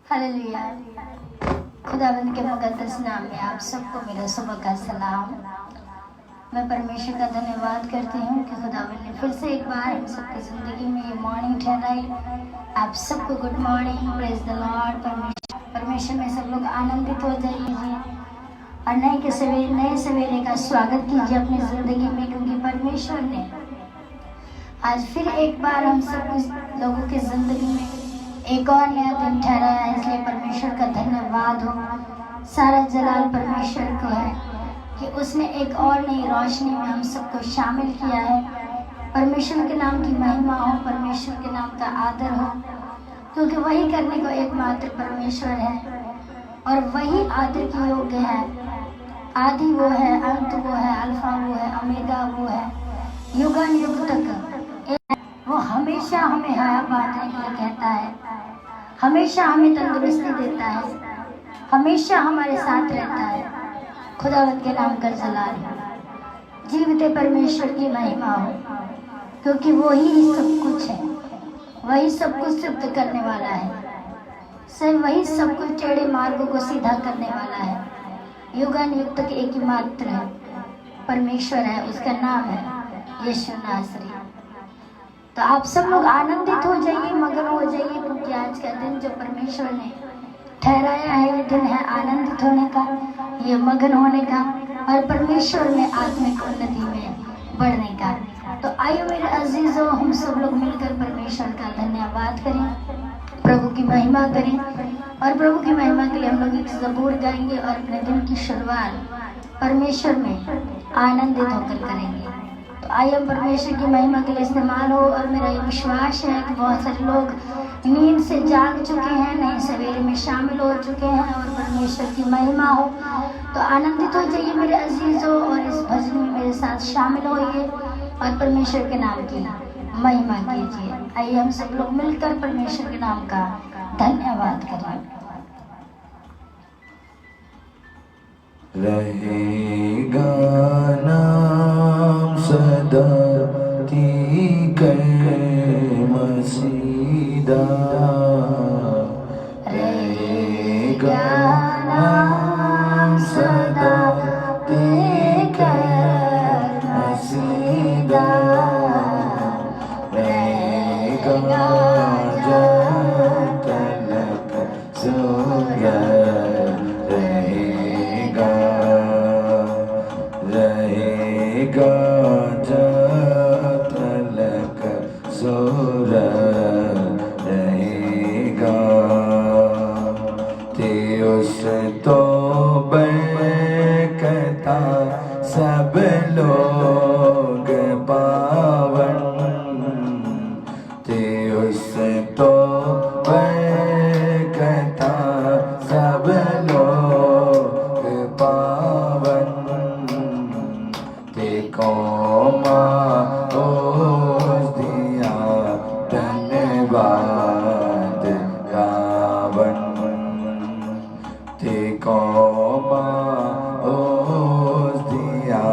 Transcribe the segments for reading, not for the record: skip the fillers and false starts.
Hallelujah. खुदावंद के मुकद्दस नाम में आप सबको मेरा सुबह का सलाम। मैं परमेश्वर का धन्यवाद करती हूँ कि खुदावंद ने फिर से एक बार हम सबकी ज़िंदगी में ये मॉर्निंग ठहराई। आप सबको good morning, praise the Lord. परमेश्वर में सब लोग आनंदित हो जाइए और नए सवेरे का स्वागत कीजिए अपनी ज़िंदगी में, क्योंकि परमेश्वर ने आज फिर एक बार हम सब लोगों की ज़िंदगी में एक और नया दिन ठहराया है। इसलिए परमेश्वर का धन्यवाद हो। सारा जलाल परमेश्वर को है कि उसने एक और नई रोशनी में हम सबको शामिल किया है। परमेश्वर के नाम की महिमा हो, परमेश्वर के नाम का आदर हो, क्योंकि वही करने को एकमात्र परमेश्वर है और वही आदर की योग्य है। आदि वो है, अंत वो है, अल्फा वो है, ओमेगा वो है, युगानुयुग तक वो हमेशा हमें हया बांधने के लिए कहता है, हमेशा हमें तंदुरुस्ती देता है, हमेशा हमारे साथ रहता है। खुदावंद के नाम का जलाल हो। जीवते परमेश्वर की महिमा हो, क्योंकि वो ही सब कुछ है, वही सब कुछ सिद्ध करने वाला है, सिर्फ वही सब कुछ टेढ़े मार्गों को सीधा करने वाला है। युगानुयुग तक एक ही मात्र है, परमेश्वर है, उसका नाम है यीशु नासरी। तो आप सब लोग आनंदित हो जाइए, मगन हो जाइए, क्योंकि आज का दिन जो परमेश्वर ने ठहराया है ये दिन है आनंदित होने का, ये मगन होने का और परमेश्वर में आत्मिक उन्नति में बढ़ने का। तो आइए मेरे अजीजों, हम सब लोग मिलकर परमेश्वर का धन्यवाद करें, प्रभु की महिमा करें और प्रभु की महिमा के लिए हम लोग एक ज़बूर गाएंगे और अपने दिन की शुरुआत परमेश्वर में आनंदित होकर करेंगे। तो आइए हम परमेश्वर की महिमा के लिए इस्तेमाल हो। और मेरा ये विश्वास है कि बहुत सारे लोग नींद से जाग चुके हैं, नए सवेरे में शामिल हो चुके हैं और परमेश्वर की महिमा हो। तो आनंदित हो जाइए मेरे अजीजों और इस भजन में मेरे साथ शामिल होइए और परमेश्वर के नाम की महिमा कीजिए। आइए हम सब लोग मिलकर परमेश्वर के नाम का धन्यवाद करें। रहेगा नाम सदा तीकर मसीदा, रहेगा नाम सदा तीकर मसीदा, रहेगा जब तलक सूरज रहेगा जब तलक सूरज रहेगा। ते उस तो बरकता सब लोग पावन, ते उस तो बरकता सब लोग पावन, ते कौमा ओस दिया धन्यवाद गावन, ते कौमा ओस दिया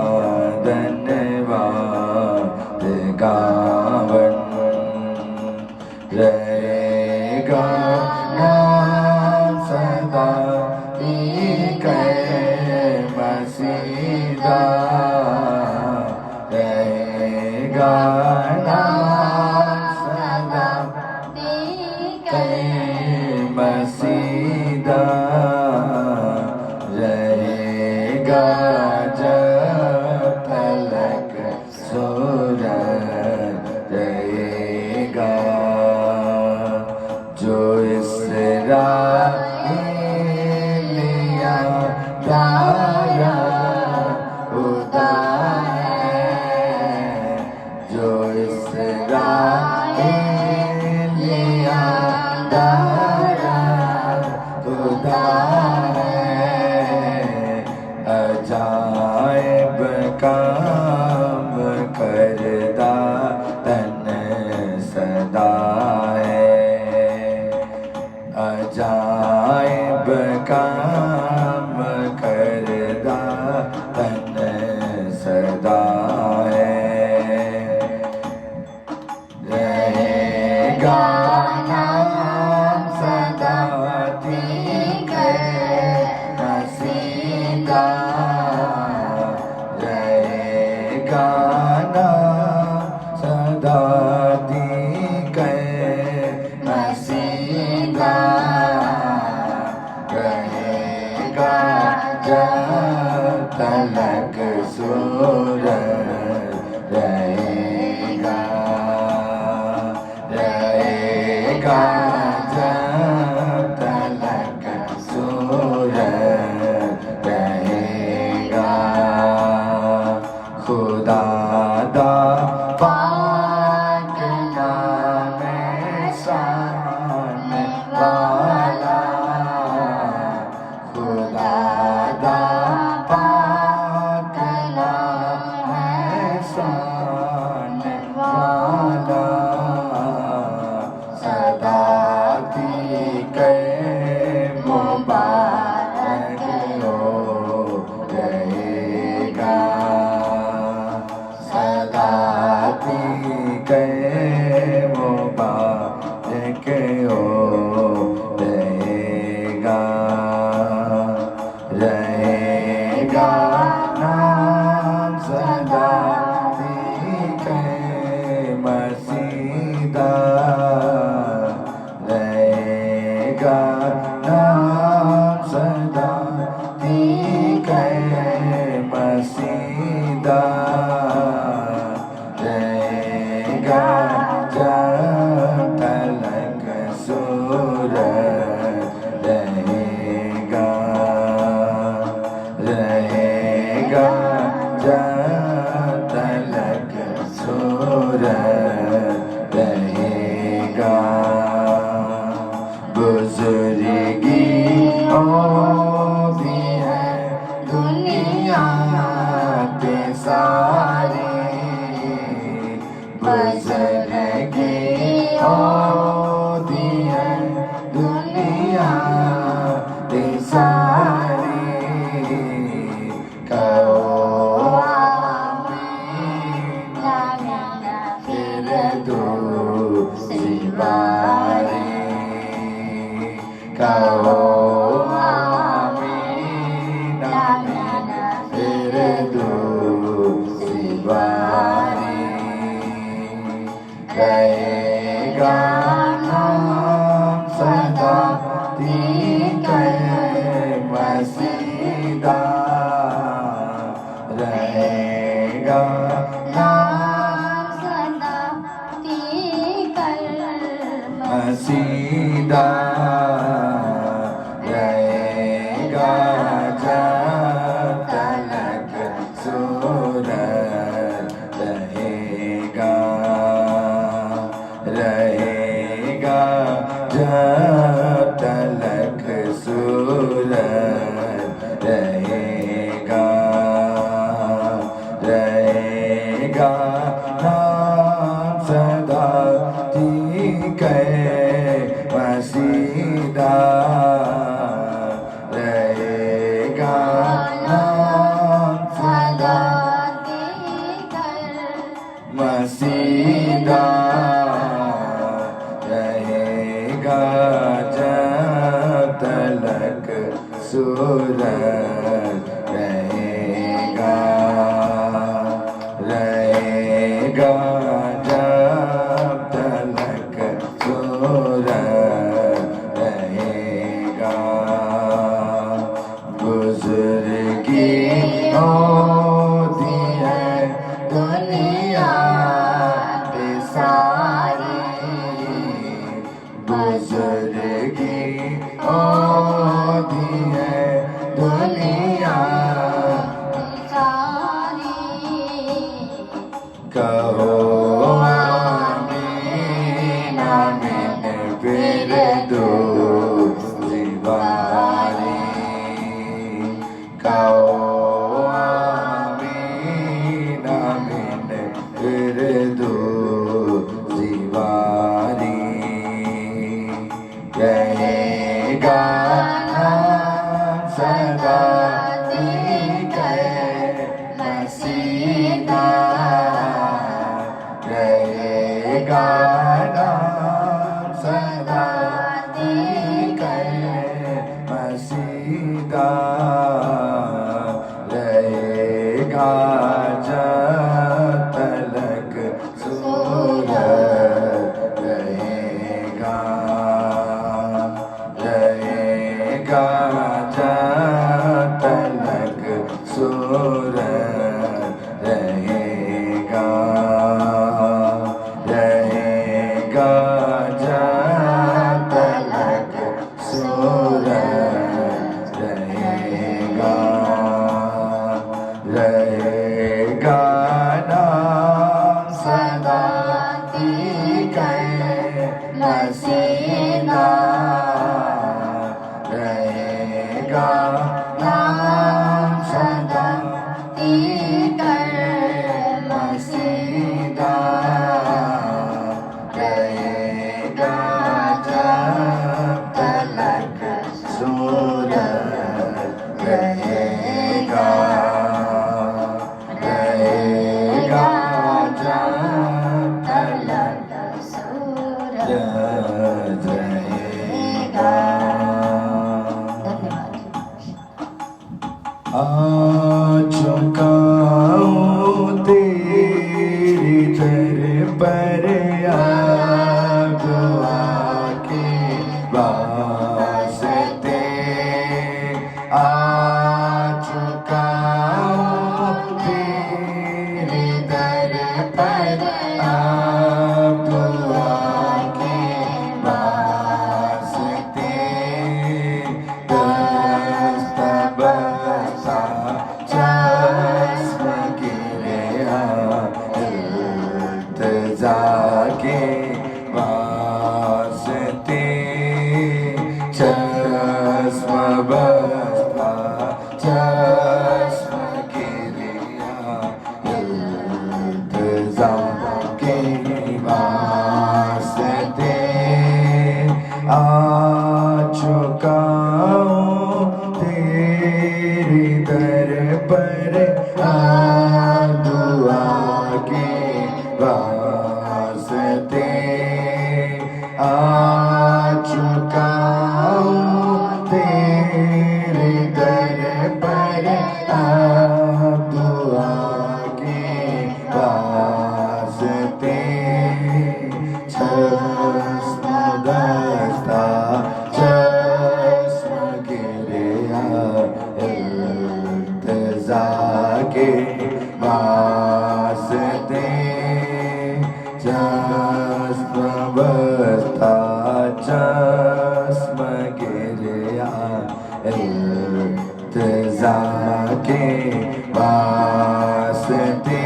धन्यवाद गावन। रहेगा नाम सदा तीकर मसीदा, रहेगा नाम सदा तीकर मसीदा, रहेगा जब तलक सूरज रहेगा। जो इसराइलिया दाया खुदा है, जो इसराइलिया दाया खुदा है, अजाइब काम करदा तन सदा है, अजाइब काम करदा तन सदा है। रहेगा नाम सदा रहेगा जब तलक सूरज रहेगा। खुदा दा पाक नाम शान वाला, खुदा दा पाक नाम शान वाला। सदा के मुबारक हो रहेगा, सदा के मुबारक हो रहेगा। रहेगा नाम सदा के मसीदा, रहेगा नाम सदा के मसीदा। रहेगा जब तलक सूरज रहेगा, रहेगा जब तलक सूरज रहेगा। बुजुर्गी होती है दुनिया के सारी, बुजुर्गी होती है दुनिया के सारी। कहो आमीन फिर दूसरी बारी, कहो आमीन फिर दूसरी बारी। रहेगा नाम सदा के मसीदा, रहेगा नाम सदा मसीदा। रहेगा जब तलक सूरज रहेगा, रहेगा जब तलक सूरज रहेगा। रहेगा नाम सदा के मसीदा, रहेगा नाम सदा मसीदा। रहेगा जब तलक सूरज रहेगा, रहेगा जब तलक सूरज रहेगा। बुजुर्गी होती है दुनिया के सारी, बुजुर्गी होती है दुनिया कहो आमीन आमीन फिर दूसरी बारी, कहो आमीन आमीन फिर दूसरी बारी। रहेगा नाम सदा के मसीदा, रहेगा नाम सदा के मसीदा। रहेगा जब तलक सूरज रहेगा, रहेगा आ चुका हूँ तेरे दर पर, आ दुआ के वास्ते आ चुका हूँ तेरे दर पर, आ दुआ के वास्ते चश्मा दस्ता चश्मा गिरिया इल्तिजा के वास्ते चश्मा बस्ता चश्मा गिरिया इल्तिजा के वास्ते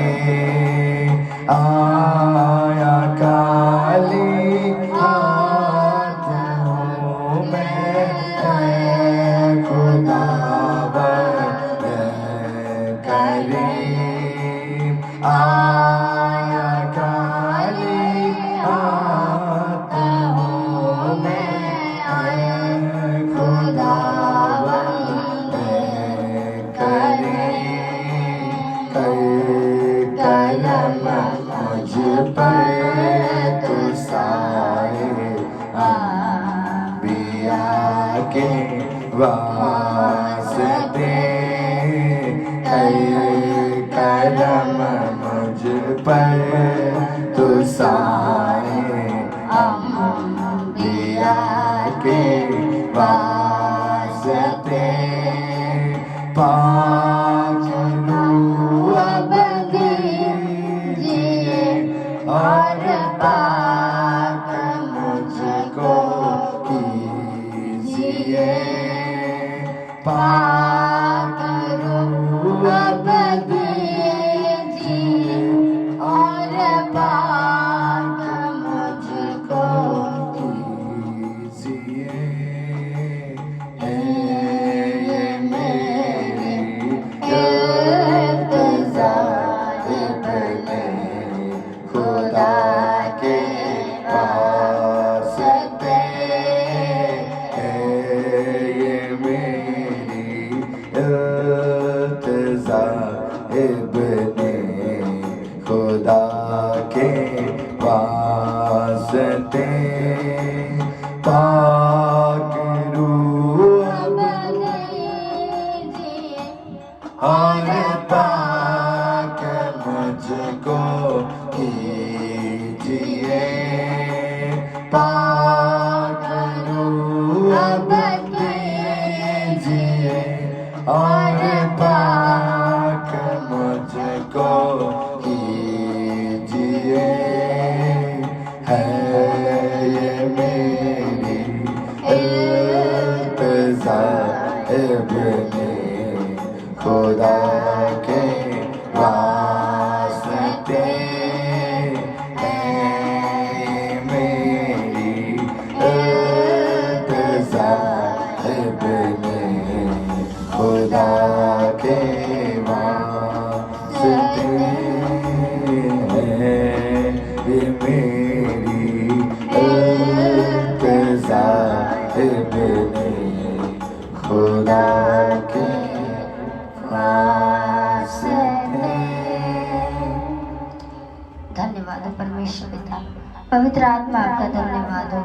आया काली हाथ हूँ मैं खुदावंद करीम, आया काली हाथ हूँ मैं खुदावंद करीम, कलम मुझ पर तू साए अंबिया के वास्ते, कलम मुझ पर तू साए अंबिया के वास्ते, पाँच रूह अबदी जिए और पाक मुझको कीजिए, पाक रूह अबदी जिए और पाक मुझको कीजिए। ये मेरी इल्तिजा इब्ने खुदा के वास्ते, ये मेरी इल्तिजा इब्ने खुदा के वास्ते, पाक रूह और पाक मुझको कीजिए, पाक रूह कीजिए और पाक मुझको कीजिए। है ये मेरी इल्तिजा इब्ने खुदा के वास्ते, है मेरी इल्तिजा इब्ने खुदा के वास्ते, है ये मेरी इल्तिजा इब्ने खुदा के धन्यवाद हो परमेश्वर पिता, पवित्र आत्मा आपका धन्यवाद हो।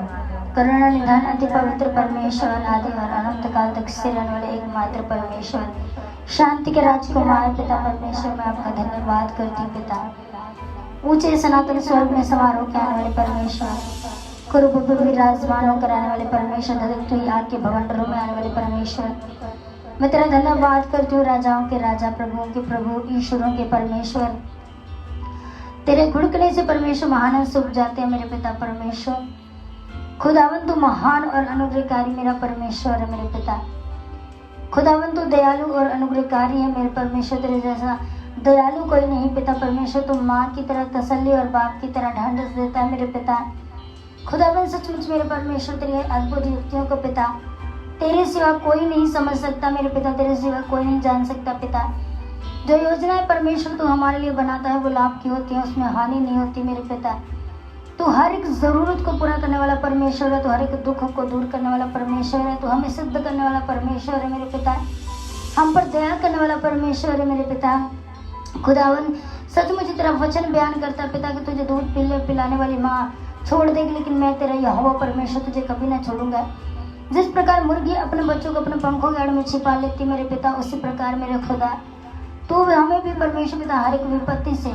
करुणा निधान अति पवित्र परमेश्वर, आदि और अनंत काल तक स्थिर रहने वाले एकमात्र परमेश्वर, शांति के राजकुमार पिता परमेश्वर, मैं आपका धन्यवाद करती हूँ पिता। ऊंचे सनातन स्वर्ग में सवार होकर आने वाले परमेश्वर, कुरूप पर विराजमान होकर आने वाले परमेश्वर, धधकती हुई आग के भवंडरों में आने वाले परमेश्वर, मैं तेरा धन्यवाद करती हूँ। राजाओं के राजा, प्रभुओं के प्रभु, ईश्वरों के परमेश्वर, तेरे घुड़कने से परमेश्वर महान सूख जाते हैं मेरे पिता परमेश्वर। खुदावन तू महान और अनुग्रहकारी मेरा परमेश्वर है मेरे पिता। खुदावन तू दयालु और अनुग्रहकारी है मेरे परमेश्वर, तेरे जैसा दयालु कोई नहीं पिता परमेश्वर। तू माँ की तरह तसल्ली और बाप की तरह ढांढस देता है मेरे पिता। खुदावन सचमुच मेरे परमेश्वर तेरी अद्भुत युक्तियों को पिता तेरे सिवा कोई नहीं समझ सकता मेरे पिता, तेरे सिवा कोई नहीं जान सकता पिता। जो योजनाएं परमेश्वर तू हमारे लिए बनाता है वो लाभ की होती है, उसमें हानि नहीं होती मेरे पिता। तू हर एक ज़रूरत को पूरा करने वाला परमेश्वर है, तू हर एक दुख को दूर करने वाला परमेश्वर है, तू हमें सिद्ध करने वाला परमेश्वर है मेरे पिता, हम पर दया करने वाला परमेश्वर है मेरे पिता। खुदावन सचमुच तेरा वचन बयान करता पिता कि तुझे दूध पिलाने वाली माँ छोड़ देगी, लेकिन मैं तेरा यहोवा परमेश्वर तुझे कभी ना छोड़ूंगा। जिस प्रकार मुर्गी अपने बच्चों को अपने पंखों के आड़ में छिपा लेती मेरे पिता, उसी प्रकार मेरे खुदा तू हमें भी परमेश्वर पिता हर एक विपत्ति से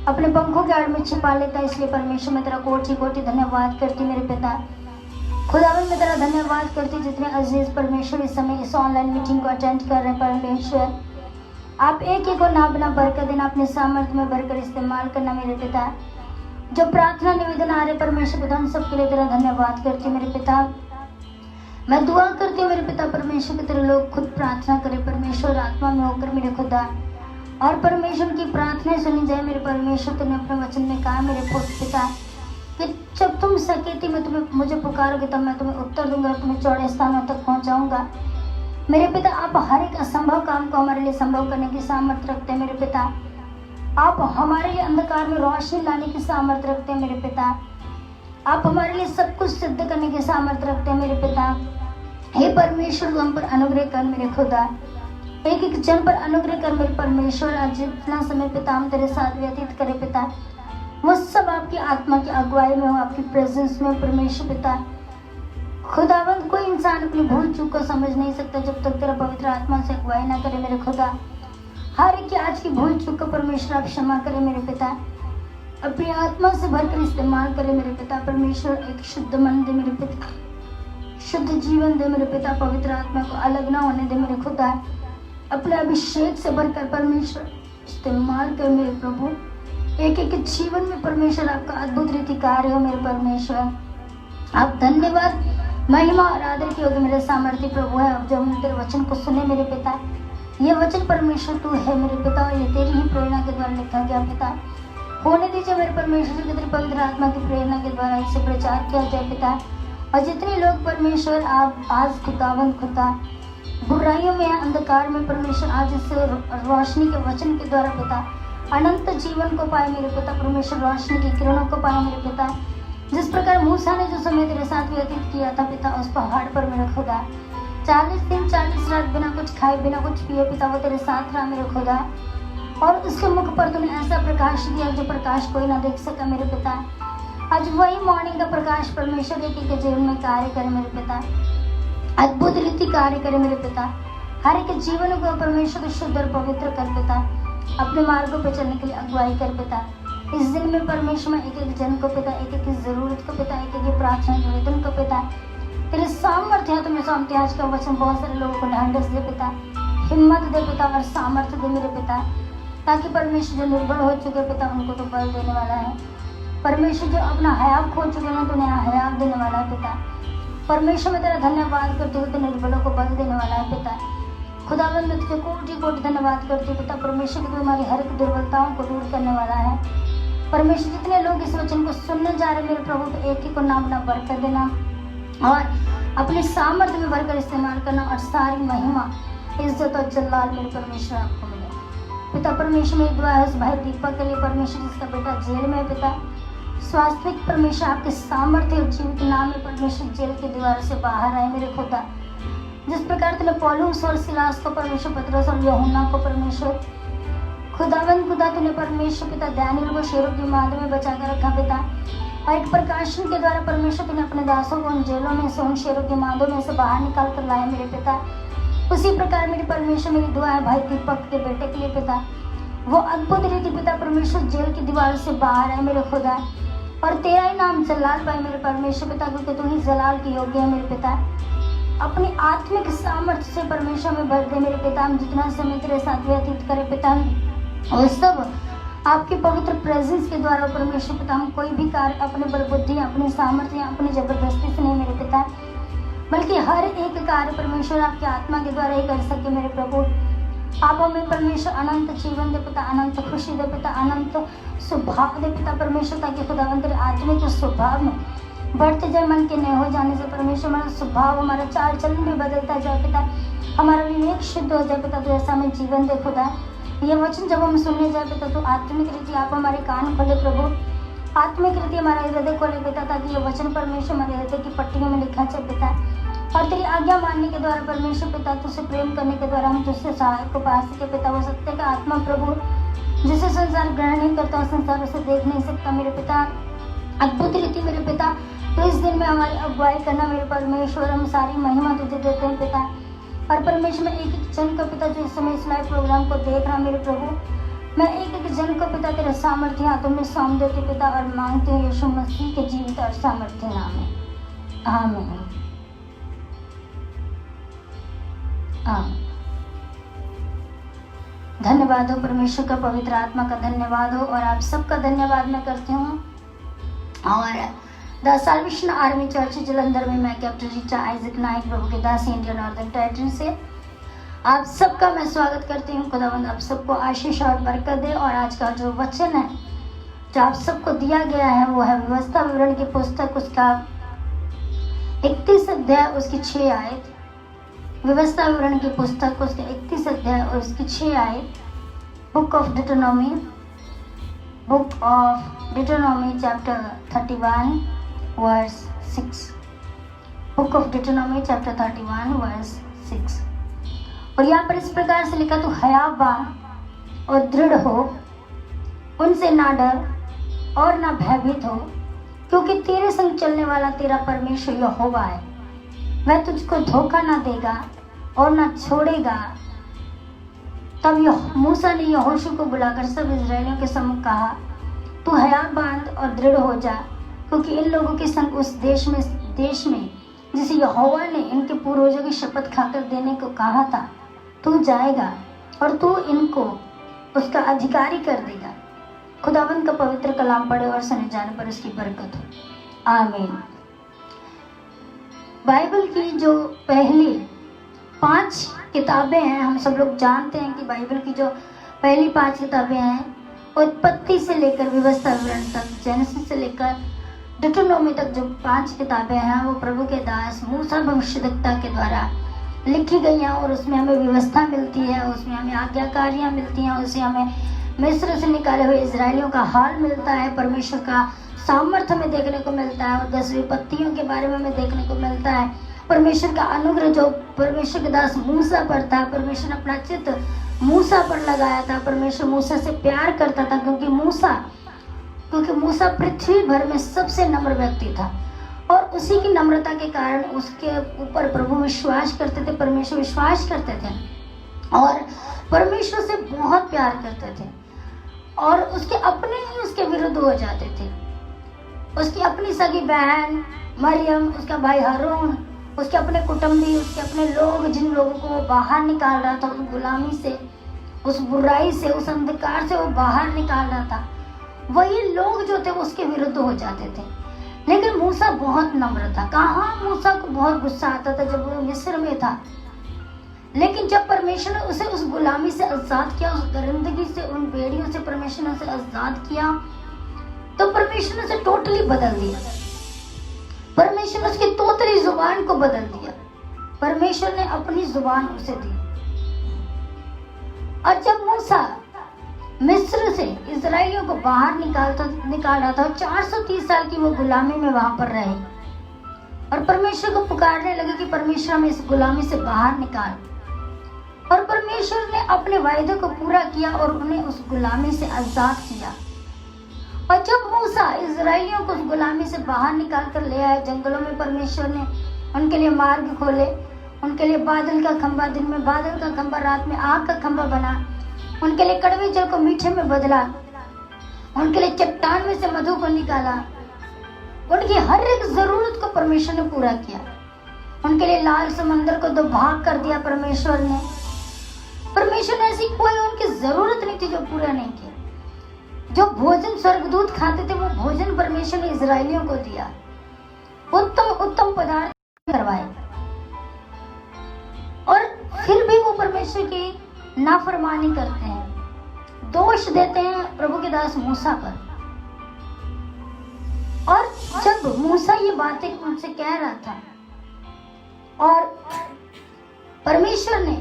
अपने पंखों के आड़ में छिपा लेता है। इसलिए परमेश्वर मैं तेरा कोटि कोटि धन्यवाद करती मेरे पिता। खुदावन मैं तेरा धन्यवाद करती जितने अजीज परमेश्वर इस समय इस ऑनलाइन मीटिंग को अटेंड कर रहे हैं परमेश्वर, आप एक एक को ना अपना बरकत देना, अपने सामर्थ्य में भरकर इस्तेमाल करना मेरे पिता। जो प्रार्थना निवेदन आ रहे परमेश्वर पिता उन सबके लिए तेरा धन्यवाद करती मेरे पिता। मैं दुआ करती हूँ मेरे पिता परमेश्वर के तेरे लोग खुद प्रार्थना करे परमेश्वर आत्मा में होकर मेरे खुदा, और परमेश्वर की प्रार्थना सुनी जाए मेरे परमेश्वर। तुमने अपने वचन में कहा मेरे पिता कि जब तुम सकेती में तुम्हें मुझे पुकारोगे तब मैं तुम्हें उत्तर दूंगा और तुम्हें चौड़े स्थानों तक पहुंचाऊंगा मेरे पिता। आप हर एक असंभव काम को हमारे लिए संभव करने की सामर्थ्य रखते हैं मेरे पिता। आप हमारे लिए अंधकार में रोशनी लाने की सामर्थ्य रखते हैं मेरे पिता। आप हमारे लिए सब कुछ सिद्ध करने की सामर्थ्य रखते हैं मेरे पिता। हे परमेश्वर तू हम पर अनुग्रह कर मेरे खुदा, एक एक जन पर अनुग्रह कर मेरे परमेश्वर। आज जितना समय पिता हम तेरे साथ व्यतीत करे पिता, वो सब आपकी आत्मा की अगुवाई में हो, आपकी प्रेजेंस में परमेश्वर पिता। खुदावंद कोई इंसान अपनी भूल चूक को समझ नहीं सकता जब तक तेरा पवित्र आत्मा से अगुवाई ना करे मेरे खुदा। हर एक की आज की भूल चूक को परमेश्वर आप क्षमा करे मेरे पिता, अपनी आत्मा से भरकर इस्तेमाल करे मेरे पिता। परमेश्वर एक शुद्ध मन दे मेरे पिता, शुद्ध जीवन दे मेरे पिता। पवित्र आत्मा को अलग ना होने दे मेरे खुदा। अपने अभिषेक से भरकर परमेश्वर इस्तेमाल कर मेरे प्रभु। एक एक जीवन में परमेश्वर आपका अद्भुत रीति कार्य हो मेरे परमेश्वर। आप धन्यवाद महिमा और आदर की होगी मेरे सामर्थ्य प्रभु है। अब जब हमने तेरे वचन को सुने मेरे पिता, ये वचन परमेश्वर तू है मेरे पिता, और ये तेरी ही प्रेरणा के द्वारा लिखा गया पिता। होने दीजिए मेरे परमेश्वर की तेरी पवित्र आत्मा की प्रेरणा के द्वारा इसे प्रचार किया जाए पिता। और जितने लोग परमेश्वर आप आज खुदा बुराइयों में अंधकार में परमेश्वर आज इस रोशनी के वचन के द्वारा पिता अनंत जीवन को पाए मेरे पिता। परमेश्वर रोशनी की किरणों को पाए मेरे पिता। जिस प्रकार मूसा ने जो समय तेरे साथ व्यतीत किया था पिता उस पहाड़ पर मेरे खुदा, 40 दिन 40 रात बिना कुछ खाए बिना कुछ पिए पिता वो तेरे साथ रहा मेरे खुदा। और उसके मुख पर तूने ऐसा प्रकाश दिया जो प्रकाश कोई ना देख सका मेरे पिता। आज वही मॉर्निंग का प्रकाश परमेश्वर के जीवन में कार्य करे मेरे पिता, अद्भुत रीति कार्य करे मेरे पिता। हर एक जीवन को परमेश्वर शुद्ध और पवित्र कर पिता, अपने मार्गों पर चलने के लिए अगुवाई कर पिता। इस दिन में परमेश्वर में एक एक जन को पिता, एक एक जरूरत को पिता, एक एक प्रार्थना निवेदन को पिता तेरे सामर्थ्य है तुम्हें सौंपते। आज का वचन बहुत सारे लोगों को ढांढस दे पिता, हिम्मत दे पिता और सामर्थ्य दे मेरे पिता, ताकि परमेश्वर जो निर्बल हो चुके पिता उनको तो बल देने वाला है। परमेश्वर जो अपना हयाव खो चुके हैं तो उन्हें हयाव देने वाला है पिता। परमेश्वर में तेरा धन्यवाद करते हुए तो निर्बलों को बल देने वाला है पिता। खुदावंद मैं तुझे कोटि कोटि धन्यवाद करती हूँ पिता। परमेश्वर की हमारी हर एक दुर्बलताओं को दूर करने वाला है परमेश्वर। जितने लोग इस वचन को सुनने जा रहे मेरे प्रभु तो एक ही को नाम ना बरकत देना और अपने सामर्थ्य में भरकर इस्तेमाल करना, और सारी महिमा इज्जत और जलाल मेरे परमेश्वर आपको मिले पिता। परमेश्वर में दुआ है उस भाई दीपक के लिए परमेश्वर जिसका बेटा जेल में है पिता। स्वास्थ्यिक परमेश्वर आपके सामर्थ्य और जीवित नाम में परमेश्वर जेल की दीवार से बाहर आए मेरे खुदा। जिस प्रकार तूने पौलुस और सिलास को परमेश्वर, पतरस और यूहन्ना को परमेश्वर खुदावंद खुदा तूने परमेश्वर पिता दानियल को शेरों की माद में बचा कर रखा पिता, और एक प्रकाशन के द्वारा परमेश्वर तूने अपने दासों को उन जेलों में से उन शेरों की मादों में से बाहर निकाल कर लाए मेरे पिता। उसी प्रकार मेरे परमेश्वर मेरी दुआ है भाई दीपक के बेटे के लिए पिता, वो अद्भुत रीति पिता परमेश्वर जेल की दीवार से बाहर आए मेरे खुदा, और तेरा ही नाम जलाल पाए मेरे परमेश्वर पिता, क्योंकि तू ही जलाल की योग्य है मेरे पिता। अपनी आत्मिक सामर्थ्य से परमेश्वर में भर दे मेरे पिता। हम जितना समय तेरे साथ व्यतीत करे पिता और सब आपके पवित्र प्रेजेंस के द्वारा परमेश्वर पिता हम कोई भी कार्य अपने बल बुद्धि, अपनी सामर्थ्य, अपनी जबरदस्ती से नहीं मेरे पिता, बल्कि हर एक कार्य परमेश्वर आपकी आत्मा के द्वारा ही कर सके मेरे प्रभु। आप हमें परमेश्वर अनंत जीवन दे पिता, अनंत खुशी दे पिता, अनंत स्वभाव दे पिता परमेश्वर, ताकि खुदावंत तेरे आत्मिक स्वभाव में बढ़ते जाए। मन के नए हो जाने से परमेश्वर हमारा स्वभाव, हमारा चाल चलन भी बदलता जाए पिता, हमारा विवेक शुद्ध हो जाए पिता। तो ऐसा हमें जीवन दे खुदा। ये वचन जब हम सुनने जाए पिता तो आत्मिक रीति आप हमारे कान खोले प्रभु, आत्मिक रीति हमारा हृदय खोले पिता, ताकि ये वचन परमेश्वर हमारे हृदय की पट्टियों में लिखा जाए पिता। और तेरी आज्ञा मानने के द्वारा परमेश्वर पिता, तुझसे प्रेम करने के द्वारा हम तुझसे सहायक को पा सके पिता। वो सत्य का आत्मा प्रभु जिसे संसार ग्रहण नहीं करता, संसार उसे देख नहीं सकता मेरे पिता। अद्भुत रीति मेरे पिता, तो इस दिन में हमारी अगुवाई करना मेरे परमेश्वर, हम सारी महिमा तुझे देते हैं पिता। और परमेश्वर में एक एक जन को पिता जो इस समय इस लाइव प्रोग्राम को देख रहा मेरे प्रभु, मैं एक एक जन को पिता तेरे सामर्थ्य हाथों में सौंप देती पिता, और मांगती हूँ यीशु मसीह के जीवित और सामर्थ्य नाम में, आमीन आमीन। धन्यवाद हो परमेश्वर का, पवित्र आत्मा का धन्यवाद हो, और आप सबका धन्यवाद मैं करती हूँ। और the Salvation Army church Jalandhar में मैं कैप्टन रीचा आइजक नाइक प्रभु के दास इंडिया नॉर्दर्न टेरिटरी से आप सबका मैं स्वागत करती हूँ। खुदावंद आप सबको आशीष और बरकत दे। और आज का जो वचन है जो आप सबको दिया गया है वो है व्यवस्था विवरण की पुस्तक, उसका 31 अध्याय उसकी 6 आयत। व्यवस्था विवरण की पुस्तक उसके 31 अध्याय और उसकी 6 आयत। Book of Deuteronomy chapter 31 verse 6। Book of Deuteronomy chapter 31 verse 6। और यहाँ पर इस प्रकार से लिखा, तो हयावान और दृढ़ हो, उनसे ना डर और ना भयभीत हो, क्योंकि तेरे संग चलने वाला तेरा परमेश्वर यहोवा है। वह तुझको धोखा ना देगा और ना छोड़ेगा। तब मूसा ने यहोशू को बुलाकर सब इजरायलियों के सम्मुख कहा, तू हया बांध और दृढ़ हो जा, क्योंकि इन लोगों के संग उस देश में जिसे यहोवा ने इनके पूर्वजों की शपथ खाकर देने को कहा था, तू जाएगा और तू इनको उसका अधिकारी कर देगा। खुदावंद का पवित्र कलाम पढ़े और सुने जाने पर उसकी बरकत हो, आमीन। बाइबल की जो पहली 5 किताबें हैं, हम सब लोग जानते हैं कि बाइबल की जो पहली 5 किताबें हैं, उत्पत्ति से लेकर व्यवस्था विवरण तक, जेनेसिस से लेकर डिटोनॉमी तक जो 5 किताबें हैं, वो प्रभु के दास मूसा भविष्यद्वक्ता के द्वारा लिखी गई हैं। और उसमें हमें व्यवस्था मिलती है, उसमें हमें आज्ञाकारियाँ मिलती हैं, उससे हमें मिस्र से निकाले हुए इजरायलियों का हाल मिलता है, परमेश्वर का सामर्थ्य हमें देखने को मिलता है, और 10 विपत्तियों के बारे में हमें देखने को मिलता है। परमेश्वर का अनुग्रह जो परमेश्वर के दास मूसा पर था, परमेश्वर ने अपना चित्त मूसा पर लगाया था। परमेश्वर मूसा से प्यार करता था, क्योंकि मूसा पृथ्वी भर में सबसे नम्र व्यक्ति था, और उसी की नम्रता के कारण उसके ऊपर प्रभु विश्वास करते थे, परमेश्वर विश्वास करते थे, और परमेश्वर से बहुत प्यार करते थे। और उसके अपने ही उसके विरुद्ध हो जाते थे। उसकी अपनी सगी बहन मरियम, उसका भाई हारून, उसके अपने कुटुंबी, उसके अपने लोग, जिन लोगों को वो बाहर निकाल रहा था, उस गुलामी से, उस बुराई से, उस अंधकार से वो बाहर निकाल रहा था, वही लोग जो थे वो उसके विरुद्ध हो जाते थे। लेकिन मूसा बहुत नम्र था। कहाँ मूसा को बहुत गुस्सा आता था जब वो मिस्र में था, लेकिन जब परमेश्वर ने उसे उस गुलामी से आजाद किया, उस दरिंदगी से, उन बेड़ियों से परमेश्वर ने उसे आजाद किया, तो परमेश्वर ने उसे टोटली बदल दिया। परमेश्वर ने उसकी तोतली जुबान को बदल दिया। परमेश्वर ने अपनी जुबान उसे दी। और जब मूसा मिस्र से इजराइलियों को बाहर निकाल रहा था, 430 साल की वो गुलामी में वहां पर रहे, और परमेश्वर को पुकारने लगे कि परमेश्वर हमें इस गुलामी से बाहर निकाल। और परमेश्वर ने अपने वायदे को पूरा किया और उन्हें उस गुलामी से आजाद किया। और जब मूसा इजराइलियों को उस गुलामी से बाहर निकाल कर ले आए, जंगलों में परमेश्वर ने उनके लिए मार्ग खोले, उनके लिए बादल का खंभा, दिन में बादल का खंभा, रात में आग का खंभा बना, उनके लिए कड़वे जल को मीठे में बदला, उनके लिए चट्टान में से मधु को निकाला, उनकी हर एक जरूरत को परमेश्वर ने पूरा किया। उनके लिए लाल समंदर को 2 भाग कर दिया परमेश्वर ने। परमेश्वर ने ऐसी कोई उनकी जरूरत नहीं थी जो पूरा नहीं किया। जो भोजन स्वर्गदूत खाते थे, वो भोजन परमेश्वर ने इजरायलियों को दिया। उत्तम पदार्थ करवाए, और फिर भी वो परमेश्वर की नाफरमानी करते हैं, दोष देते हैं प्रभु के दास मूसा पर। और जब मूसा ये बातें उनसे कह रहा था, और परमेश्वर ने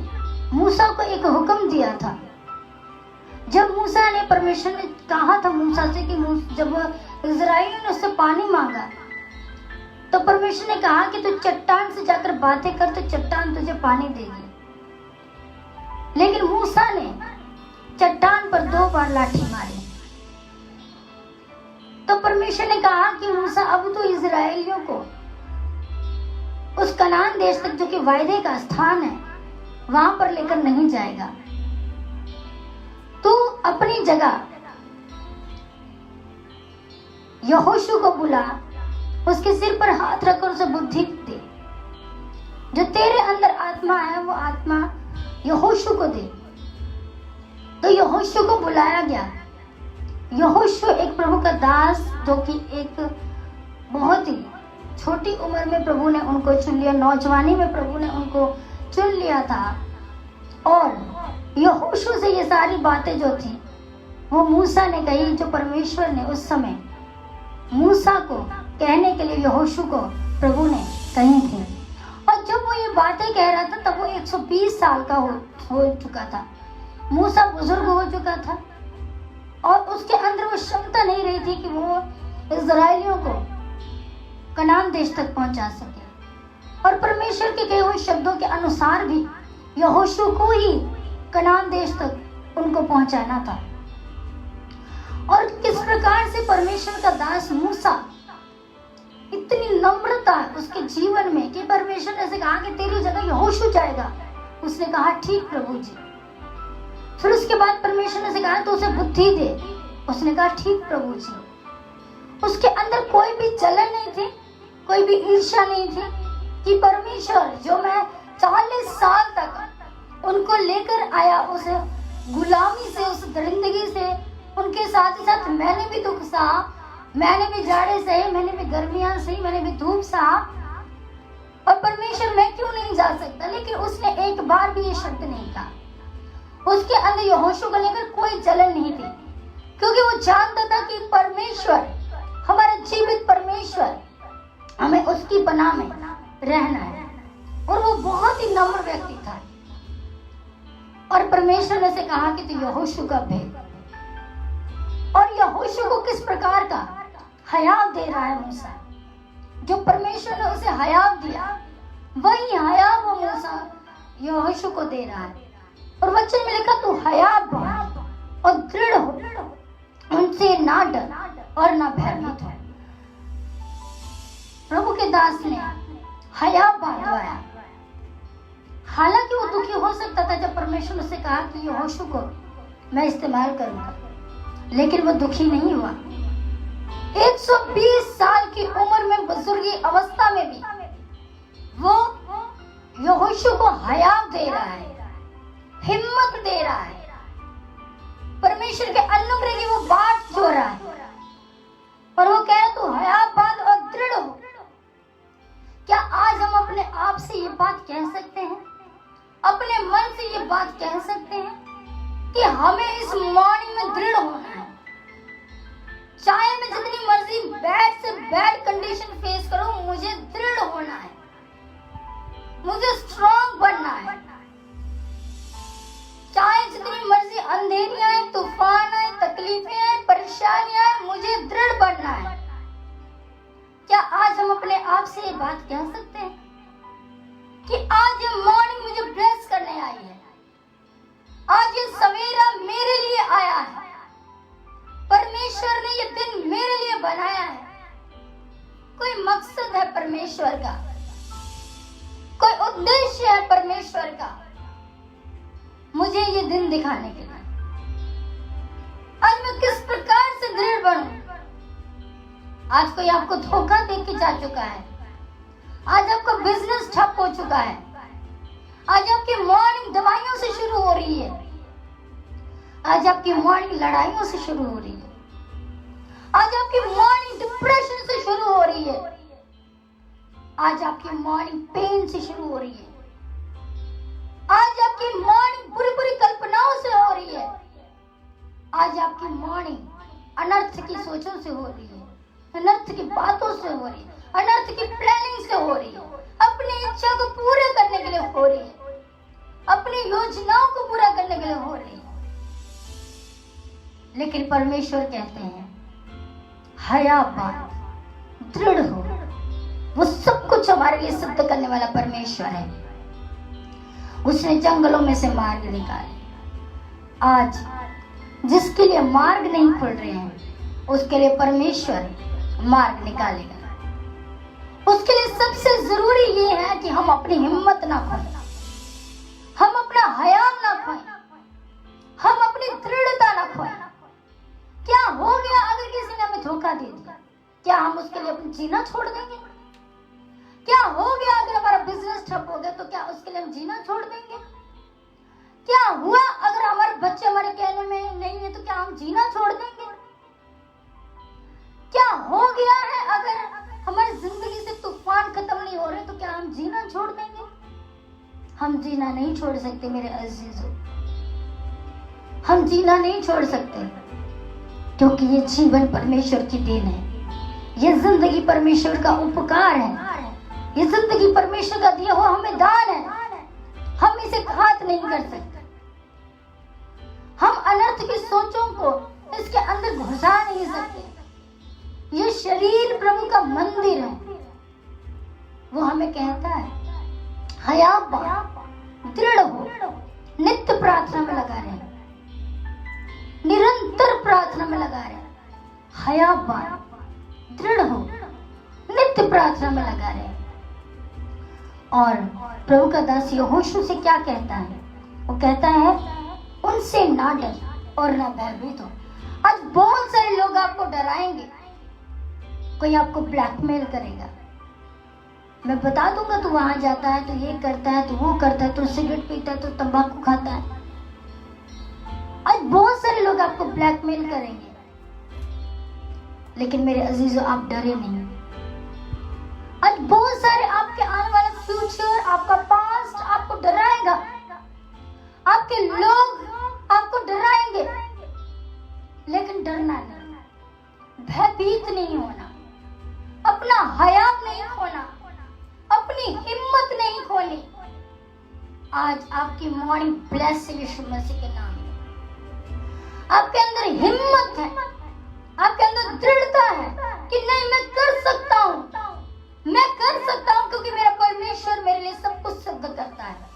मूसा को एक हुक्म दिया था, जब मूसा ने, परमेश्वर ने कहा था मूसा से कि जब वो इजराइलियों ने उससे पानी मांगा तो परमेश्वर ने कहा कि तू चट्टान से जाकर बातें कर तो चट्टान तुझे पानी देगी। लेकिन मूसा ने चट्टान पर 2 बार लाठी मारी। तो परमेश्वर ने कहा कि मूसा अब तो इजराइलियों को उस कनान देश तक जो कि वायदे का स्थान है वहां पर लेकर नहीं जाएगा। तू अपनी जगह यहोशू को बुला, उसके सिर पर हाथ रखकर उसे बुद्धि दे। जो तेरे अंदर आत्मा है वो आत्मा यहोशू को दे। तो यहोशू को बुलाया गया। यहोशू एक प्रभु का दास जो कि एक बहुत ही छोटी उम्र में प्रभु ने उनको चुन लिया, नौजवानी में प्रभु ने उनको चुन लिया था। और यहोशू से ये सारी बातें जो थी वो मूसा ने कही, जो परमेश्वर ने उस समय मूसा को कहने के लिए यहोशू को प्रभु ने कही थी। और जब वो ये बातें कह रहा था तब वो 120 साल का हो चुका था। मूसा बुजुर्ग हो चुका था और उसके अंदर वो क्षमता नहीं रही थी कि वो इजराइलियों को कनान देश तक पहुंचा सके। और परमेश्वर के कहे हुए शब्दों के अनुसार भी यहोशू को ही कनान देश तक उनको पहुंचाना था। और किस प्रकार से परमेश्वर का दास मूसा, इतनी नम्रता उसके जीवन में कि परमेश्वर ने ऐसे कहा कि तेरी जगह यहोशू जाएगा। उसने कहा ठीक प्रभु जी। फिर उसके बाद परमेश्वर ने कहा तो उसे बुद्धि दे। उसने कहा ठीक प्रभु जी। उसके अंदर कोई भी जलन नहीं थी, कोई भी ईर्ष्या नहीं थी कि परमेश्वर जो मैं 40 साल तक उनको लेकर आया, उस गुलामी से, उस दरिंदगी से, उनके साथ ही साथ मैंने भी दुख सहा, मैंने भी जाड़े सहे, मैंने भी गर्मियां सही, मैंने भी धूप सहा, और परमेश्वर मैं क्यों नहीं जा सकता। लेकिन उसने एक बार भी ये शब्द नहीं कहा। उसके अंदर यहोशू को लेकर कोई जलन नहीं थी, क्योंकि वो जानता था कि परमेश्वर, हमारा जीवित परमेश्वर, हमें उसकी पनाह में रहना है। और वो बहुत ही नम्र व्यक्ति था। और परमेश्वर ने से कहा कि तू यहोशू का भेद। और यहोशू को किस प्रकार का हयाव दे रहा है मूसा। जो परमेश्वर ने उसे हयाव दिया वही हयाव वो मूसा यहोशू को दे रहा है। और वचन में लिखा तू हयाव बन और दृढ़ हो, उनसे ना डर और ना भयभीत हो। प्रभु के दास ने हयाव बांधवाया। हालांकि वो दुखी हो सकता था जब परमेश्वर ने कहा कि यहोशू को मैं इस्तेमाल करूंगा, लेकिन वो दुखी नहीं हुआ। 120 साल की उम्र में, बुजुर्गी अवस्था में भी वो यहोशू को हयाव दे रहा है, हिम्मत दे रहा है। परमेश्वर के अनुग्रह की वो बात जो रहा है और वो कह रहा तू हयाव बांध और दृढ़ हो। क्या आज हम अपने आप से ये बात कह सकते हैं, अपने मन से ये बात कह सकते हैं कि हमें इस मॉर्निंग में दृढ़ होना है। चाहे मैं जितनी मर्जी बैड से बैड कंडीशन फेस करूं, मुझे दृढ़ होना है, मुझे स्ट्रांग बनना है। चाहे जितनी मर्जी अंधेरी आए, तूफान आए, तकलीफें आए, परेशानियां आए, मुझे दृढ़ बनना है। क्या आज हम अपने आप से ये बात कह सकते हैं कि आज ये मॉर्निंग मुझे ब्लेस करने आई है, आज ये सवेरा मेरे लिए आया है, परमेश्वर ने ये दिन मेरे लिए बनाया है। कोई मकसद है परमेश्वर का, कोई उद्देश्य है परमेश्वर का मुझे ये दिन दिखाने के लिए। आज मैं किस प्रकार से दृढ़ बनूं। आज कोई आपको धोखा दे के जा चुका है, आज आपका बिजनेस ठप हो चुका है, आज आपकी मॉर्निंग दवाइयों से शुरू हो रही है, आज आपकी मॉर्निंग लड़ाइयों से शुरू हो रही है, आज आपकी मॉर्निंग डिप्रेशन से शुरू हो रही है, आज आपकी मॉर्निंग पेन से शुरू हो रही है, आज आपकी मॉर्निंग बुरी बुरी कल्पनाओं से हो रही है, आज आपकी मॉर्निंग अनर्थ की सोचों से हो रही है, अनर्थ की बातों से हो रही है, अनर्थ की प्लानिंग से हो रही है, अपनी इच्छा को पूरा करने के लिए हो रही है, अपनी योजनाओं को पूरा करने के लिए हो रही है। लेकिन परमेश्वर कहते हैं हयाबान, दृढ़ हो। वो सब कुछ हमारे लिए सिद्ध करने वाला परमेश्वर है। उसने जंगलों में से मार्ग निकाले। आज जिसके लिए मार्ग नहीं खुल रहे हैं उसके लिए परमेश्वर मार्ग निकालेगा। उसके लिए सबसे जरूरी ये है कि हम अपनी हिम्मत ना खोएं, हम अपना हया ना खोएं, हम अपनी दृढ़ता ना खोएं। क्या हो गया अगर किसी ने हमें धोखा दे दिया? क्या हम उसके लिए अपना जीना छोड़ देंगे? क्या हो गया अगर हमारा बिजनेस ठप हो गया तो क्या उसके लिए हम जीना छोड़ देंगे? क्या हुआ अगर हमारे बच्चे हमारे कहने में नहीं है तो क्या हम जीना छोड़ देंगे? क्या हो गया है अगर हमारी जिंदगी से तूफान खत्म नहीं हो रहे तो क्या हम जीना छोड़ देंगे? हम जीना नहीं छोड़ सकते मेरे अजीजों, हम जीना नहीं छोड़ सकते, क्योंकि ये जीवन परमेश्वर की देन है। ये जिंदगी परमेश्वर का उपकार है। ये जिंदगी परमेश्वर का दिया हुआ हमें दान है। हम इसे घात नहीं कर सकते। हम अनर्थ की सोचों को इसके अंदर घुसा नहीं सकते। ये शरीर प्रभु का मंदिर है। वो हमें कहता है हयाबान, दृढ़ हो, नित्य प्रार्थना में लगा रहे, निरंतर प्रार्थना में लगा रहे। हयाबान, दृढ़ हो, नित्य प्रार्थना में लगा रहे। और प्रभु का दास यहोशू से क्या कहता है? वो कहता है उनसे ना डर और ना भयभीत हो। आज बहुत सारे लोग आपको डराएंगे, कोई आपको ब्लैकमेल करेगा। मैं बता दूंगा तू वहां जाता है तो ये करता है तो वो करता है, तो सिगरेट पीता है तो तंबाकू खाता है। आज बहुत सारे लोग आपको ब्लैकमेल करेंगे, लेकिन मेरे अजीजों आप डरे नहीं। आज बहुत सारे आपके आने वाला फ्यूचर, आपका पास्ट आपको डराएगा, आपके लोग आपको डराएंगे, लेकिन डरना नहीं, भयभीत नहीं होना, अपना हया नहीं खोना, अपनी हिम्मत नहीं खोनी। आज आपकी मॉर्निंग ब्लेस यीशु मसीह के नाम में। आपके अंदर हिम्मत है, आपके अंदर दृढ़ता है कि नहीं मैं कर सकता हूं, मैं कर सकता हूं, क्योंकि मेरा परमेश्वर मेरे लिए सब कुछ सिद्ध करता है।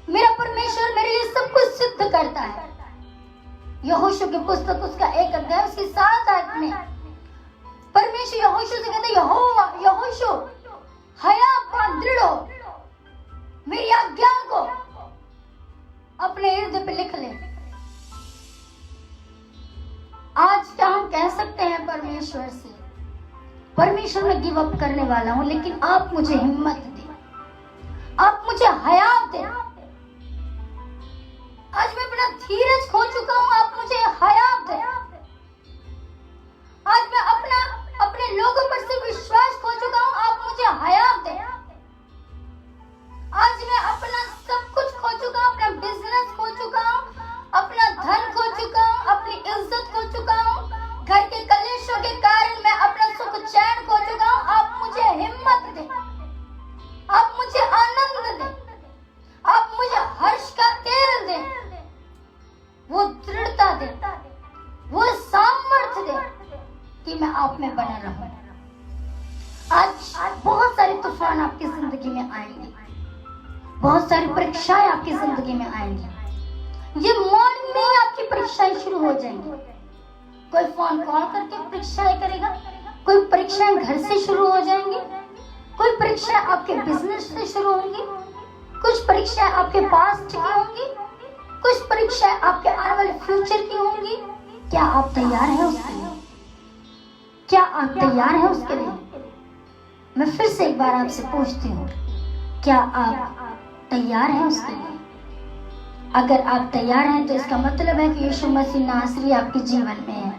मेरा परमेश्वर मेरे लिए सब कुछ सिद्ध करता है। यहोशू की पुस्तक उसका 1 अध्याय उसकी 7 आयत में परमेश्वर यहोशू से कहते हैं यहोशू हयाबान, दृढ़ हो, मेरी आज्ञा को अपने हृदय पे लिख ले। आज क्या हम कह सकते हैं परमेश्वर से, परमेश्वर मैं गिव अप करने वाला हूं, लेकिन आप मुझे हिम्मत दे, आप मुझे हयात दे। आज मैं अपना धीरज खो चुका हूं, आप मुझे हयात दे। आज मैं अपने लोगों पर से विश्वास खो चुका हूं, आप मुझे हयात दे। आज मैं अपना सब कुछ खो चुका हूं, अपना बिजनेस खो चुका हूं, अपना धन खो चुका हूं, अपनी इज्जत खो चुका हूं, घर के कलेशों के कारण मैं अपना सुख चैन खो चुका हूं। आप मुझे हिम्मत दे, आप मुझे आनंद दे, आप मुझे हर्ष का तेल दे, वो दृढ़ता दे, वो सामर्थ्य दे कि मैं आप में बना रहूं। आज बहुत सारे तूफान आपकी जिंदगी में आएंगे, बहुत सारी परीक्षाएं आपकी जिंदगी में आएंगी। ये मॉर्निंग में ही आपकी परीक्षाएं शुरू हो जाएंगी। कोई फोन कॉल करके परीक्षाएं करेगा, कोई परीक्षाएं घर से शुरू हो जाएंगी, कोई परीक्षाएं आपके बिजनेस से शुरू होंगी, कुछ परीक्षाएं आपके पास्ट की होंगी, कुछ परीक्षाएं आपके आने वाले फ्यूचर की होंगी। क्या आप तैयार हैं उसके लिए? क्या आप तैयार हैं उसके लिए? मैं फिर से एक बार आपसे पूछती हूँ, क्या आप तैयार हैं उसके लिए? अगर आप तैयार हैं तो इसका मतलब है कि यीशु मसीह नासरी आपके जीवन में है।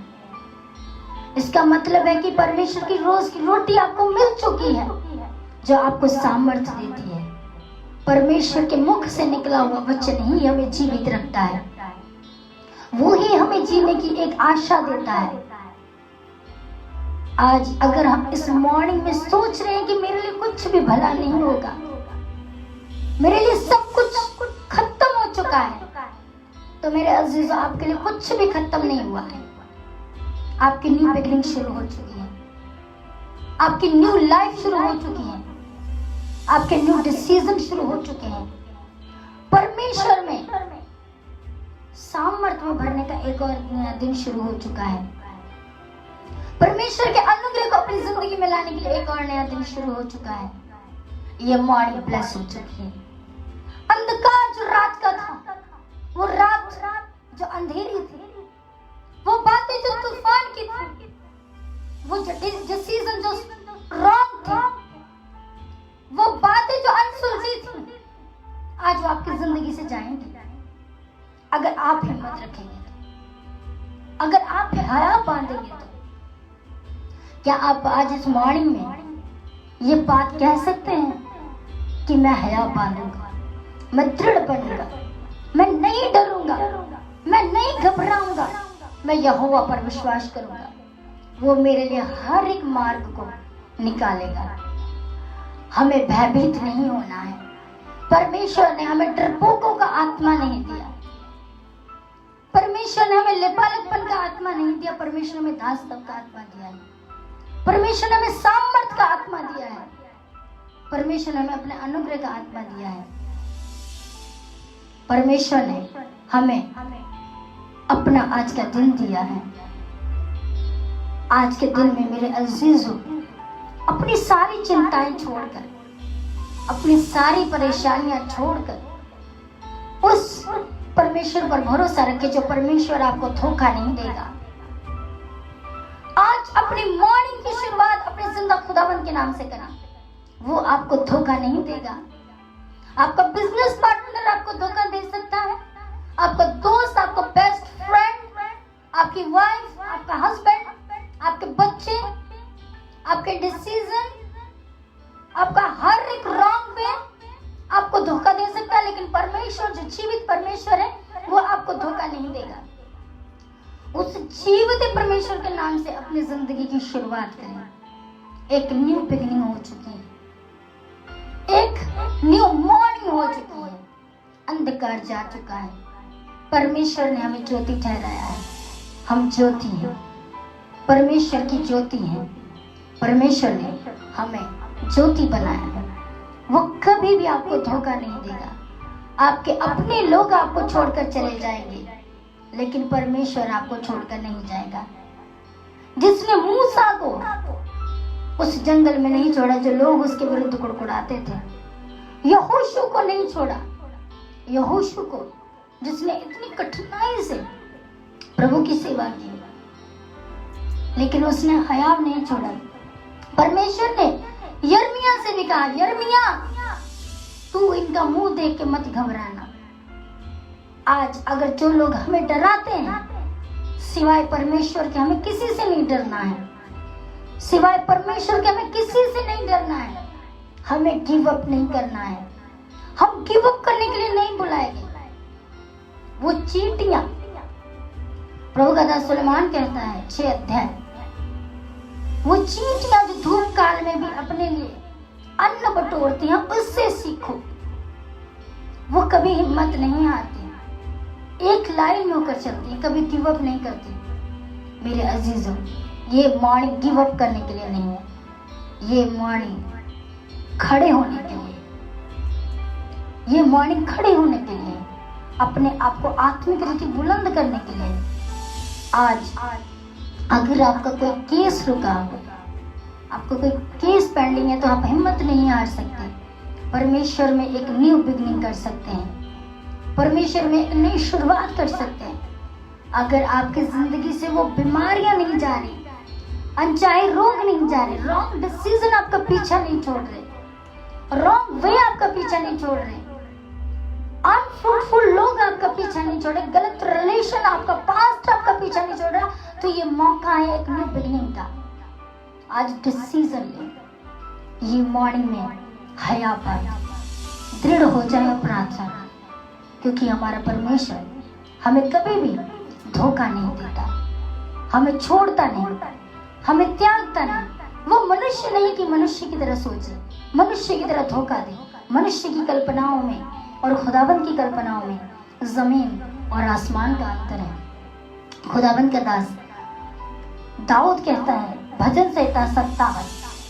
इसका मतलब है कि परमेश्वर की रोज की रोटी आपको मिल चुकी है, जो आपको सामर्थ्य देती है। परमेश्वर के मुख से निकला हुआ वचन ही हमें जीवित रखता है, वो ही हमें जीने की एक आशा देता है। आज अगर हम इस मॉर्निंग में सोच रहे हैं कि मेरे लिए कुछ भी भला नहीं होगा, मेरे लिए सब कुछ खत्म हो चुका है, तो मेरे अजीजों आपके लिए कुछ भी खत्म नहीं हुआ है। आपकी न्यू बिगिनिंग शुरू हो चुकी है, आपकी न्यू लाइफ शुरू हो चुकी है, आपके न्यू डिसीजन शुरू हो चुके हैं। परमेश्वर में सामर्थ्य में भरने का एक और नया दिन शुरू हो चुका है। परमेश्वर के अनुग्रह को अपनी जिंदगी में लाने के लिए एक और नया दिन शुरू हो चुका है। ये मॉर्निंग ब्लेस हो चुकी है। अंधकार जो रात का था, वो रात जो अंधेरी थी, वो बातें जो तूफान की थी, वो डिसीजन जो रॉन्ग थे, वो बातें जो अनसुलझी थी, आज वो आपकी जिंदगी से जाएंगी अगर आप हिम्मत रखेंगे तो, अगर आप हया बांधेंगे तो। क्या आप आज इस मॉर्निंग में ये बात कह सकते हैं कि मैं हया बांधूंगा, मैं दृढ़ बनूंगा, मैं नहीं डरूंगा, मैं नहीं घबराऊंगा, मैं यहोवा पर विश्वास करूंगा, वो मेरे लिए हर एक मार्ग को निकालेगा। हमें भयभीत नहीं होना है। परमेश्वर ने हमें डरपोकों का आत्मा नहीं दिया, परमेश्वर ने हमें लेपालकपन का आत्मा नहीं दिया, परमेश्वर ने हमें दासत्व का आत्मा दिया है, परमेश्वर ने हमें सामर्थ का आत्मा दिया है, परमेश्वर ने हमें अपने अनुग्रह का आत्मा दिया है। परमेश्वर ने हमें अपना आज का दिन दिया है। आज के दिन में मेरे अजीजों, अपनी सारी चिंताएं छोड़कर, अपनी सारी परेशानियां छोड़कर उस परमेश्वर पर भरोसा रखे जो परमेश्वर आपको धोखा नहीं देगा। आज अपनी मॉर्निंग की शुरुआत अपने जिंदा खुदावंद के नाम से करना, वो आपको धोखा नहीं देगा। आपका बिजनेस पार्टनर आपको धोखा दे सकता है, आपका दोस्त, आपका बेस्ट फ्रेंड, आपकी वाइफ, आपका हस्बैंड, आपके बच्चे, आपके डिसीजन, आपका हर एक रॉन्ग वे आपको धोखा दे सकता है, लेकिन परमेश्वर जो जीवित परमेश्वर है वो आपको धोखा नहीं देगा। उस जीवित परमेश्वर के नाम से अपनी जिंदगी की शुरुआत करें। एक न्यू बिगिनिंग हो चुकी है, एक न्यू मॉर्निंग हो चुकी है, अंधकार जा चुका है। परमेश्वर ने हमें ज्योति ठहराया है, हम ज्योति हैं, परमेश्वर की ज्योति हैं। परमेश्वर ने हमें ज्योति बनाया है, वो कभी भी आपको धोखा नहीं देगा। आपके अपने लोग आपको छोड़कर चले जाएंगे, लेकिन परमेश्वर आपको छोड़कर नहीं जाएगा। जिसने मूसा को उस जंगल में नहीं छोड़ा जो लोग उसके विरुद्ध कुड़कुड़ाते थे, यहोशू को नहीं छोड़ा, यहोशू को जिसने इतनी कठिनाई से प्रभु की सेवा की, लेकिन उसने हया नहीं छोड़ा। परमेश्वर ने यिर्मयाह से भी कहा, यिर्मयाह तू इनका मुंह देख के मत घबराना। आज अगर जो लोग हमें डराते हैं, सिवाय परमेश्वर के हमें किसी से नहीं डरना है, सिवाय परमेश्वर के हमें किसी से नहीं डरना है। हमें गिव अप नहीं करना है, हम गिव अप करने के लिए नहीं बुलाए गए। वो चींटियां, प्रभु का दास सुलेमान कहता है 6 अध्याय, वो चींटियां जो धूप काल में भी अपने लिए अन्न बटोरती हैं, उससे सीखो। वो कभी हिम्मत नहीं हारती, एक लाइन में होकर चलती, कभी गिव अप नहीं करती। मेरे अजीजों, ये मॉर्निंग गिव अप करने के लिए नहीं है, ये मॉर्निंग खड़े होने के लिए, ये मॉर्निंग खड़े होने के लिए, अपने आप को आत्मिक रीति बुलंद करने के लिए। आज अगर आपका कोई केस रुका हो, आपको कोई केस पेंडिंग है, तो आप हिम्मत नहीं हार सकते। परमेश्वर में एक न्यू बिगनिंग कर सकते हैं, परमेश्वर में एक नई शुरुआत कर सकते हैं। अगर आपकी जिंदगी से वो बीमारियां नहीं जा रही, अनचाहे रोग नहीं जा रहे, रॉन्ग डिसीजन आपका पीछा नहीं छोड़ रहे, रॉन्ग वे आपका पीछा नहीं छोड़ रहे, अनफ्रूटफुल लोग आपका पीछा नहीं छोड़ रहे, गलत रिलेशन आपका, पास्ट आपका पीछा नहीं छोड़ रहा, तो ये मौका है एक न्यू बिगनिंग का। आज डिसीजन ले, ये मॉर्निंग में हया पर दृढ़ हो जाए प्रार्थना, क्योंकि हमारा परमेश्वर हमें कभी भी धोखा नहीं देता, हमें छोड़ता नहीं, हमें त्यागता नहीं। वो मनुष्य नहीं कि मनुष्य की तरह सोचे, मनुष्य की तरह धोखा दे। मनुष्य की कल्पनाओं में और खुदाबंद की कल्पनाओं में जमीन और आसमान का अंतर है। खुदाबंद का दास दाऊद कहता है भजन संहिता 57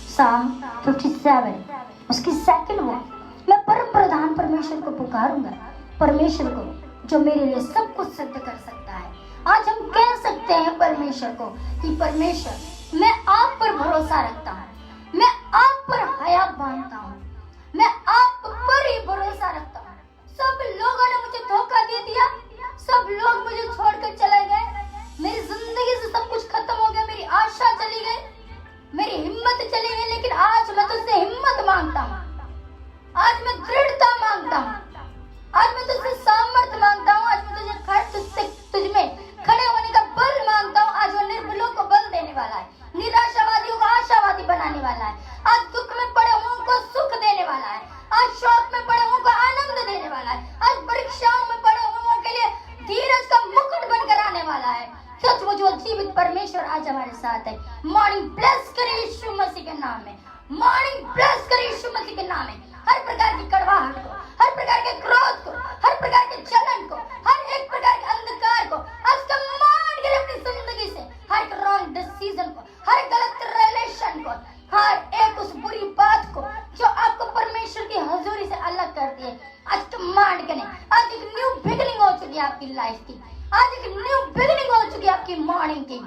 साम 57 उसकी सेकंड वो, मैं परम प्रधान परमेश्वर को पुकारूंगा, परमेश्वर को जो मेरे लिए सब कुछ सिद्ध कर सकता है। आज हम कह सकते हैं परमेश्वर को कि परमेश्वर मैं आप पर भरोसा रखता हूँ, मैं आप पर हया बांधता हूँ, मैं आप पर ही भरोसा रखता हूँ। सब लोगों ने मुझे धोखा दे दिया, सब लोग मुझे छोड़कर चले गए, मेरी जिंदगी से सब कुछ खत्म हो गया, मेरी आशा चली गई, मेरी हिम्मत चली गई, लेकिन आज मैं तुझसे हिम्मत मांगता हूँ, आज मैं दृढ़ता मांगता हूँ, आज मैं तुझसे सामर्थ्य मांगता हूँ, आज मैं तुझ में खड़े होने का बल मांगता हूँ। आज वो निर्बलों को बल देने वाला है, निराशावादियों को आशावादी बनाने वाला है, आज दुख में पड़े हुओं को सुख देने वाला है, आज शौक में पड़े हुओं को आनंद देने वाला है, आज परीक्षाओं में पड़े हुओं के लिए धीरज का मुकुट बनकर आने वाला है। सचमुच वो जीवित परमेश्वर आज हमारे साथ है। मॉर्निंग ब्लेस करे यीशु मसीह के नाम में, मॉर्निंग ब्लेस करे यीशु मसीह के नाम में। हर प्रकार की कड़वाहट को, हर प्रकार के क्रोध को, हर प्रकार के जलन को, हर एक प्रकार के अंधकार को आज कमांड करे अपनी जिंदगी से, हर एक रॉन्ग डिसीजन को, हर गलत रिलेशन को, हर एक उस बुरी बात को जो आपको परमेश्वर की हजूरी से अलग करती है, आज कमांड करें। आज एक न्यू बिगिनिंग हो चुकी है आपकी लाइफ की, आज एक न्यू बिगिनिंग हो चुकी है आपकी मॉर्निंग की।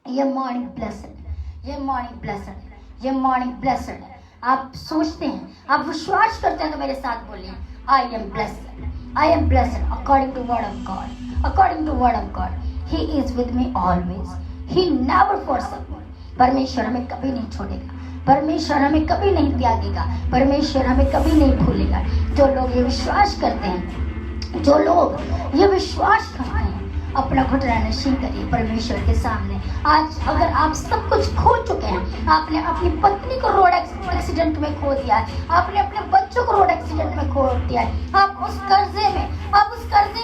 ये मॉर्निंग ब्लेस्ड, ये मॉर्निंग ब्लेस्ड, ये मॉर्निंग ब्लेस्ड। आप सोचते हैं, आप विश्वास करते हैं तो मेरे साथ बोलिए I am blessed, I am blessed according to word of God, according to word of God. He is with me always, he never forsake me। परमेश्वर हमें कभी नहीं छोड़ेगा, परमेश्वर हमें कभी नहीं त्यागेगा, परमेश्वर हमें कभी नहीं भूलेगा। जो लोग ये विश्वास करते हैं, जो लोग ये विश्वास करते हैं, अपना घुटना नशीन करिए परमेश्वर के सामने। आज अगर आप सब कुछ खो चुके हैं, आपने अपनी पत्नी को रोड एक्सीडेंट में खो दिया है, आपने अपने बच्चों को रोड एक्सीडेंट में खो दिया है, आप उस कर्जे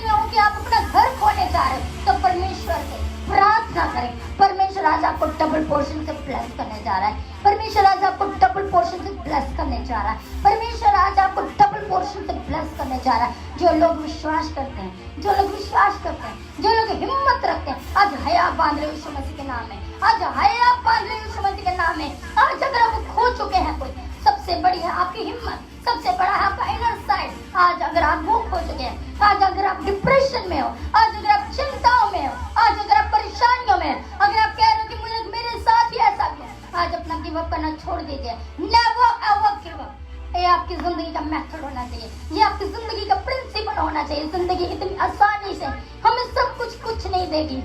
में हो कि आप अपना घर खोने जा रहे हैं, तो परमेश्वर से प्रार्थना करें। परमेश्वर आज आपको डबल पोर्शन से ब्लेस करने जा रहा है, परमेश्वर आज आपको डबल पोर्शन से ब्लेस करने जा रहा है, परमेश्वर आज आपको डबल पोर्शन से ब्लेस करने जा रहा है। जो लोग विश्वास करते हैं, जो लोग विश्वास करते हैं, जो लोग हिम्मत रखते हैं, आज हया बांध रहे यीशु मसीह के नाम में, आज हया बांध रहे यीशु मसीह के नाम में। आज अगर आप खो चुके हैं कोई, सबसे बड़ी है आपकी हिम्मत, सबसे बड़ा है आपका इनर साइड। आज अगर आप वो खो चुके हैं, आज अगर आप डिप्रेशन में हो, आज अगर आप चिंताओं में हो, आज अगर आप परेशानियों में हो, अगर आप कह रहे हो कि मुझे मेरे साथ ही ऐसा क्यों, आज अपना गिव अप करना छोड़ दीजिए। Never ever give up. ये आपकी जिंदगी का मेथड होना चाहिए, ये आपकी जिंदगी का प्रिंसिपल होना चाहिए। जिंदगी इतनी आसानी से हमें सब कुछ नहीं देगी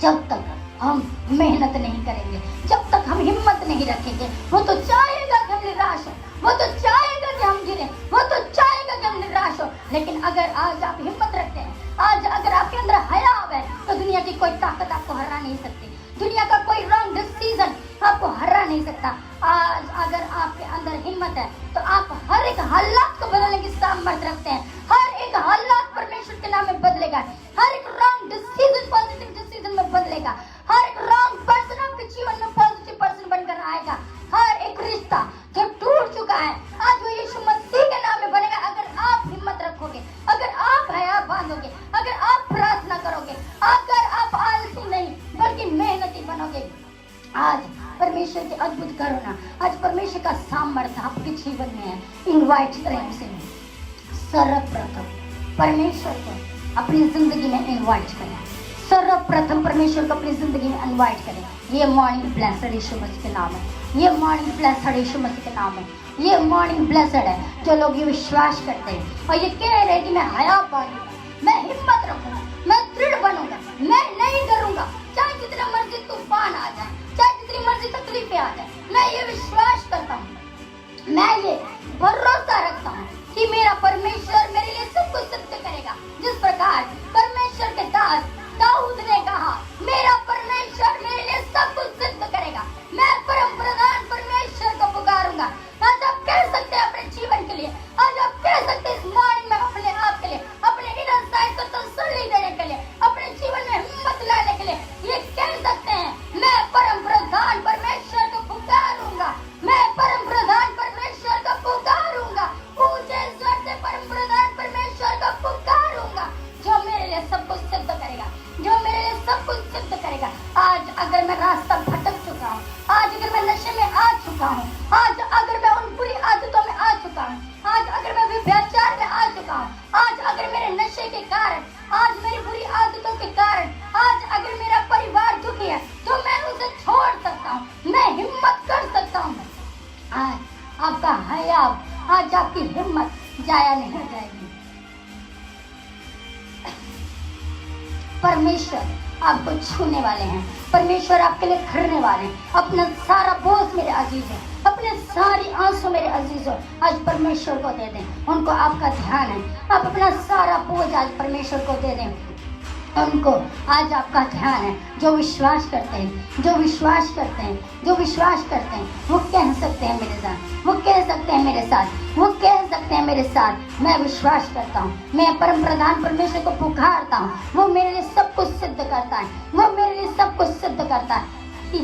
जब तक हम मेहनत नहीं करेंगे, जब तक हम हिम्मत नहीं रखेंगे। वो तो चाहेगा कि हम निराश हो, वो तो चाहेगा कि हम गिरे, वो तो चाहेगा कि हम निराश हो, लेकिन अगर आज आप हिम्मत रखते हैं, आज अगर आपके अंदर हया है, तो दुनिया की कोई ताकत आपको हरा नहीं सकती, दुनिया का कोई रॉन्ग डिसीजन आपको हरा नहीं सकता। आज अगर आपके अंदर हिम्मत है, तो आप हर एक हालात को बदलने की सामर्थ्य रखते हैं। हर एक हालात परमेश्वर के नाम में बदलेगा, हर एक रॉन्ग डिसीजन पॉजिटिव डिसीजन में बदलेगा, हर एक रॉन्ग पर्सन आपके जीवन में पॉजिटिव पर्सन बनकर आएगा। हर एक रिश्ता जो टूट चुका है, आज वो यीशु मसीह के नाम में बनेगा। अगर आप हिम्मत रखोगे, अगर आप हया बांधोगे, अगर आप प्रार्थना करोगे, अगर आप आलसी नहीं बल्कि मेहनती बनोगे, आज परमेश्वर के अद्भुत करुणा, आज परमेश्वर का सामर्थ्य आपके जीवन में है। इनवाइट करें उसे, सर्वप्रथम परमेश्वर को अपनी जिंदगी में इनवाइट करें, सर्वप्रथम परमेश्वर को अपनी जिंदगी में इनवाइट करें। ये मॉर्निंग ब्लेस्ड यीशु मसीह के नाम है, ये मॉर्निंग ब्लेस्ड यीशु मसीह के नाम है, ये मॉर्निंग ब्लेस्ड है। जो लोग ये विश्वास करते हैं और ये कह रहे हैं कि मैं हया पाऊंगा, मैं हिम्मत रखूंगा, मैं दृढ़ बनूंगा, मैं नहीं डरूंगा, चाहे जितना मर्जी तूफान आ जाए, चाहे जितनी मर्जी तकलीफें आ जाए, मैं ये विश्वास करता हूँ, मैं ये भरोसा रखता हूँ कि मेरा परमेश्वर मेरे लिए सब कुछ सिद्ध करेगा। जिस प्रकार परमेश्वर के दास दाऊद ने कहा, मेरा परमेश्वर मेरे लिए सब कुछ सिद्ध करेगा, मैं परम प्रधान परमेश्वर को पुकारूंगा। आज आप कह सकते हैं अपने जीवन के लिए, आज आप कह सकते हैं इस मॉर्निंग में अपने आप के लिए, अपने इनर साइड को तसल्ली देने के लिए, अपने जीवन में हिम्मत लाने के लिए ये कह सकते हैं, मैं परम प्रधान परमेश्वर को पुकारूंगा, मैं परम प्रधान परमेश्वर को पुकारूंगा, ऊंचे स्वर से परम प्रधान परमेश्वर को पुकारूंगा, जो मेरे हिम्मत जाया नहीं जाएगी। परमेश्वर आपको छूने वाले हैं, परमेश्वर आपके लिए खड़ने वाले हैं। अपना सारा बोझ मेरे अजीज है, अपने सारी आंसू मेरे अजीज हो आज परमेश्वर को दे दें। उनको आपका ध्यान है, आप अपना सारा बोझ आज परमेश्वर को दे दें। उनको आज आपका ध्यान है। जो विश्वास करते हैं, जो विश्वास करते हैं, जो विश्वास करते हैं, वो कह सकते हैं मेरे साथ, वो कह सकते हैं मेरे साथ, वो कह सकते हैं मेरे साथ, मैं विश्वास करता हूँ, मैं परम प्रधान परमेश्वर को पुकारता हूँ, वो मेरे लिए सब कुछ सिद्ध करता है, वो मेरे लिए सब कुछ सिद्ध करता है,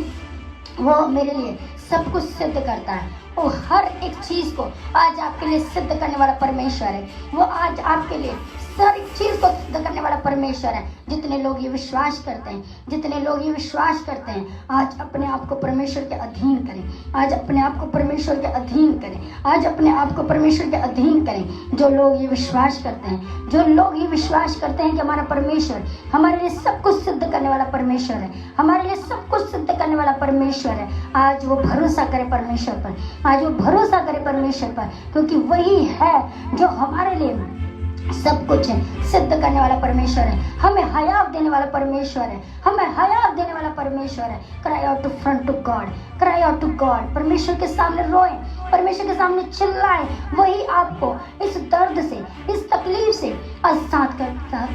वो मेरे लिए सब कुछ सिद्ध करता है। वो हर एक चीज को आज आपके लिए सिद्ध करने वाला परमेश्वर है। वो आज आपके लिए हर एक चीज को सिद्ध करने वाला परमेश्वर है। जितने लोग ये विश्वास करते हैं, जितने लोग ये विश्वास करते हैं, आज अपने आप को परमेश्वर के अधीन करें, आज अपने आप को परमेश्वर के अधीन करें, आज अपने आप को परमेश्वर के अधीन करें। जो लोग ये विश्वास करते हैं, जो लोग ये विश्वास करते हैं कि हमारा परमेश्वर हमारे लिए सब कुछ सिद्ध करने वाला परमेश्वर है, हमारे लिए सब कुछ सिद्ध करने वाला परमेश्वर है, आज वो भरोसा करे परमेश्वर पर, आज वो भरोसा करे परमेश्वर पर, क्योंकि वही है जो हमारे लिए सब कुछ है सिद्ध करने वाला परमेश्वर है, हमें हयात देने वाला परमेश्वर है, हमें हयात देने वाला परमेश्वर है। Cry out to front to God, cry out to God. परमेश्वर के सामने रोए, परमेश्वर के सामने चिल्लाए। वही आपको इस दर्द से, इस तकलीफ से आजाद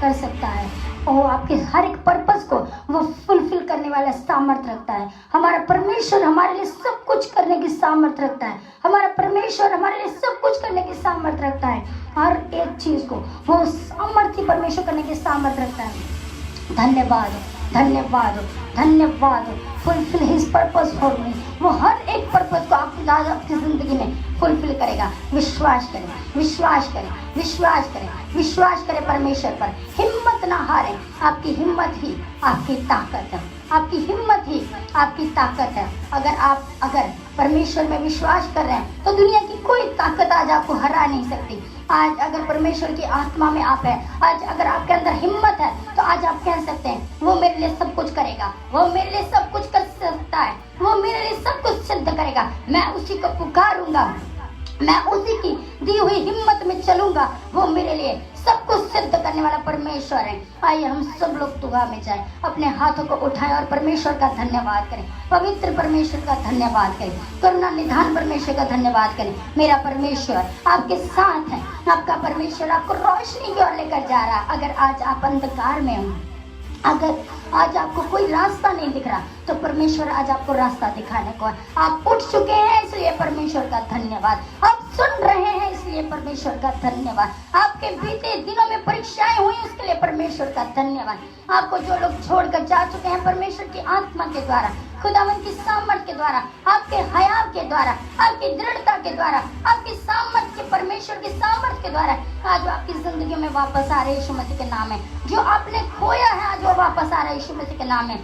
कर सकता है। और आपके हर एक पर्पस को वो फुलफिल करने वाला सामर्थ्य रखता है। हमारा परमेश्वर हमारे लिए सब कुछ करने की सामर्थ्य रखता है, हमारा परमेश्वर हमारे लिए सब कुछ करने की सामर्थ्य रखता है। हर एक चीज को वो सामर्थ्य परमेश्वर करने की सामर्थ्य रखता है। धन्यवाद, धन्यवाद, धन्यवाद। Fulfil his purpose for me. वो हर एक पर्पस को आपकी जिंदगी में फुलफिल करेगा। विश्वास करें, विश्वास करें, विश्वास करें, विश्वास करें परमेश्वर पर। हिम्मत ना हारें, आपकी हिम्मत ही आपकी ताकत है, आपकी हिम्मत ही आपकी ताकत है। अगर परमेश्वर में विश्वास कर रहे हैं तो दुनिया की कोई ताकत आज आपको हरा नहीं सकती। आज अगर परमेश्वर की आत्मा में आप है, आज अगर आपके अंदर हिम्मत है, तो आज आप कह सकते हैं वो मेरे लिए सब कुछ करेगा, वो मेरे लिए सब कुछ कर सकता है, वो मेरे लिए सब कुछ सिद्ध करेगा। मैं उसी को पुकारूंगा, मैं उसी की दी हुई हिम्मत में चलूंगा। वो मेरे लिए सब कुछ सिद्ध करने वाला परमेश्वर है। आइए हम सब लोग दुआ में जाएं, अपने हाथों को उठाएं और परमेश्वर का धन्यवाद करें, पवित्र परमेश्वर का धन्यवाद करें, करुणा निधान परमेश्वर का धन्यवाद करें। मेरा परमेश्वर आपके साथ है, आपका परमेश्वर आपको रोशनी की ओर लेकर जा रहा। अगर आज आप अंधकार में हो, अगर आज आपको कोई रास्ता नहीं दिख रहा, तो परमेश्वर आज आपको रास्ता दिखाने को है। आप उठ चुके हैं, इसलिए परमेश्वर का धन्यवाद। आप सुन रहे हैं, इसलिए परमेश्वर का धन्यवाद। आपके बीते दिनों में परीक्षाएं हुई, इसके लिए परमेश्वर का धन्यवाद। आपको जो लोग छोड़कर जा चुके हैं, परमेश्वर की आत्मा के द्वारा, खुदावन की सामर्थ के द्वारा, आपके हयात के द्वारा, आपकी दृढ़ता के द्वारा, आपकी सामर्थ के, परमेश्वर की सामर्थ के द्वारा आज आपकी जिंदगी में वापस आ रहे यीशु मसीह के नाम में। जो आपने खोया है आज वो वापस आ रहा है यीशु मसीह के नाम में।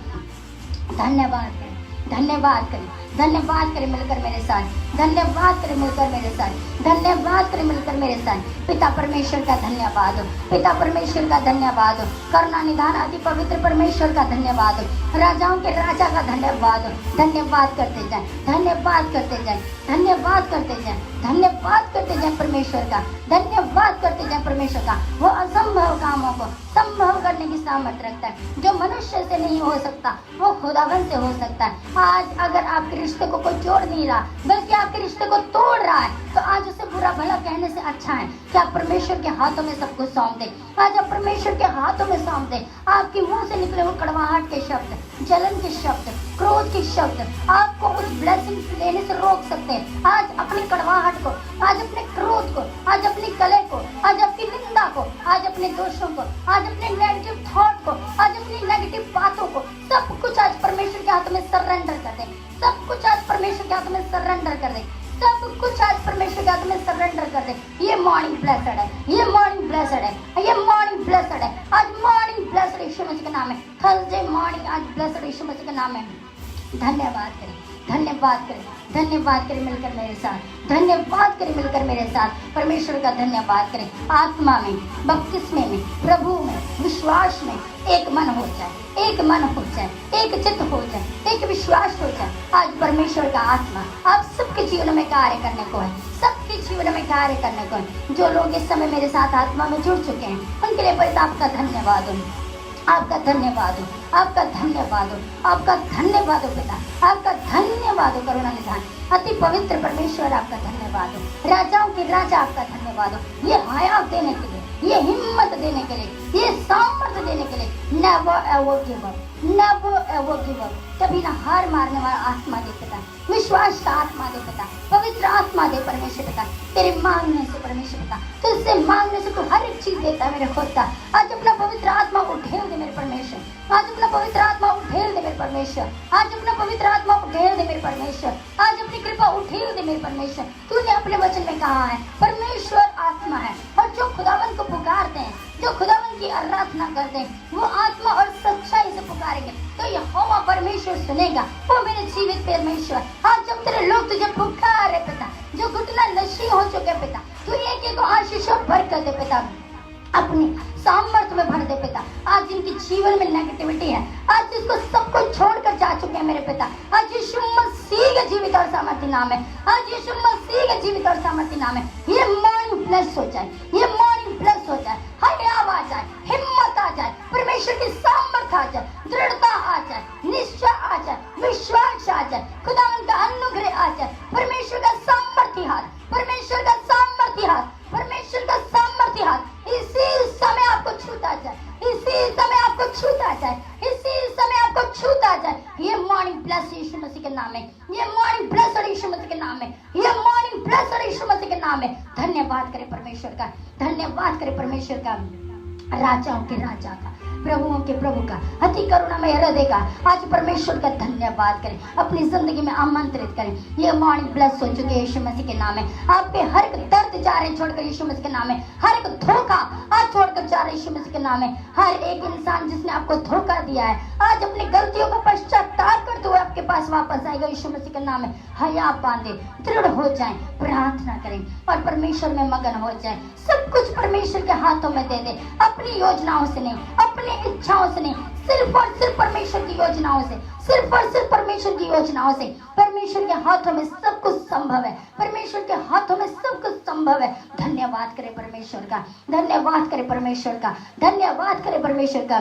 धन्यवाद करें, धन्यवाद करें, धन्यवाद करें मिलकर मेरे साथ, धन्यवाद करें मिलकर मेरे साथ, धन्यवाद करें मिलकर मेरे साथ। पिता परमेश्वर का धन्यवाद हो, पिता परमेश्वर का धन्यवाद हो, करुणा निधान अति पवित्र परमेश्वर का धन्यवाद हो, राजाओं के राजा का धन्यवाद हो। धन्यवाद करते जाए, धन्यवाद करते जाए, धन्यवाद करते जाए, धन्यवाद करते जाए परमेश्वर का, धन्यवाद करते जाए परमेश्वर का। वो असंभव कामों को संभव करने की सामर्थ्य रखता है। जो मनुष्य से नहीं हो सकता वो खुदावन से हो सकता है। आज अगर आपके रिश्ते को कोई जोड़ नहीं रहा, बल्कि आपके रिश्ते को तोड़ रहा है, तो आज उसे बुरा भला कहने से अच्छा है कि आप परमेश्वर के हाथों में सब कुछ सौंप दें। आज आप परमेश्वर के हाथों में सौंप दें। आपके मुंह से निकले वो कड़वाहट के शब्द, जलन के शब्द, क्रोध के शब्द आपको उस ब्लेसिंग लेने से रोक सकते हैं। आज अपनी कड़वाहट को, आज अपने क्रोध को, आज अपनी कलह को, आज आपकी निंदा को, आज अपने दोषों को, आज अपने नेगेटिव थॉट को, आज अपनी नेगेटिव बातों को, सब कुछ आज परमेश्वर के हाथों में सरेंडर कर दें। सब कुछ आज परमेश्वर के हाथों में सरेंडर कर दें। सब कुछ आज परमेश्वर के हाथ में सरेंडर कर दे। ये मॉर्निंग ब्लेसड है, ये मॉर्निंग ब्लेसड है, ये मॉर्निंग ब्लेसड है। आज मॉर्निंग ब्लेसड यीशु मसीह का नाम है। थर्सडे मॉर्निंग आज ब्लेसड यीशु मसीह का नाम है। धन्यवाद करें, धन्यवाद करें, धन्यवाद करें मिलकर मेरे साथ, धन्यवाद करें मिलकर मेरे साथ। परमेश्वर का धन्यवाद करें। आत्मा में, बपतिस्मे में, प्रभु में, विश्वास में एक मन हो जाए, एक मन हो जाए, एक चित्त हो जाए, एक विश्वास हो जाए। आज परमेश्वर का आत्मा आप सबके जीवन में कार्य करने को है, सबके जीवन में कार्य करने को है। जो लोग इस समय मेरे साथ आत्मा में जुड़ चुके हैं उनके लिए परिताप आपका धन्यवाद हो, आपका धन्यवाद हो, आपका धन्यवाद हो, आपका धन्यवाद हो पिता, आपका धन्यवाद हो करुणा निधान अति पवित्र परमेश्वर, आपका धन्यवाद हो। राजाओं के राजा आपका धन्यवाद हो, ये हयात देने के लिए, ये हिम्मत देने के लिए, ये सामर्थ्य देने के लिए। Never ever give up, never ever give up. कभी ना हार मारने वाला आत्मा दे पिता, विश्वास का आत्मा दे पिता, पवित्र आत्मा दे परमेश्वर पिता। तेरे मांगने से परमेश्वर पिता, तुझसे मांगने से तू हर एक चीज देता है मेरे खुदा। आज अपना पवित्र आत्मा को ढेल दे मेरे परमेश्वर, आज अपना पवित्र आत्मा उठेल दे मेरे परमेश्वर, आज अपना पवित्र आत्मा उठेल दे मेरे परमेश्वर, आज अपनी कृपा उठेल दे मेरे परमेश्वर। तूने अपने वचन में कहा है परमेश्वर आत्मा है और जो खुदावन को पुकारते हैं, जो खुदावन की आराधना करते हैं, वो आत्मा और सच्चाई से पुकारेंगे तो यहोवा परमेश्वर सुनेगा। वो मेरे जीवित परमेश्वर, आज जब तेरे लोग तुझे पुकारे पिता, जो घुटना नशी हो चुके पिता, तू एक एक आशीष भर कर दे पिता, अपनी सामर्थ्य में भर दे पिता। आज जिनकी जीवन में नेगेटिविटी है, आज इसको सब कुछ छोड़कर जा चुके हैं मेरे पिता, आज यीशु मसीह के जीवित और सामर्थ्य नाम है, आज यीशु मसीह के जीवित और सामर्थ्य नाम है। ये मॉर्निंग ब्लेस हो जाए, ये मॉर्निंग ब्लेस हो जाए, हयाव आ जाए, हिम्मत आ जाए, परमेश्वर की सामर्थ्य आ जाए, दृढ़ता आ जाए, निश्चय आ जाए, विश्वास आ जाए, खुदावन का अनुग्रह आ जाए, परमेश्वर का सामर्थ्य हाथ, परमेश्वर का सामर्थ्य हाथ, परमेश्वर का सामर्थ्य हाथ इसी समय आपको छूता जाए, इसी समय आपको छूता जाए, इसी समय आपको छूता जाए। ये मॉर्निंग ब्लेस यीशु मसीह के नाम है, ये मॉर्निंग ब्लेस यीशु मसीह के नाम है, ये मॉर्निंग ब्लेस यीशु मसीह के नाम है। धन्यवाद करे परमेश्वर का, धन्यवाद करे परमेश्वर का, राजाओं के राजा का, प्रभुओं के प्रभु का, अति करुणामय हृदय का। आज परमेश्वर का धन्यवाद करें, अपनी जिंदगी में आमंत्रित करें। ये मॉर्निंग ब्लेस हो चुके यीशु मसीह के नाम है। आपके हर एक दर्द जा रहे छोड़कर यीशु मसीह के नाम है, हर एक धोखा आज छोड़कर जा रहे यीशु मसीह के नाम है। हर एक इंसान जिसने आपको धोखा दिया है आज अपनी गलतियों का पश्चाताप करते हुए आपके पास वापस आएगा यीशु मसीह के नाम है। हया बांधे, दृढ़ हो जाएं, प्रार्थना करें और परमेश्वर में मगन हो जाएं। सब कुछ परमेश्वर के हाथों में दे दे, अपनी योजनाओं से नहीं, अपनी इच्छाओं से नहीं, सिर्फ और सिर्फ परमेश्वर की योजनाओं से, सिर्फ और सिर्फ परमेश्वर की योजनाओं से। परमेश्वर के हाथों में सब कुछ संभव है, परमेश्वर के हाथों में सब कुछ संभव है। धन्यवाद करें परमेश्वर का, धन्यवाद करें परमेश्वर का, धन्यवाद करें परमेश्वर का,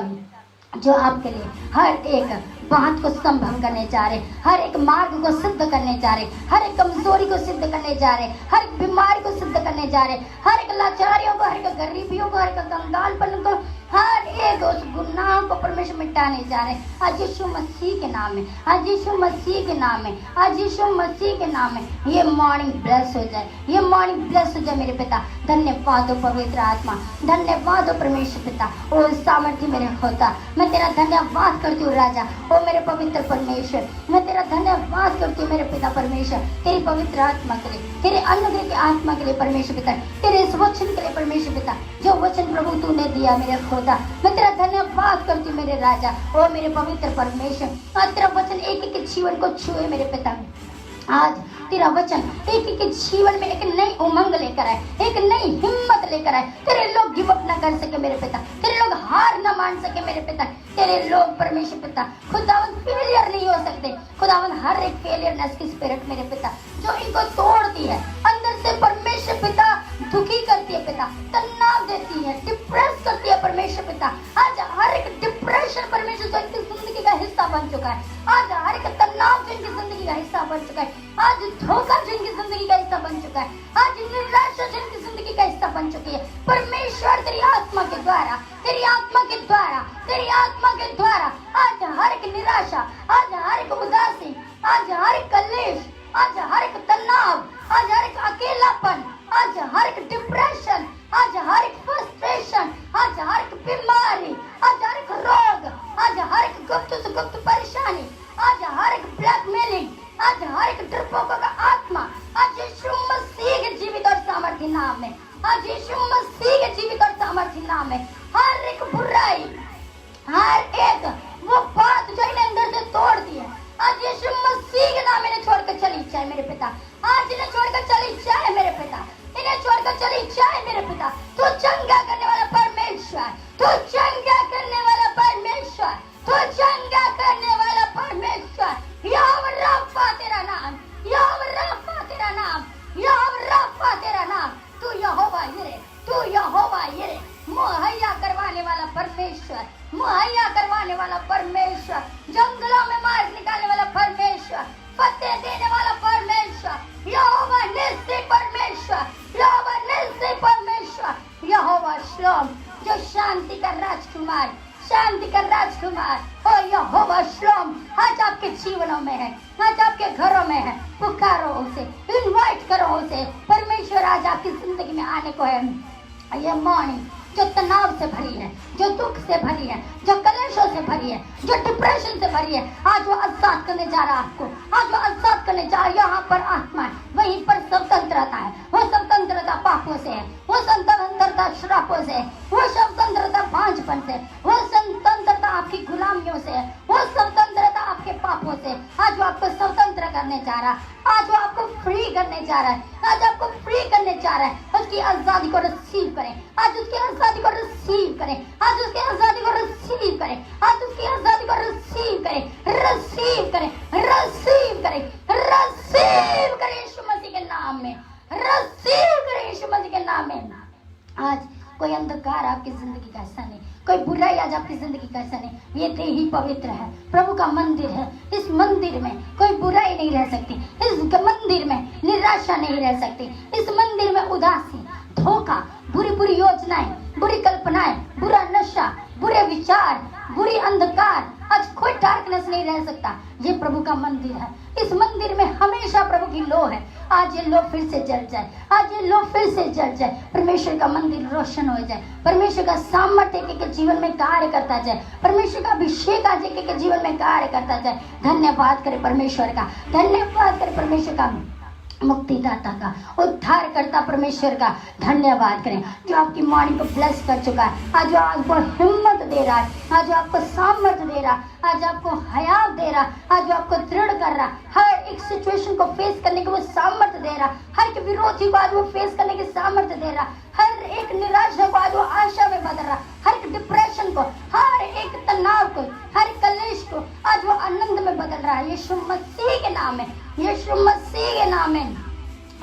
जो आपके लिए हर एक बात को संभव करने जा रहे, हर एक मार्ग को सिद्ध करने जा रहे, हर एक कमजोरी को सिद्ध करने जा रहे, हर एक बीमारी को सिद्ध करने जा रहे, हर एक लाचारियों को, हर एक गरीबियों को, हर एक कंगालपन को, हर एक उस गुनाह को परमेश्वर मिटाने जा रहे। आज यीशु मसीह के नाम में, आज यीशु मसीह के नाम में, आज यीशु मसीह के नाम में ये मॉर्निंग ब्लेस हो जाए, ये मॉर्निंग ब्लेस हो जाए मेरे पिता। धन्यवाद हो पवित्र आत्मा, धन्यवाद हो परमेश्वर पिता। ओ सामर्थ्य मेरे होता, मैं तेरा धन्यवाद करती हूँ राजा। ओ मेरे पवित्र परमेश्वर, मैं तेरा धन्यवाद करती हूँ मेरे पिता परमेश्वर, तेरी पवित्र आत्मा के लिए, तेरे अनुग्रह की आत्मा के लिए परमेश्वर पिता, तेरे इस वचन के लिए परमेश्वर पिता, जो वचन प्रभु तूने दिया मेरे खुदा, मैं तेरा धन्यवाद करती हूँ मेरे राजा। ओ मेरे पवित्र परमेश्वर, आज तेरा वचन एक एक जीवन को छुए मेरे पिता। आज तेरा वचन एक एक जीवन में एक नई उमंग लेकर आए, एक नई हिम्मत लेकर आए। तेरे लोग गिव अप ना कर सके मेरे पिता, तेरे लोग हार ना मान सके मेरे पिता, तेरे लोग परमेश्वर पिता खुदावन फेलियर नहीं हो सकते। खुदावन हर एक फेलियरनेस की स्पिरिट मेरे पिता जो इनको तोड़ती है, अंदर से परमेश्वर पिता दुखी करती है पिता, तनाव देती है, डिप्रेस करती है परमेश्वर पिता। आज हर एक डिप्रेशन परमेश्वर जो इनकी जिंदगी का हिस्सा बन चुका है, आज हर एक तनाव जो इनकी जिंदगी का हिस्सा बन चुका है, आज धोखा जो इनकी जिंदगी का हिस्सा बन चुका है, आज निराशा जो इनकी जिंदगी का हिस्सा बन चुकी है, परमेश्वर तेरी आत्मा के द्वारा, तेरी आत्मा के द्वारा, तेरी आत्मा के द्वारा आज हर एक निराशा, आज हर एक उदासी, आज हर एक कलेश, आज हर एक तनाव, आज हर एक अकेलापन, आज हर एक डिप्रेशन, आज हर एक फ्रस्ट्रेशन, आज हर एक बीमारी, आज हर एक रोग, आज हर एक गुप्त से गुप्त परेशानी, आज हर एक ब्लैकमेलिंग, आज हर एक डरपोकों का आत्मा, आज यीशु मसीह के जीवित और सामर्थ्य नाम में, आज यीशु मसीह के जीवित और सामर्थ्य नाम में हर एक बुराई, हर एक वो बात जो इन्हें अंदर से तोड़ दी है, आज यीशु मसीह के नाम में छोड़कर चली जाए मेरे पिता, आज इन्हें छोड़कर चली जाए मेरे पिता, इन्हें छोड़कर चली जाए मेरे पिता। तू चंगा करने वाला परमेश्वर, तू चंगा करने वाला परमेश्वर, तू चंगा करने वाला परमेश्वर। यहोवा राफा तेरा नाम, यहोवा राफा तेरा नाम, यहोवा राफा तेरा नाम। तू यहोवा यिरे, तू यहोवा यिरे, मुहैया करवाने वाला परमेश्वर, मुहैया करवाने वाला परमेश्वर, जंगलों में मार निकालने वाला परमेश्वर, फतेह देने वाला परमेश्वर, यहोवा निस्सी परमेश्वर, यहोवा निस्सी परमेश्वर, यहोवा श्लोम, जो शांति का राजकुमार, शांति का राजकुमार। ओ यहोवा श्लोम, आज आपके जीवनों में है, आज आपके घरों में है। पुकारो उसे, इनवाइट करो उसे। परमेश्वर आज आपकी जिंदगी में आने को है। ये मॉर्निंग जो तनाव से भरी है, जो दुख से भरी है, जो कलेशों से भरी है, जो डिप्रेशन से भरी है, आज वो आजाद करने जा रहा है आपको, आज वो आजाद करने जा रहा है। यहाँ पर आत्मा है, वहीं पर स्वतंत्रता है। वो स्वतंत्रता पापों से है, वो स्वतंत्रता श्रापों से है, वो स्वतंत्रता भांजपन से, वो स्वतंत्रता आपकी गुलामियों से है, वो स्वतंत्रता आपके पापों से। आज वो आपको स्वतंत्र करने जा रहा है, आज वो आपको फ्री करने जा रहा है, आज आपको फ्री करने जा रहा है। उसकी आजादी को रिसीव करें, आज उसकी आजादी को रिसीव करें, आज उसकी आजादी को रिसीव करें, आज उसकी आजादी को रिसीव करें, रिसीव करें, रिसीव करें, रिसीव करें यीशु मसीह के नाम में, रिसीव करें यीशु मसीह के नाम में। आज कोई अंधकार आपकी जिंदगी का हिस्सा नहीं, कोई बुराई आज आपकी जिंदगी का हिस्सा नहीं। ये देह ही पवित्र है, प्रभु का मंदिर है। इस मंदिर में कोई बुराई नहीं रह सकती, इस मंदिर में निराशा नहीं रह सकती, इस मंदिर में उदासी, धोखा, बुरी बुरी योजनाएं, बुरी कल्पनाएं, बुरा नशा, बुरे विचार, बुरी अंधकार, आज कोई डार्कनेस नहीं रह सकता। ये प्रभु का मंदिर है, इस मंदिर में हमेशा प्रभु की लो है। आज ये लो फिर से जल जाए, आज ये लो फिर से जल जाए, परमेश्वर का मंदिर रोशन हो जाए, परमेश्वर का सामर्थ्य के जीवन में कार्य करता जाए, परमेश्वर का अभिषेक आज के जीवन में कार्य करता जाए। धन्यवाद करे परमेश्वर का, धन्यवाद करे परमेश्वर का, मुक्तिदाता का, उद्धार करता परमेश्वर का धन्यवाद करें, जो आपकी मॉर्निंग को ब्लेस कर चुका है। आज वो आपको हिम्मत दे रहा है, आज वो आपको सामर्थ्य दे रहा, आज आपको हयात दे रहा, आज वो आपको दृढ़ कर रहा, हर एक सिचुएशन को फेस करने की वो सामर्थ्य दे रहा, हर एक विरोधी को आज वो फेस करने की सामर्थ्य दे रहा, हर एक निराशा को आज वो आशा में बदल रहा, हर एक डिप्रेशन को, हर एक तनाव को, हर एक कलेश को आज वो आनंद में बदल रहा है। यीशु मसीह के नाम में, यीशु मसीह के नाम में,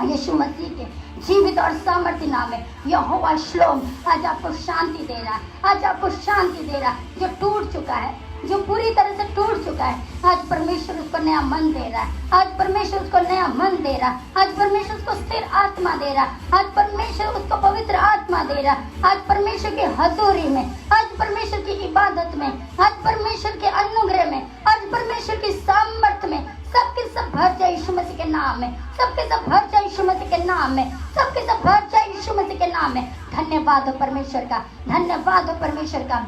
यीशु मसीह के जीवित और सामर्थ्य नाम है। यहोवा श्लोम आज आपको शांति दे रहा है, आज आपको शांति दे रहा है। जो टूट चुका है, जो पूरी तरह से टूट चुका है, आज परमेश्वर उसको नया मन दे रहा है, आज परमेश्वर उसको नया मन दे रहा है, आज परमेश्वर उसको स्थिर आत्मा दे रहा है, आज परमेश्वर उसको पवित्र आत्मा दे रहा है। आज परमेश्वर की हजूरी में, आज परमेश्वर की इबादत में, आज परमेश्वर के अनुग्रह में, आज परमेश्वर की सामर्थ्य में सबके सब भर जाए यीशु मसीह के नाम में, सबके सब भर जाए यीशु मसीह के नाम में, सबके सब भर जाए यीशु मसीह के नाम में। धन्यवाद हो परमेश्वर का, धन्यवाद हो परमेश्वर का।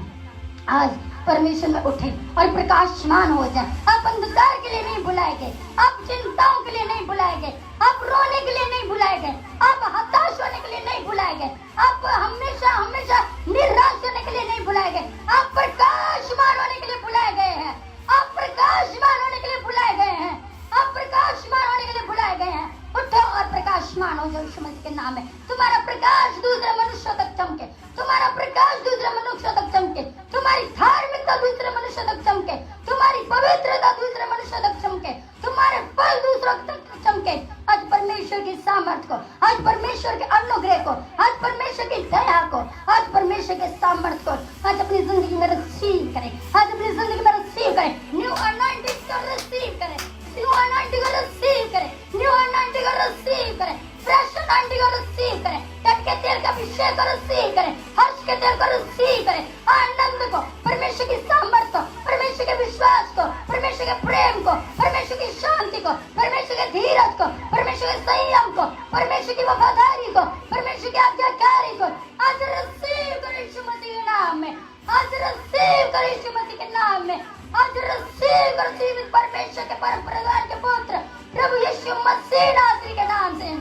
आज परमेश्वर में उठे और प्रकाशमान हो जाए। आप अंधकार के लिए नहीं बुलाए गए, आप चिंताओं के लिए नहीं बुलाए गए, आप रोने के लिए नहीं बुलाए गए, आप हताश होने के लिए नहीं बुलाए गए, आप हमेशा हमेशा निराश होने के लिए नहीं बुलाए गए, आप प्रकाशमान होने के लिए बुलाए गए हैं, आप प्रकाशमान होने के लिए बुलाए गए हैं, आप प्रकाशमान होने के लिए बुलाए गए हैं। उठो और प्रकाशमान हो जाओ यीशु मसीह के नाम में। तुम्हारा प्रकाश दूसरे मनुष्यों तक चमके, तुम्हारा प्रकाश दूसरे मनुष्यों तक चमके, तुम्हारी धार्मिकता दूसरे मनुष्यों तक चमके, तुम्हारी पवित्रता दूसरे मनुष्यों तक चमके, तुम्हारे फल दूसरों तक चमके। आज परमेश्वर की सामर्थ को, आज परमेश्वर के अनुग्रह को, आज परमेश्वर की दया को, आज परमेश्वर के सामर्थ को आज अपनी जिंदगी में रिसीव करें, आज अपनी जिंदगी में रिसीव करें। न्यू अनॉइंटिंग को रिसीव करें, न्यू अनॉइंटिंग को रिसीव करें, न्यू अनॉइंटिंग को रिसीव करें, फ्रेश अनॉइंटिंग को रिसीव करें, टट के तेल का अभिषेक को रिसीव करें, हर्ष के तेल को रिसीव करें, आनंद को, परमेश्वर की सामर्थ को, परमेश्वर के विश्वास को, परमेश्वर के प्रेम को, परमेश्वर की शांति को, परमेश्वर के धीरज को, परमेश्वर के संयम को, परमेश्वर की वफादारी को, परमेश्वर की आज्ञाकारी को आज रिसीव करें यीशु मसीह के नाम में, आज रिसीव करें यीशु मसीह के नाम में, आज रिसीव कर जीवित परमेश्वर के परम प्रधान के पुत्र प्रभु यीशु मसीह नासरी के नाम से।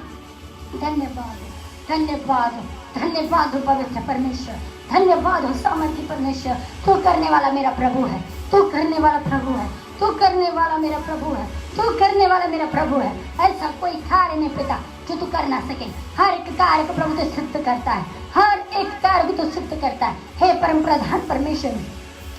धन्यवाद, धन्यवाद, धन्यवाद हो पवित्र परमेश्वर, धन्यवाद हो सामर्थी परमेश्वर। तू करने वाला मेरा प्रभु है, तू करने वाला प्रभु है, तू करने वाला मेरा प्रभु है, तू करने वाला मेरा प्रभु है। ऐसा कोई कार्य नहीं पिता जो तू कर ना सके। हर एक कार्य को प्रभु तो सिद्ध करता है, हर एक कार्य को तो सिद्ध करता है। हे परम प्रधान परमेश्वर,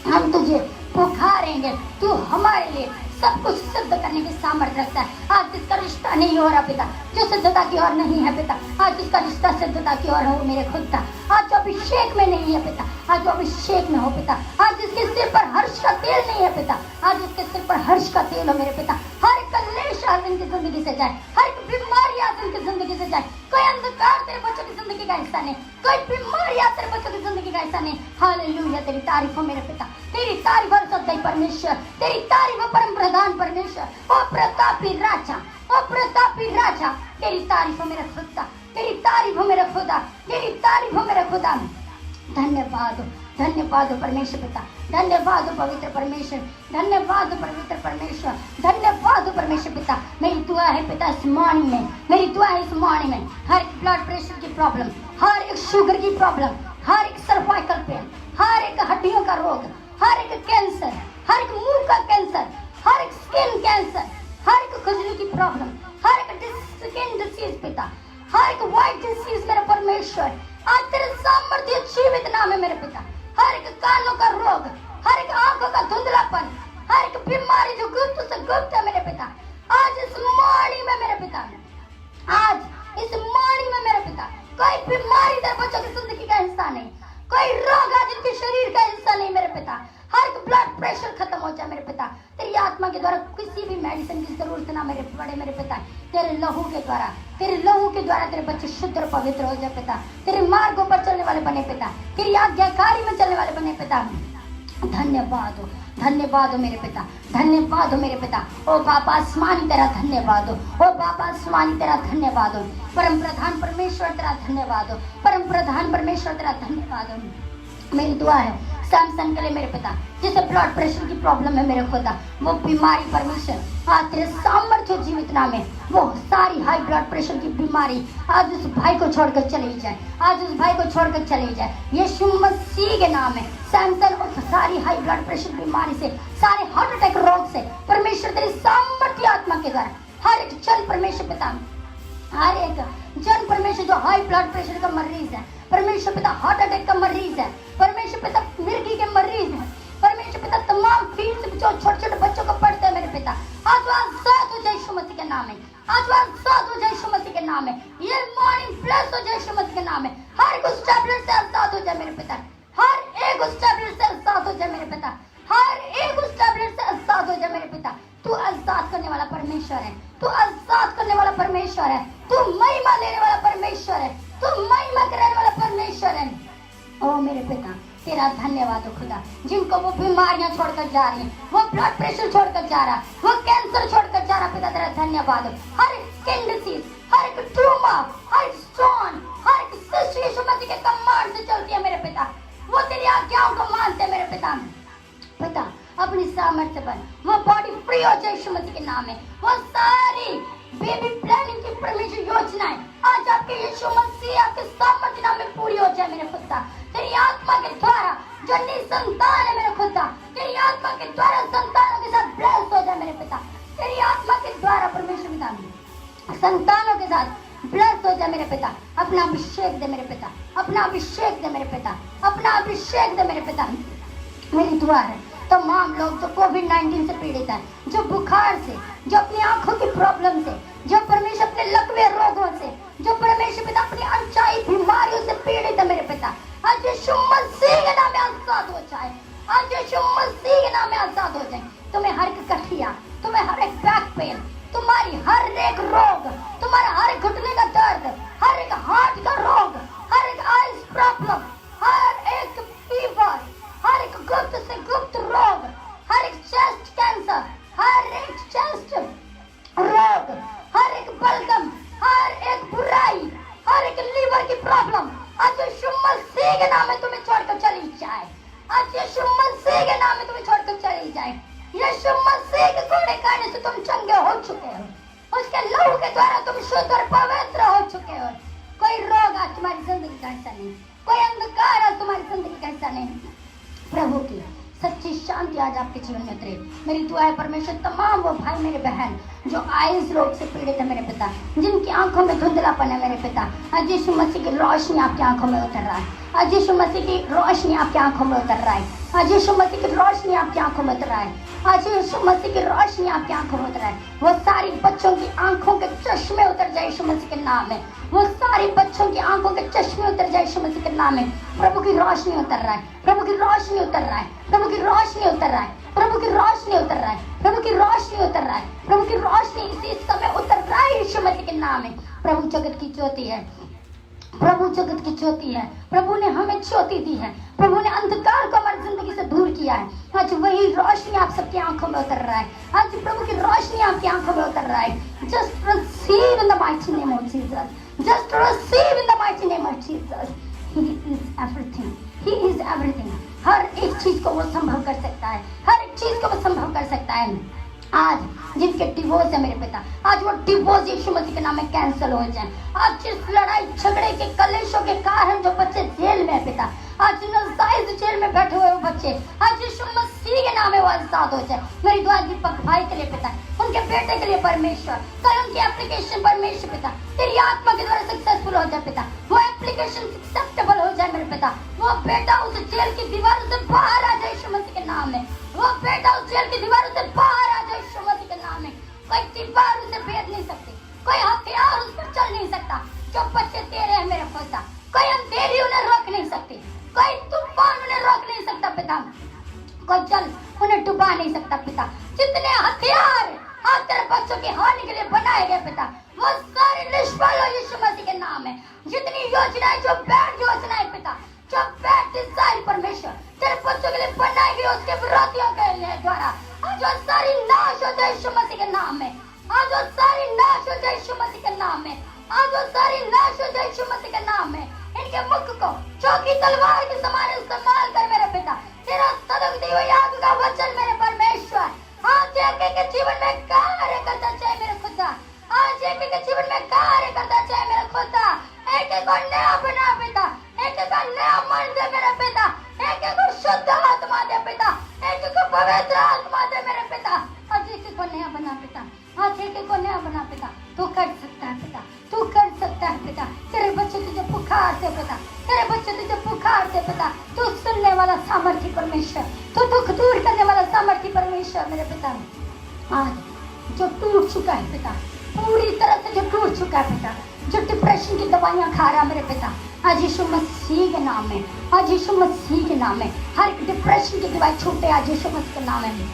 हम तुझे पुकारेंगे, तू हमारे लिए सब कुछ सिद्ध करने की सामर्थ्य रखता है। आज जिसका रिश्ता नहीं हो रहा पिता, जो सिद्धता की ओर नहीं है पिता, आज जिसका रिश्ता सिद्धता की ओर हो मेरे खुद का, आज जो अभिषेक में नहीं है पिता, आज जो अभिषेक में हो पिता, आज जिसके सिर पर हर्ष का तेल नहीं है पिता, आज जिसके सिर पर हर्ष का तेल हो मेरे पिता, हर कलेश आज इनकी जिंदगी से जाए, हर बीमारी आज इनकी जिंदगी से जाए। कोई अंधकार तेरे बच्चों की जिंदगी का हिस्सा नहीं, कोई बीमारी आज तेरे बच्चों की जिंदगी का हिस्सा नहीं। हालेलुया, तेरी तारीफ हो मेरे पिता, तेरी तारीफ हो सच्चाई परमेश्वर, तेरी तारीफ हो परम प्रधान परमेश्वर, ओ प्रतापी राजा, ओ प्रतापी राजा, तेरी तारीफ हो मेरा खुदा, तेरी तारीफ हो मेरा खुदा, तेरी तारीफ हो मेरा खुदा। धन्यवाद, धन्यवाद परमेश्वर पिता, धन्यवाद पवित्र परमेश्वर, धन्यवाद पवित्र परमेश्वर, धन्यवाद परमेश्वर पिता। मेरी दुआ है पिता इस मॉर्निंग में, मेरी दुआ है इस मॉर्निंग में, हर एक ब्लड प्रेशर की प्रॉब्लम, हर एक शुगर की प्रॉब्लम, हर एक सर्वाइकल पेन, हर एक हड्डियों का रोग, हर एक कैंसर, हर एक मुंह का कैंसर, हर एक स्किन कैंसर, हर एक खुजली की प्रॉब्लम, हर एक स्किन डिसीज पिता, हर एक व्हाइट डिसीज मेरा परमेश्वर, आज तेरे सामर्थ्य जीवित नाम है मेरे पिता। हर एक कानों का रोग, हर एक आंखों का धुंधलापन, हर एक बीमारी जो गुप्त से गुप्त है मेरे पिता, आज इस मॉर्निंग में मेरे पिता, आज इस मॉर्निंग में मेरे पिता, कोई बीमारी तेरे बच्चों की जिंदगी का हिस्सा नहीं, कोई रोग आज इनके शरीर का हिस्सा नहीं मेरे पिता। हर एक ब्लड प्रेशर खत्म हो जाए मेरे पिता, तेरी आत्मा के द्वारा किसी भी मेडिसिन की जरूरत ना मेरे पड़े मेरे पिता। तेरे लहू के द्वारा, तेरे लहू के द्वारा तेरे बच्चे शुद्ध और पवित्र हो जाए पिता, तेरे मार्गों पर चलने वाले बने पिता, तेरी आज्ञाकारी में चलने वाले बने पिता। धन्यवाद हो, धन्यवाद हो मेरे पिता, धन्यवाद हो मेरे पिता। ओ बाबा आसमानी तेरा धन्यवाद हो, ओ बाबा आसमानी तेरा धन्यवाद हो। परम प्रधान परमेश्वर तेरा धन्यवाद हो, परम प्रधान परमेश्वर तेरा धन्यवाद हो। मेरी दुआ है सैमसन के लिए मेरे पिता, जिसे ब्लड प्रेशर की प्रॉब्लम है मेरे खुदा, वो बीमारी परमेश्वर आज तेरे सामर्थ्य जीवित नाम है, वो सारी हाई ब्लड प्रेशर की बीमारी आज उस भाई को छोड़कर चली जाए, आज उस भाई को छोड़कर चली जाए यीशु मसीह के नाम है। सैमसन उस सारी हाई ब्लड प्रेशर बीमारी से, सारे हार्ट अटैक रोग से परमेश्वर तेरी सामर्थ्य आत्मा के द्वारा हर एक जन परमेश्वर पिता, हर एक जन परमेश्वर जो हाई ब्लड प्रेशर का मरीज है परमेश्वर पिता, हार्ट अटैक का मरीज है परमेश्वर पिता, मिर्गी के मरीज है परमेश्वर पिता, तमाम फील्ड से जो छोटे छोटे बच्चों को पढ़ते हैं मेरे पिता, आज वो आजाद हो जाए यीशु मसीह के नाम में, आज वो आजाद हो जाए यीशु मसीह के नाम में। ये मॉर्निंग ब्लेस हो जाए यीशु मसीह के नाम में। हर एक उस टैबलेट से आजाद हो जाए मेरे पिता, हर एक उस टैबलेट से आजाद हो जाए मेरे पिता, हर एक उस टैबलेट से आजाद हो जाए मेरे पिता। तू आजाद करने वाला परमेश्वर है, तू आजाद करने वाला परमेश्वर है, तू महिमा लेने वाला परमेश्वर है, तू महिमा कराने वाला परमेश्वर है। ओ मेरे पिता तेरा धन्यवाद हो खुदा, जिनको वो बीमारियां छोड़कर जा रही हैं, वो ब्लड प्रेशर छोड़कर जा रहा, वो कैंसर छोड़कर जा रहा पिता, तेरा धन्यवाद हो। हर एक स्किन डिसीज, हर एक ट्यूमर, हर एक स्टोन, हर एक सिस्ट यीशु मसीह के कमांड से चलती है मेरे पिता, वो तेरी आज्ञाओं को मानते हैं मेरे पिता। पिता अपनी सामर्थ्य पर वो बॉडी फ्री हो जाए यीशु मसीह के नाम में। वो सारी बेबी प्लानिंग की परमेश्वर योजनाएं आज आपके यीशु मसीह आपके सामर्थ्य नाम में पूरी हो जाए मेरे खुदा। तेरी आत्मा के द्वारा जो निसंतान है मेरे खुदा, तेरी आत्मा के द्वारा संतानों के साथ ब्लेस हो जाए मेरे पिता, तेरी आत्मा के द्वारा परमेश्वर पिता संतानों के साथ ब्लेस हो जाए मेरे पिता। अपना अभिषेक दे मेरे पिता, अपना अभिषेक दे मेरे पिता, अपना अभिषेक दे मेरे पिता। मेरी दुआ है तमाम लोग जो कोविड-19 से पीड़ित है, जो बुखार से, जो अपनी आंखों की प्रॉब्लम से, जो परमेश्वर अपने लकवे रोगों से, जो परमेश्वर पिता अपनी अनचाही बीमारियों से पीड़ित है मेरे पिता, आज यीशु मसीह के नाम में आजाद हो जाए, आज यीशु मसीह के नाम में आजाद हो जाए। तुम्हें हर एक गठिया, तुम्हें हर एक बैक पेन, तुम्हारी हर एक रोग, तुम्हारा हर एक घुटने का दर्द, हर एक हार्ट का रोग, हर एक आइज प्रॉब्लम, हर एक फीवर, हर एक गुप्त से गुप्त रोग, हर एक चेस्ट कैंसर, हर एक चेस्ट रोग, हर एक बलगम, हर एक बुराई, हर एक लीवर की प्रॉब्लम आज यीशु मसीह के नाम में तुम्हें छोड़कर चली जाए, आज यीशु मसीह के नाम में तुम्हें छोड़कर चली जाए। यीशु मसीह के कोड़े खाने से तुम चंगे हो चुके हो, उसके लहू के द्वारा तुम शुद्ध और पवित्र हो चुके हो। कोई रोग आज तुम्हारी जिंदगी का हिस्सा नहीं, कोई अंधकार आज तुम्हारी जिंदगी का हिस्सा नहीं। प्रभु की सच्ची शांति आज आपके जीवन में उतरे। मेरी दुआ है परमेश्वर तमाम वो भाई मेरे बहन जो आइज रोग से पीड़ित है मेरे पिता, जिनकी आंखों में धुंधलापन है मेरे पिता, आज यीशु मसीह की रोशनी आपकी आंखों में उतर रहा है। आज यीशु मसीह की रोशनी आपकी आंखों में उतर रहा है। आज यीशु मसीह की रोशनी आपकी आंखों में उतर रहा है। आज यीशु मसीह की रोशनी आपकी आंखों में उतर रहा है। वो सारी बच्चों की आंखों के चश्मे उतर जाए यीशु मसीह के नाम में। वो सारी बच्चों की आंखों के चश्मे उतर जाए यीशु मसीह के नाम में। प्रभु की रोशनी उतर रहा है। प्रभु की रोशनी उतर रहा है। प्रभु की रोशनी उतर रहा है। प्रभु की रोशनी उतर रहा है। प्रभु की रोशनी उतर रहा है। प्रभु की रोशनी इसी समय उतर रहा है यीशु मसीह के नाम में। प्रभु जगत की ज्योति है। प्रभु जगत की ज्योति है। प्रभु ने हमें ज्योति दी है। प्रभु ने अंधकार को हमारी जिंदगी से दूर किया है। आज वही रोशनी आप सबकी आंखों में उतर रहा है। आज प्रभु की रोशनी आपकी आंखों में उतर रहा है। Just receive in the mighty name of Jesus. Just receive in the mighty name of Jesus. He is everything. He is everything. हर एक चीज को वो संभव कर सकता है। हर एक चीज को वो संभव कर सकता है। आज जिनके डिवोर्स है मेरे पिता, आज वो डिवोर्स यीशु मसीह के नाम में कैंसिल हो जाए। आज जिस लड़ाई झगड़े के कलेशों के कारण जो बच्चे जेल में है पिता, आज नाजायज जेल में बैठे हुए वो बच्चे, आज यीशु मसीह के नाम में वो आजाद हो जाए। मेरी दुआ दीपक भाई के लिए पिता, उनके बेटे के लिए परमेश्वर, कल उनकी एप्लीकेशन परमेश्वर पिता तेरी आत्मा के द्वारा सक्सेसफुल हो जाए पिता। वो एप्लीकेशन एक्सेप्टेबल हो जाए मेरे पिता। वो बेटा उस जेल की दीवारों से बाहर आ जाए यीशु मसीह के नाम में। वो बेटा उस जेल की दीवारों से बाहर आ जाए यीशु मसीह के नाम में। कोई दीवार उसे भेद नहीं सकती, कोई हथियार उस पर चल नहीं सकता। जो बच्चे तेरे हैं मेरे पिता, कोई अंधेरी उन्हें रोक नहीं सकती, कोई तूफान उन्हें रोक नहीं सकता पिता, कोई जल उन्हें डुबा नहीं सकता पिता। जितने हथियार आज तेरे बच्चों की हानि के लिए बनाए गए पिता, वो सारे निष्फल हो यीशु मसीह के नाम में। जितनी योजनाएं, जो बैड योजनाएं पिता, जो बैड डिजाइन परमेश्वर तेरे बच्चों के लिए बनाई गई उसके विरोधियों के द्वारा, आज वो सारी नाश हो जाए यीशु मसीह के नाम में। आज वो सारी नाश हो जाए यीशु मसीह के नाम में। आज वो सारी नाश हो जाए यीशु मसीह के नाम में। इनके मुख को चौकी तलवार के समान इस्तेमाल कर मेरे पिता। तेरा सदगती हुई आग का वचन मेरे परमेश्वर आज एक के जीवन में कार्य करता चाहे मेरे खुदा। आज एक के जीवन में कार्य करता चाहे मेरे खुदा। एक को नया बना पिता, एक को नया मन दे मेरे पिता, एक को शुद्ध आत्मा दे पिता, एक को पवित्र आत्मा दे मेरे पिता। आज एक को नया बना पिता, आज एक को नया बना पिता। तू कर सकता है पिता, तू कर सकता है पिता। तेरे बच्चे तुझे पुकारते पिता, तेरे बच्चे तुझे पुकारते पिता। तू सुनने वाला सामर्थ्य परमेश्वर, तू दुख दूर करने वाला सामर्थ्य परमेश्वर मेरे पिता। आज जो टूट चुका है पिता, पूरी तरह से जो टूट चुका है पिता, जो डिप्रेशन की दवाइयां खा रहा है मेरे पिता, आज यीशु मसीह के नाम में, आज यीशु मसीह के नाम में हर डिप्रेशन की दवाई छूटे आज यीशु मसीह के नाम में।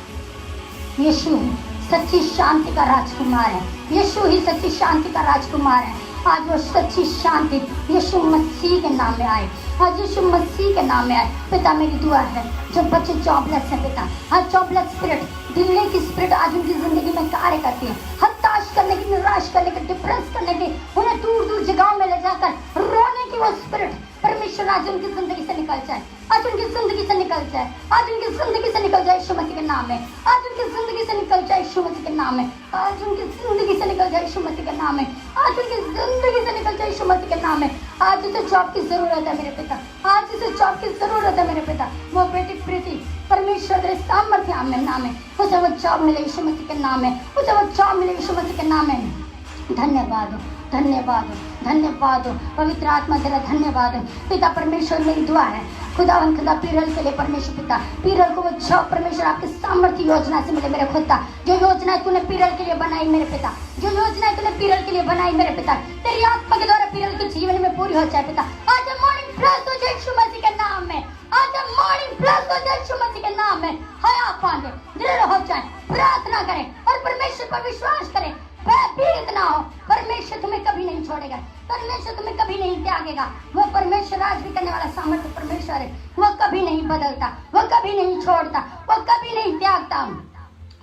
यीशु ही सच्ची शांति का राजकुमार है। यीशु ही सच्ची शांति का राजकुमार है। आज वो सच्ची शांति यीशु मसीह के नाम में आए, आज यीशु मसीह के नाम में आए पिता। मेरी दुआ है जो बच्चे जॉबलेस है पिता, आज जॉबलेस स्पिरिट, दिल्ली की स्पिरिट आज उनकी जिंदगी में कार्य करती है, हताश करने की, निराश करने की, डिप्रेस करने की, उन्हें दूर दूर जगहों में ले जाकर रोने की वो स्पिरिट परमेश्वर आज उनकी जिंदगी से निकल जाए, आज उनकी जिंदगी से निकल जाए, आज उनकी जिंदगी से निकल जाए यीशु मसीह के नाम में। आज उनकी जिंदगी से निकल जाए यीशु मसीह के नाम में। आज उनकी जिंदगी से निकल जाए यीशु मसीह के नाम में। आज उनकी जिंदगी से निकल जाए यीशु मसीह के नाम में। आज उसे जॉब की जरूरत है मेरे पिता, आज उसे जॉब की जरूरत है मेरे पिता। वो बेटी प्रीति परमेश्वर तेरे सामर्थ्य में नाम है, उसे वो जॉब मिले यीशु मसीह के नाम में, उसे वो जॉब मिले यीशु मसीह के नाम में। धन्यवाद हो, धन्यवाद हो, धन्यवाद हो पवित्र आत्मा तेरा धन्यवाद हो पिता। परमेश्वर मेरी दुआ है खुदावन खुदा पीरल के लिए परमेश्वर पिता, पीरल को वो जॉब परमेश्वर आपके सामर्थ्य योजना से मिले मेरे खुदा। जो योजना तूने पीरल के लिए बनाई मेरे पिता, जो योजना तूने पीरल के लिए बनाई मेरे पिता, तेरी आत्मा के द्वारा पीरल के जीवन में पूरी हो जाए पिता। आज मॉर्निंग प्लस हो जाए यीशु मसीह के नाम में, आज मॉर्निंग प्लस हो जाए यीशु मसीह के नाम में। हया पांडे दृढ़ हो जाए, प्रार्थना करें और परमेश्वर पर विश्वास करें। भयभीत ना हो, परमेश्वर तुम्हें कभी नहीं छोड़ेगा, परमेश्वर तुम्हें कभी नहीं त्यागेगा। वो परमेश्वर आज भी करने वाला सामर्थ्य परमेश्वर है, वो कभी नहीं बदलता, वो कभी नहीं छोड़ता, वो कभी नहीं त्यागता।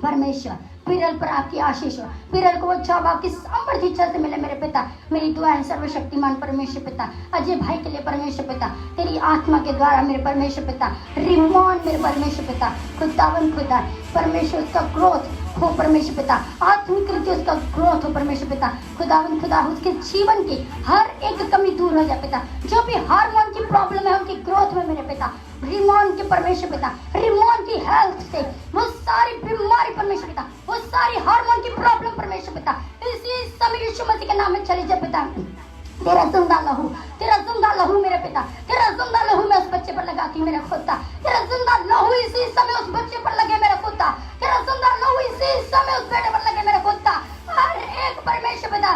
परमेश्वर पीरल पर आपकी आशीष हो, पीरल को वो जॉब आपकी सामर्थ्य इच्छा से मिले मेरे पिता। मेरी दुआ है सर्वशक्तिमान परमेश्वर पिता, अजय भाई के लिए परमेश्वर पिता, तेरी आत्मा के द्वारा मेरे परमेश्वर पिता, रिमोन मेरे परमेश्वर पिता, खुदावन खुदा परमेश्वर उसका ग्रोथ हो परमेश्वर पिता, आत्मिक रीति उसका ग्रोथ हो परमेश्वर पिता। खुदावन खुदा उसके जीवन की हर एक कमी दूर हो जाए पिता। जो भी हार्मोन की प्रॉब्लम है उनकी ग्रोथ में मेरे पिता, रिमोन के परमेश्वर पिता, रिमोन की की हेल्थ से, वो सारी बीमारी परमेश्वर पिता, वो सारी हार्मोन की प्रॉब्लम परमेश्वर पिता इसी समय यीशु मसीह के नाम में चली जाए पिता। तेरा जिंदा लहू, तेरा जिंदा लहू मेरे पिता, तेरा जिंदा लहू मैं उस बच्चे पर लगाती हूँ मेरा खुदा, तेरा जिंदा लहू इसी समय उस बच्चे पर लगे मेरा खुदा, तेरा जिंदा लहू इसी समय उस बेटे पर लगे मेरा खुदा। हर एक परमेश्वर पिता,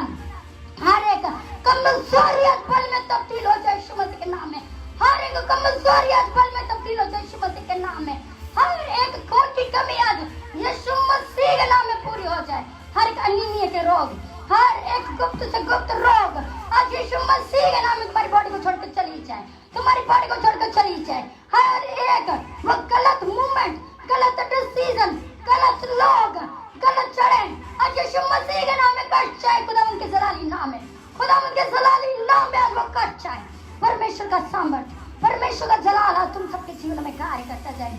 हर एक कमजोरियत बल में तब्दील हो जाए यीशु मसीह के नाम में, हर एक कमजोरियत बल में तब्दील हो जाए यीशु मसीह के नाम में, हर एक खून की कमी आज यीशु मसीह के नाम में पूरी हो जाए, हर एक अनीमिया के रोग, हर एक गुप्त से गुप्त रोग आज यीशु मसीह के नाम में तुम्हारी बॉडी को छोड़कर चली जाए, तुम्हारी बॉडी को छोड़कर चली जाए। हर एक वो गलत मूवमेंट, गलत डिसीजन, गलत लोग, गलत चढ़े आज यीशु मसीह के नाम में कट जाए, खुदा उनके जलाली नाम है, खुदा उनके जलाली नाम में आज वो कट जाए। परमेश्वर का सामर्थ्य, परमेश्वर का जलाल आज तुम सबके जीवन में कार्य करता जाए।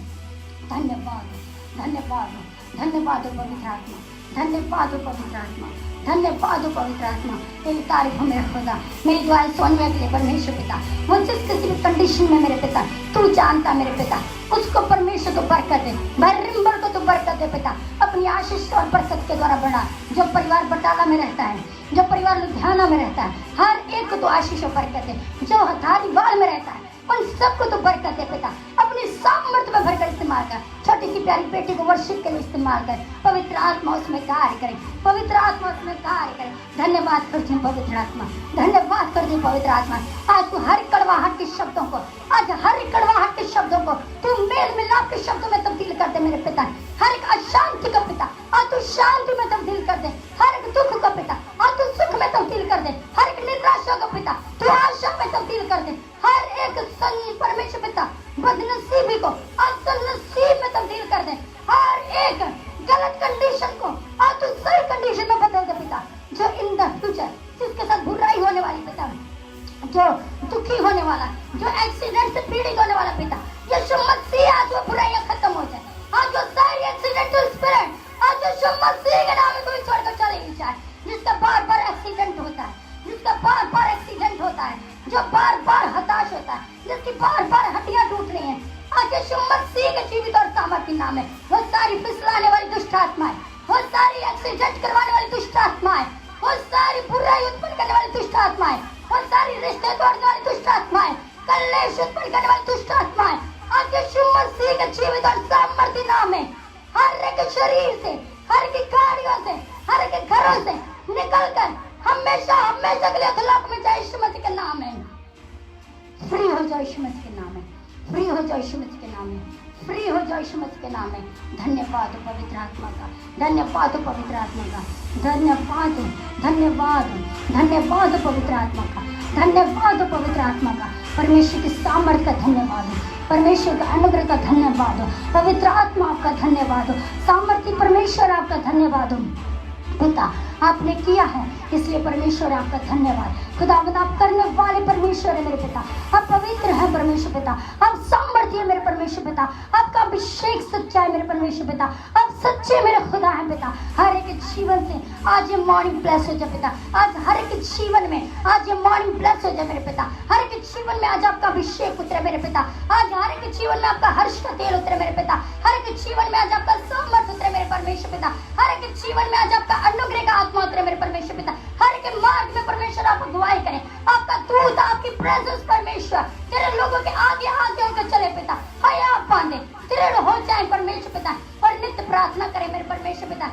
धन्यवाद, धन्यवाद, धन्यवाद हो पवित्र आत्मा, धन्यवाद हो पवित्र आत्मा, धन्यवाद हो पवित्र आत्मा। तेरी तारीफ हो मेरे खुदा, मेरी दुआएं सुनने के लिए परमेश्वर पिता, वो जिस किसी भी कंडीशन में मेरे पिता तू जानता मेरे पिता, उसको परमेश्वर को बरकत दे, बरिम्बर को तो बरकत दे पिता, अपनी आशीष और बरकत के द्वारा बढ़ा। जो परिवार बटाला में रहता है, जो परिवार लुधियाना में रहता है, हर एक को तो आशीष और बरकत दे। जो हथारीवाल में रहता है उन सबको तो बरकत दे पिता, अपनी सामर्थ्य में भरकर इस्तेमाल कर। छोटी सी प्यारी बेटी को वर्शिप के लिए इस्तेमाल कर, पवित्र आत्मा उसमें कार्य करे, पवित्र आत्मा उसमें कार्य करे। धन्यवाद करती हूँ पवित्र आत्मा, धन्यवाद करती हूँ पवित्र आत्मा। आज तू हर कड़वाहट के शब्दों को, आज हर कड़वाहट के शब्दों को तू मेल मिलाप के शब्दों में तब्दील कर दे मेरे पिता। हर एक अशांति का पिता आज तू शांति में तब्दील कर दे, हर एक दुख का पिता आज तू सुख में तब्दील कर दे, हर एक निराशा का पिता तू आशा में तब्दील कर दे, हर एक परमेश्वर पिता बदनसीबी को आज सन्नसीब में तब्दील कर दे, हर एक गलत कंडीशन को आज तू सही कंडीशन में बदल दे पिता। जो इन द फ्यूचर जिसके साथ बुराई होने वाली पिता, जो दुखी होने वाला, जो एक्सीडेंट से पीड़ित होने वाला पिता, यीशु मसीह आज वो बुराइयां खत्म हो जाए, आज वो सारी एक्सीडेंटल स्पिरिट आज यीशु मसीह के नाम में कोई छोड़कर चली जाए। जिसका बार बार एक्सीडेंट होता है, जिसका बार बार एक्सीडेंट होता है, जो बार बार हताश होता है, जिसकी बार बार हड्डियां टूट रही हैं, आज यीशु मसीह के जीवित और सामर्थ्य नाम में वो सारी फिसलाने वाली दुष्ट आत्माएं, वो सारी एक्सीडेंट करवाने वाली दुष्ट आत्माएं, वो सारी बुराई उत्पन्न करने वाली दुष्ट आत्माएं, वो सारी रिश्ते तोड़ने वाली दुष्ट आत्माएं, कलेश उत्पन्न करने वाली दुष्ट आत्माएं, आज यीशु मसीह के जीवित और सामर्थ्य नाम में हर एक शरीर से, हर एक गाड़ियों से, हर एक घरों से निकलकर हमेशा हमेशा के लिए अखलाक में जाए यीशु मसीह के नाम में। फ्री हो जाओ यीशु मसीह के नाम में, फ्री हो जाओ यीशु मसीह के नाम में, फ्री हो जाओ यीशु मसीह के नाम में। धन्यवाद हो पवित्र आत्मा का, धन्यवाद हो पवित्र आत्मा का, धन्यवाद, धन्यवाद, धन्यवाद हो पवित्र आत्मा का, धन्यवाद हो पवित्र आत्मा का। परमेश्वर की सामर्थ्य का धन्यवाद हो, परमेश्वर का अनुग्रह का धन्यवाद हो, पवित्र आत्मा आपका धन्यवाद हो, सामर्थ्य परमेश्वर आपका धन्यवाद हो। पिता आपने किया है इसलिए परमेश्वर आपका धन्यवाद। खुदावंद आप करने वाले परमेश्वर है मेरे पिता, आप पवित्र है परमेश्वर पिता, आप सामर्थ्य है मेरे परमेश्वर पिता, आपका अभिषेक सच्चा है मेरे परमेश्वर पिता, आप सच्चे मेरे खुदा है पिता। हर एक जीवन से आज ये मॉर्निंग ब्लेस हो जाए पिता, आज हर एक जीवन में आज ये मॉर्निंग ब्लेस हो जाए मेरे पिता, हर एक जीवन में आज आपका अभिषेक उतरे मेरे पिता, आज हर एक जीवन में आपका हर्ष का तेल उतरे मेरे पिता, हर एक जीवन में आज आपका सामर्थ्य उतरे मेरे परमेश्वर पिता, हर एक जीवन में आज आपका अनुग्रह का आत्मा उतरे मेरे परमेश्वर पिता, हर एक मार्ग में परमेश्वर आप अगुवाई करें, आपका दूत आपकी प्रेजेंस परमेश्वर तेरे लोगों के आगे आगे होकर चले पिता, हया बांधे दृढ़ हो जाए परमेश्वर पिता, और नित्य प्रार्थना करें मेरे परमेश्वर पिता।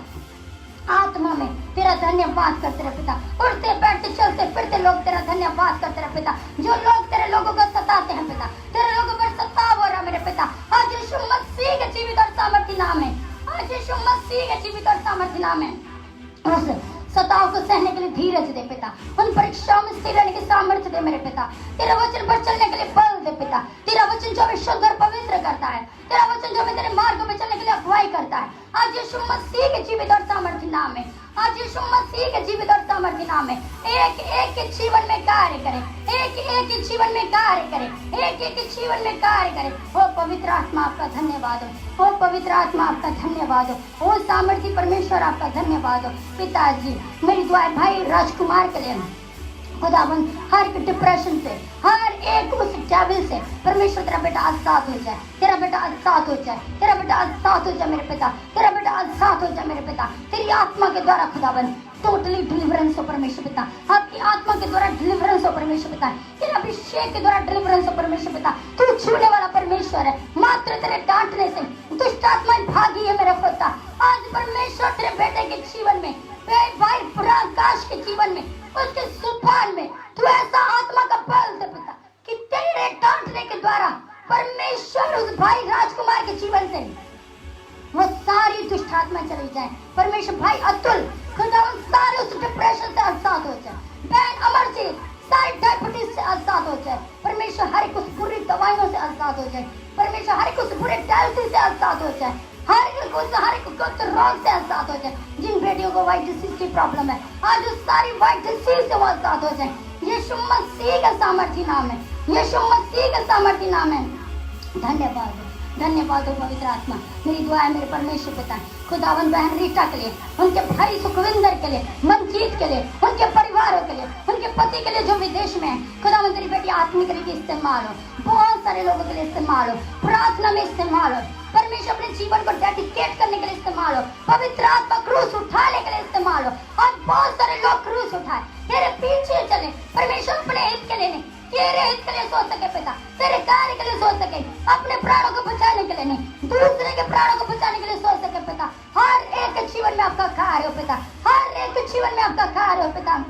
आत्मा में तेरा धन्यवाद करते रहे पिता, उठते बैठते चलते फिरते लोग तेरा धन्यवाद करते रहे पिता। जो लोग तेरे लोगों को सताते हैं पिता, तेरे लोगों पर सताव हो रहा मेरे पिता, आज यीशु मसीह के जीवित और सामर्थ्य नाम है, आज यीशु मसीह के जीवित और सामर्थ्य नाम है। उस सताव को सहने के लिए धीरज दे पिता, उन परीक्षाओं में स्थिर रहने की सामर्थ्य दे मेरे पिता, तेरे वचन पर चलने के लिए बल दे पिता। तेरा वचन जो हमें शुद्ध और पवित्र करता है, तेरा वचन जो हमें तेरे मार्ग में चलने के लिए अगुवाई करता है, आज यीशु मसीह के जीवित और सामर्थ्य नाम है, आज यीशु मसीह के जीवित और सामर्थ्य नाम है। एक एक के जीवन में कार्य करे, एक एक के जीवन में कार्य करे, एक एक के जीवन में कार्य करे। ओ पवित्र आत्मा आपका धन्यवाद हो, ओ पवित्र आत्मा आपका धन्यवाद हो, ओ सामर्थ्य परमेश्वर आपका धन्यवाद हो। पिताजी मेरी दुआ भाई राजकुमार के लिए खुदाबंद हर एक डिप्रेशन से, हर एक उस डेविल से परमेश्वर तेरा बेटा आजाद हो जाए, तेरा बेटा आजाद हो जाए, तेरा बेटा आजाद हो जाए मेरे पिता, तेरा बेटा आजाद हो जाए मेरे पिता, तेरी आत्मा के द्वारा खुदावन टोटली डिलीवरेंस हो परमेश्वर पिता, आपकी आत्मा के द्वारा डिलीवरेंस हो परमेश्वर पिता, तेरे अभिषेक के द्वारा डिलीवरेंस हो परमेश्वर पिता। तू छूने वाला परमेश्वर है, मात्र तेरे डांटने से दुष्ट आत्माएं भागी है मेरा खुदा। आज परमेश्वर तेरे बेटे के जीवन में, भाई प्रकाश के जीवन में, उसके सुभान में तू ऐसा आत्मा का बल दे पिता कि तेरे डांटने के द्वारा परमेश्वर उस भाई राजकुमार के जीवन से वो सारी दुष्ट आत्मा चली जाए। परमेश्वर भाई अतुल खुदा उन सारे उस डिप्रेशन से आजाद हो जाए, बहन अमरजीत सारी डायबिटीज से आजाद हो जाए, परमेश्वर हर एक उस बुरी दवाइयों से आजाद हो जाए, परमेश्वर हर एक उस बुरे डायबिटीज से आजाद हो जाए, हर एक गुप्त रोग से आजाद हो जाए। जिन बेटियों को व्हाइट डिसीज की प्रॉब्लम है, आज उस सारी व्हाइट डिसीज से वो आजाद हो जाए। यीशु मसीह का सामर्थी नाम है, यीशु मसीह का सामर्थी नाम है। धन्यवाद, धन्यवाद हो पवित्र आत्मा। मेरी दुआ है मेरे परमेश्वर पिता, खुदावन बहन रीटा के लिए, उनके भाई सुखविंदर के लिए, मनजीत के लिए, उनके परिवारों के लिए, उनके पति के लिए जो विदेश में है, खुदावन तेरी बेटी आत्मिक रीति इस्तेमाल हो, बहुत सारे लोगों के लिए इस्तेमाल हो, प्रार्थना में इस्तेमाल हो, परमेश्वर अपने जीवन को डेडिकेट करने के लिए इस्तेमाल हो, पवित्र आत्मा क्रूस उठाने के लिए इस्तेमाल हो। और बहुत सारे लोग क्रूस उठाए, तेरे पीछे चले, परमेश्वर अपने हित के लिए नहीं, तेरे हित के लिए सोच सके पिता, तेरे कार्य के लिए सोच सके, अपने प्राणों को बचाने के लिए नहीं, दूसरे के प्राणों को बचाने के लिए सोच सके पिता। हर एक जीवन में आपका कार्य हो पिता, हर एक जीवन में आपका कार्य हो पिता।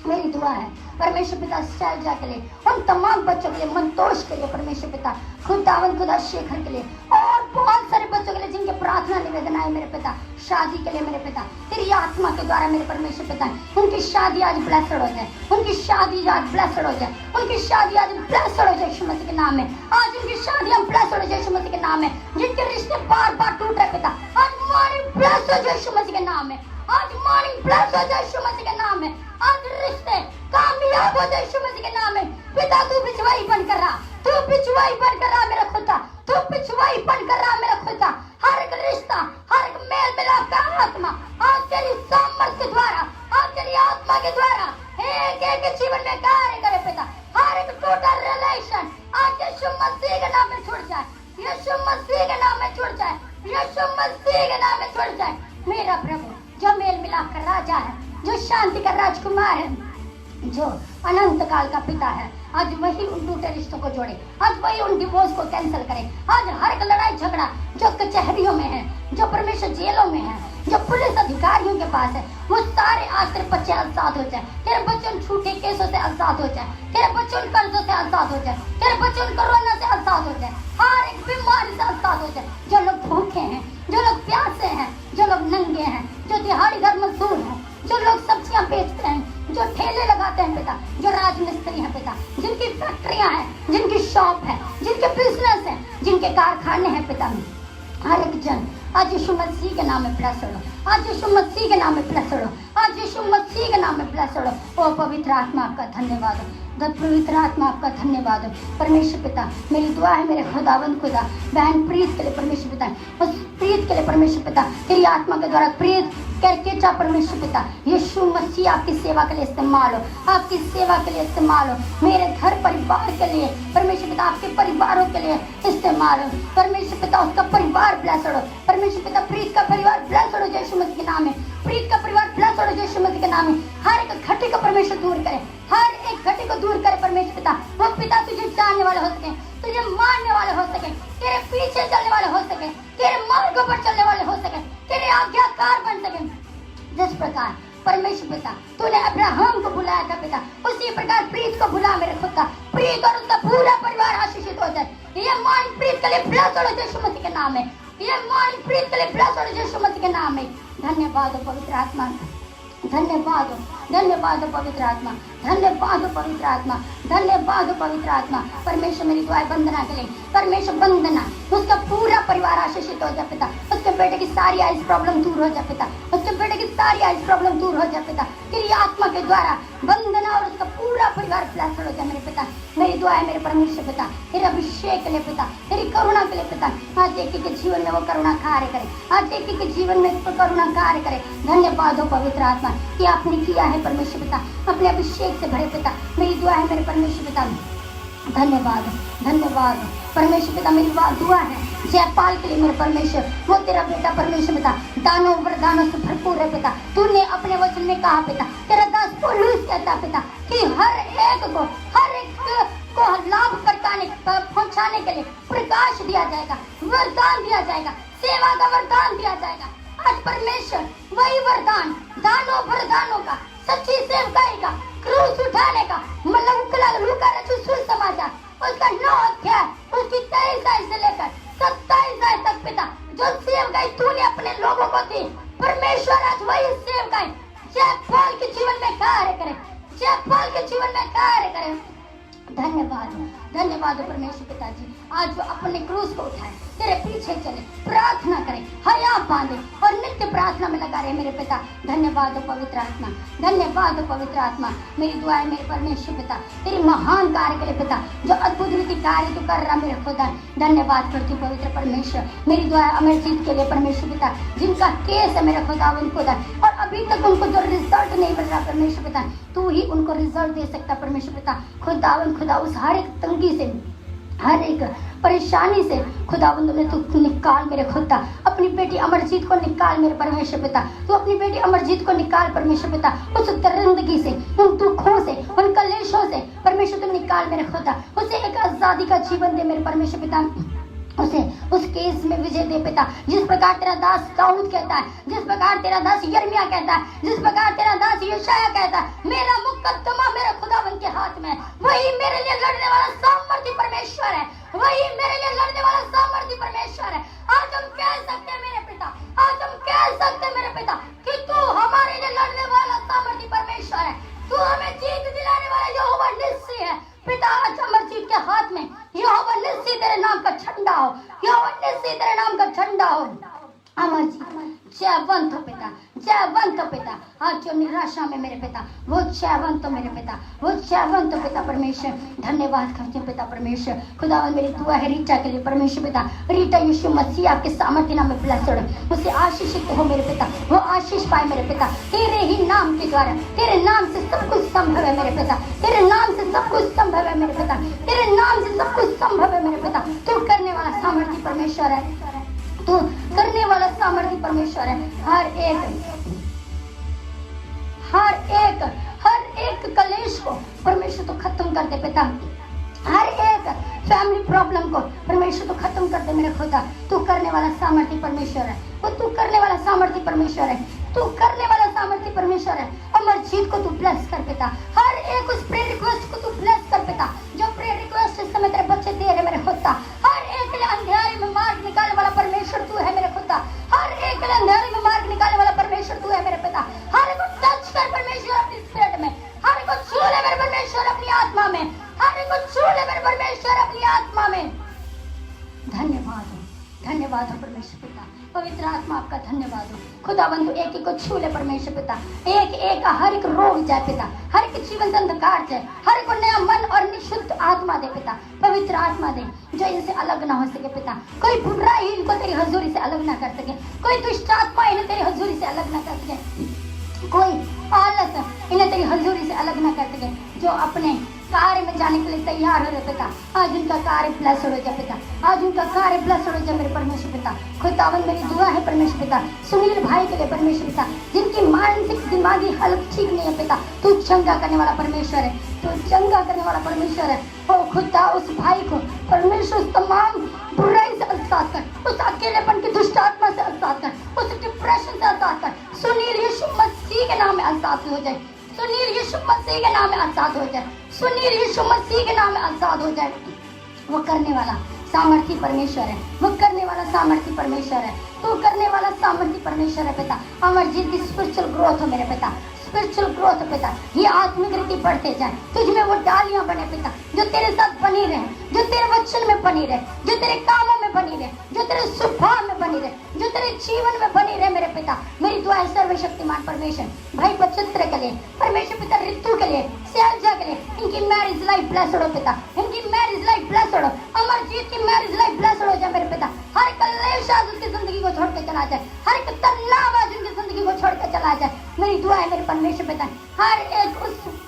मेरी दुआ है परमेश्वर पिता शैलजा के लिए, उन तमाम बच्चों के लिए, मंतोष के लिए परमेश्वर पिता, खुदावन खुदा शेखर के लिए और बहुत सारे बच्चों के लिए जिनके प्रार्थना निवेदन आए मेरे पिता, शादी के लिए मेरे पिता, तेरी आत्मा के द्वारा मेरे परमेश्वर पिता, उनकी शादी आज ब्लेस्ड हो जाए, उनकी शादी आज ब्लेस्ड हो जाए, उनकी शादी आज ब्लेस्ड हो जाए यीशु मसीह के नाम में। आज उनकी शादियां ब्लेस्ड हो जाए यीशु मसीह के नाम में। जिनके रिश्ते बार बार टूट रहे पिता, आज मॉर्निंग ब्लेस्ड हो जाए यीशु मसीह के नाम में, आज मॉर्निंग ब्लेस्ड हो जाए यीशु मसीह के नाम में। आज रिश्ते कामयाब हो जाए यीशु मसीह के नाम में। पिता तू पिछवाई बन कर रहा, तू पिछवाई बन कर रहा मेरा खुदा, तू पिछवाई बन कर रहा मेरा खुदा। हर एक रिश्ता, हर एक मेल मिलाप का आत्मा आज तेरी सामर्थ के द्वारा, आज तेरी आत्मा के द्वारा एक एक जीवन में कार्य करे पिता। हर एक टोटल रिलेशन आज यीशु मसीह के नाम में छूट जाए, यीशु मसीह के नाम में छूट जाए, यीशु मसीह के नाम में छूट जाए। मेरा प्रभु जो मेल मिलाप का राजा है, जो शांति का राजकुमार है, जो अनंत काल का पिता है, आज वही उन टूटे रिश्तों को जोड़े, आज वही उन डिवोर्स को कैंसिल करे। आज हर एक लड़ाई झगड़ा जो कचहरियों में है, जो परमेश्वर जेलों में है, जो पुलिस अधिकारियों के पास है, वो सारे आज तेरे बच्चे आजाद हो जाए, तेरे बच्चे उन झूठे केसों से आजाद हो जाए, तेरे बच्चे उन कर्जों से आजाद हो जाए, तेरे बच्चे उन कोरोना से आजाद हो जाए, हर एक बीमारी से आजाद हो जाए। जो लोग भूखे हैं, जो लोग प्यासे हैं, जो लोग नंगे हैं, जो दिहाड़ी घर मजदूर हैं, जो लोग सब्जियां बेचते हैं, जो ठेले लगाते हैं पिता, जो राजमिस्त्री हैं पिता, जिनकी फैक्ट्रियां हैं, जिनकी शॉप है, जिनके बिजनेस है, जिनके कारखाने हैं पिता, हर एक जन आज यीशु मसीह के नाम में ब्लेस्ड हो, आज यीशु मसीह के नाम में ब्लेस्ड हो, आज यीशु मसीह के नाम में ब्लेस्ड हो। ओ पवित्र आत्मा आपका धन्यवाद हो, पवित्र आत्मा आपका धन्यवाद हो परमेश्वर पिता। मेरी दुआ है मेरे खुदावंद खुदा बहन प्रीत के लिए परमेश्वर पिता, उस प्रीत के लिए परमेश्वर पिता, तेरी आत्मा के द्वारा प्रीत करके जा परमेश्वर पिता, यीशु मसीह आपकी सेवा के लिए इस्तेमाल हो, आपकी सेवा के लिए इस्तेमाल हो, मेरे घर परिवार के लिए परमेश्वर पिता, आपके परिवारों के लिए इस्तेमाल हो परमेश्वर पिता। उसका परिवार ब्लेस्ड हो परमेश्वर पिता, प्रीत का परिवार ब्लेस्ड हो यीशु मसीह के नाम में, प्रीत का परिवार ब्लेस्ड हो यीशु मसीह के नाम में। हर एक घटी को परमेश्वर दूर करे, हर एक घटी को दूर करे परमेश्वर पिता। वो पिता तुझे जानने वाले हो सके, तुझे मानने वाले हो सके, तेरे पीछे चलने वाले हो सके, तेरे मार्गों पर चलने वाले हो सके, तेरे आज्ञाकार बन सके। जिस प्रकार परमेश्वर पिता तूने अब्राहम को बुलाया था पिता, उसी प्रकार प्रीत को बुला मेरे खुदा, प्रीत और उसका पूरा परिवार आशीषित हो जाए। ये मान प्रीत के लिए ब्लेस्ड हो यीशु मसीह के नाम में, ये मान प्रीत के लिए ब्लेस्ड हो यीशु मसीह के नाम में। धन्यवाद हो पवित्र आत्मा, धन्यवाद हो, धन्यवाद हो पवित्र आत्मा, धन्यवाद हो पवित्र आत्मा, धन्यवाद हो पवित्र आत्मा। परमेश्वर मेरी दुआ वंदना के लिए, परमेश्वर वंदना, उसका पूरा परिवार आशीषित हो जाए पिता, उसके बेटे की सारी आइज प्रॉब्लम दूर हो जाए पिता, उसके बेटे की सारी आइज प्रॉब्लम दूर हो जाए पिता, तेरी आत्मा के द्वारा वंदना और उसका पूरा परिवार ब्लेस्ड हो जाए मेरे पिता। मेरी दुआ है मेरे परमेश्वर पिता, तेरे अभिषेक के लिए पिता, तेरी करुणा के लिए पिता, आज एक के जीवन में वो करुणा कार्य करे, आज एक के जीवन में इस पर करुणा कार्य करे। धन्यवाद हो पवित्र आत्मा कि आपने किया है परमेश्वर पिता, अपने अभिषेक से भरे पिता। मेरी दुआ है मेरे परमेश्वर पिता, धन्यवाद, धन्यवाद परमेश्वर पिता। मेरी बात दुआ है जयपाल के लिए मेरे परमेश्वर, वो तेरा बेटा परमेश्वर पिता दानों वरदानों से भरपूर है पिता। तूने अपने वचन में कहा पिता, तेरा दास पौलुस कहता पिता कि हर एक को लाभ पहुंचाने के लिए प्रकाश दिया जाएगा, वरदान दिया जाएगा, सेवा का वरदान दिया जाएगा। आज परमेश्वर वही वरदान, दानों वरदानों का, सच्ची सेवकाई का, क्रूस उठाने का, मतलब लूका रचित सुसमाचार उसका 9 अध्याय उसकी 23 आयत से लेकर 27 आयत तक पिता जो सेवकाई तूने अपने लोगों को दी, परमेश्वर आज वही सेवकाई जयपाल के जीवन में कार्य करे, जयपाल के जीवन में कार्य करे। धन्यवाद, धन्यवाद परमेश्वर पिताजी। आज वो अपने क्रूस को उठाए, तेरे पीछे चले, प्रार्थना करे, हया बांधे और नित्य प्रार्थना में लगा रहे मेरे पिता। धन्यवाद पवित्र आत्मा, धन्यवाद पवित्र आत्मा। मेरी दुआ है मेरे परमेश्वर पिता तेरी महान कार्य के लिए पिता, जो अद्भुत रीति कार्य तू कर रहा मेरे खुदा। धन्यवाद करती पवित्र परमेश्वर। मेरी दुआ है अमरजीत के लिए परमेश्वर पिता, जिनका केस है मेरे खुदावन खुदा और अभी तक उनको जो रिजल्ट नहीं मिल रहा परमेश्वर पिता, तू ही उनको रिजल्ट दे सकता परमेश्वर पिता। खुदावन खुदा उस हर एक तंगी से, हर एक परेशानी से खुदावंद ने तू निकाल मेरे खुदा। अपनी बेटी अमरजीत को निकाल मेरे परमेश्वर पिता, तू अपनी बेटी अमरजीत को निकाल परमेश्वर पिता। उस दरिंदगी से, उन दुखों से, उन कलेशों से परमेश्वर तू निकाल मेरे खुदा। उसे एक आजादी का जीवन दे मेरे परमेश्वर पिता। उसे उस केस में विजय दे पिता, जिस प्रकार तेरा दास दाऊद कहता है, जिस प्रकार तेरा दास यिर्मयाह कहता है, जिस प्रकार तेरा दास यशायाह कहता है, मेरा मुकद्दमा मेरे खुदावन के हाथ में, वही मेरे लिए लड़ने वाला सामर्थी परमेश्वर है, वही मेरे लिए लड़ने वाला सामर्थी परमेश्वर है। आज हम कह सकते हैं मेरे पिता, आज हम कह सकते हैं मेरे पिता कि तू हमारे लिए लड़ने वाला सामर्थी परमेश्वर है, तू हमें जीत दिलाने वाला यहोवा निस्सी है पिता। आज अमरजीत के हाथ में यहोवा निस्सी तेरे नाम का झंडा हो, यहोवा निस्सी तेरे नाम का झंडा हो। अमरजीत जयवंत हो पिता, जयवंत हो पिता। आज जो निराशा में मेरे पिता, वो जयवंत हो मेरे पिता, वो जयवंत हो पिता परमेश्वर। धन्यवाद करती हूँ पिता परमेश्वर। खुदावन मेरी दुआ है रीटा के लिए परमेश्वर पिता। रीटा यीशु मसीह आपके सामर्थ्य नाम में ब्लेस्ड हो, उसे आशीषित हो मेरे पिता, वो आशीष पाए मेरे पिता। तेरे ही नाम के द्वारा, तेरे नाम से सब कुछ संभव है मेरे पिता, तेरे नाम से सब कुछ संभव है मेरे पिता, तेरे नाम से सब कुछ संभव है मेरे पिता। तू करने वाला सामर्थ्य परमेश्वर है, तू करने वाला सामर्थ्य परमेश्वर है। हर एक कलेश को परमेश्वर तो खत्म कर दे पिता, हर एक फैमिली प्रॉब्लम को परमेश्वर तो खत्म कर दे मेरे खुदा। तू करने वाला सामर्थ्य परमेश्वर है, वो तू करने वाला सामर्थ्य परमेश्वर है, तू करने वाला सामर्थ्य परमेश्वर है। अमरजीत को तू ब्लेस कर पिता, हर एक उस प्रेयर रिक्वेस्ट को तू ब्लेस कर पिता, जो प्रेयर रिक्वेस्ट इस समय तेरे बच्चे दे रहे मेरे खुदा। हर एक के लिए अंधेरे में मार्ग निकालने वाला परमेश्वर तू है मेरे खुदा, हर एक के लिए अंधेरे में मार्ग निकालने वाला परमेश्वर तू है मेरे पिता। हर एक को टच कर परमेश्वर अपनी स्पिरिट में, हर एक को छू ले मेरे परमेश्वर अपनी आत्मा में, हर एक को छू ले मेरे परमेश्वर अपनी आत्मा में। धन्यवाद हो, धन्यवाद हो परमेश्वर पिता। पवित्र आत्मा आपका धन्यवाद हो खुदावंद। एक एक को छू ले परमेश्वर पिता, एक एक हर एक रोग जाए पिता, हर एक जीवन से अंधकार जाए, हर एक को नया मन और निशुद्ध आत्मा दे पिता, पवित्र आत्मा दे जो इनसे अलग ना हो सके पिता। कोई बुराई इनको तेरी हजूरी से अलग ना कर सके, कोई दुष्ट आत्मा इन्हें तेरी हजूरी से अलग ना कर सके, कोई आलस इन्हें तेरी हजूरी से अलग ना कर सके। जो अपने कार्य में जाने के लिए तैयार हो रहे पिता, आज उनका कार्य ब्लेस हो जाए पिता, आज उनका कार्य ब्लेस हो जाए मेरे परमेश्वर पिता। खुदावन मेरी दुआ है परमेश्वर पिता सुनील भाई के लिए परमेश्वर पिता, जिनकी मानसिक दिमागी हालत ठीक नहीं है पिता, तू चंगा करने वाला परमेश्वर है, तू चंगा करने वाला परमेश्वर है। ओ खुदा उस भाई को परमेश्वर उस तमाम बुराई से आजाद कर, उस अकेलेपन की दुष्ट आत्मा से आजाद कर, उस डिप्रेशन से आजाद कर। सुनील यीशु मसीह के नाम में आजाद हो जाए, सुनील यीशु मसीह के नाम में आजाद हो जाए, सुनील यीशु मसीह के नाम में आजाद हो जाए। वो करने वाला सामर्थी परमेश्वर है, वो करने वाला सामर्थी परमेश्वर है, तू करने वाला सामर्थी परमेश्वर है पिता। अमरजीत की स्पिरिचुअल ग्रोथ हो मेरे पिता, स्पिरिचुअल ग्रोथ पिता, ये आत्मिक रीति बढ़ते जाए, तुझ में वो डालियां बने पिता, जो तेरे साथ बनी रहे, जो तेरे वचन में बनी रहे, जो तेरे कामों में बनी रहे, जो तेरे स्वभाव में बनी रहे, जो तेरे जीवन में बनी रहे मेरे पिता। मेरी दुआ है सर्वशक्तिमान परमेश्वर भाई बचित्र के लिए, परमेश्वर पिता ऋतु के लिए, शैलजा के लिए, इनकी मैरिज लाइफ ब्लेस्ड हो पिता, इनकी मैरिज लाइफ ब्लेस्ड हो, अमरजीत की मैरिज लाइफ ब्लेस्ड हो जाए मेरे पिता। हर कलेश आज उसकी जिंदगी को छोड़ के चला जाए, हर एक तनाव आज उनकी जिंदगी को छोड़ के चला जाए। मेरी दुआ है मेरे परमेश्वर पिता, हर एक उस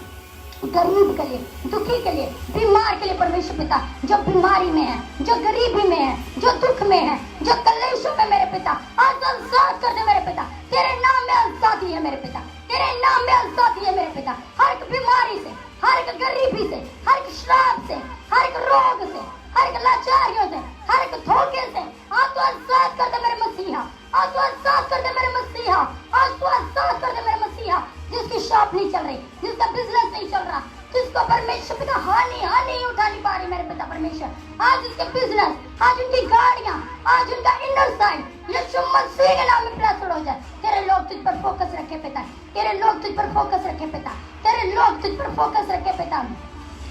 गरीब के लिए, दुखी के लिए, बीमार के लिए परमेश्वर पिता, जो बीमारी में है, जो गरीबी में है, जो दुख में है, जो कलेशों में मेरे पिता, आज आजाद कर दे मेरे पिता। तेरे नाम में आजादी है मेरे पिता, तेरे नाम में आजादी है मेरे पिता। हर एक बीमारी से, हर एक गरीबी से, हर एक श्राप से, हर एक रोग से, हर एक लाचारियों से, हर एक धोखे से आज तो आजाद कर दे मेरे मसीहा, आज तो आजाद कर दे मेरे मसीहा, आज तो आजाद कर दे मेरे मसीहा। जिसकी शॉप नहीं चल रही, जिसका बिजनेस नहीं चल रहा, जिसको परमेश्वर पिता हानि उठा नहीं पा रही मेरे पिता परमेश्वर, आज उसके बिजनेस, आज उनकी गाड़ियां, आज उनका इनर साइड यीशु मसीह के नाम में ब्लेस्ड हो जाए। तेरे लोग तुझ पर फोकस रखे पिता, तेरे लोग तुझ पर फोकस रखे पिता, तेरे लोग तुझ पर फोकस रखे पिता।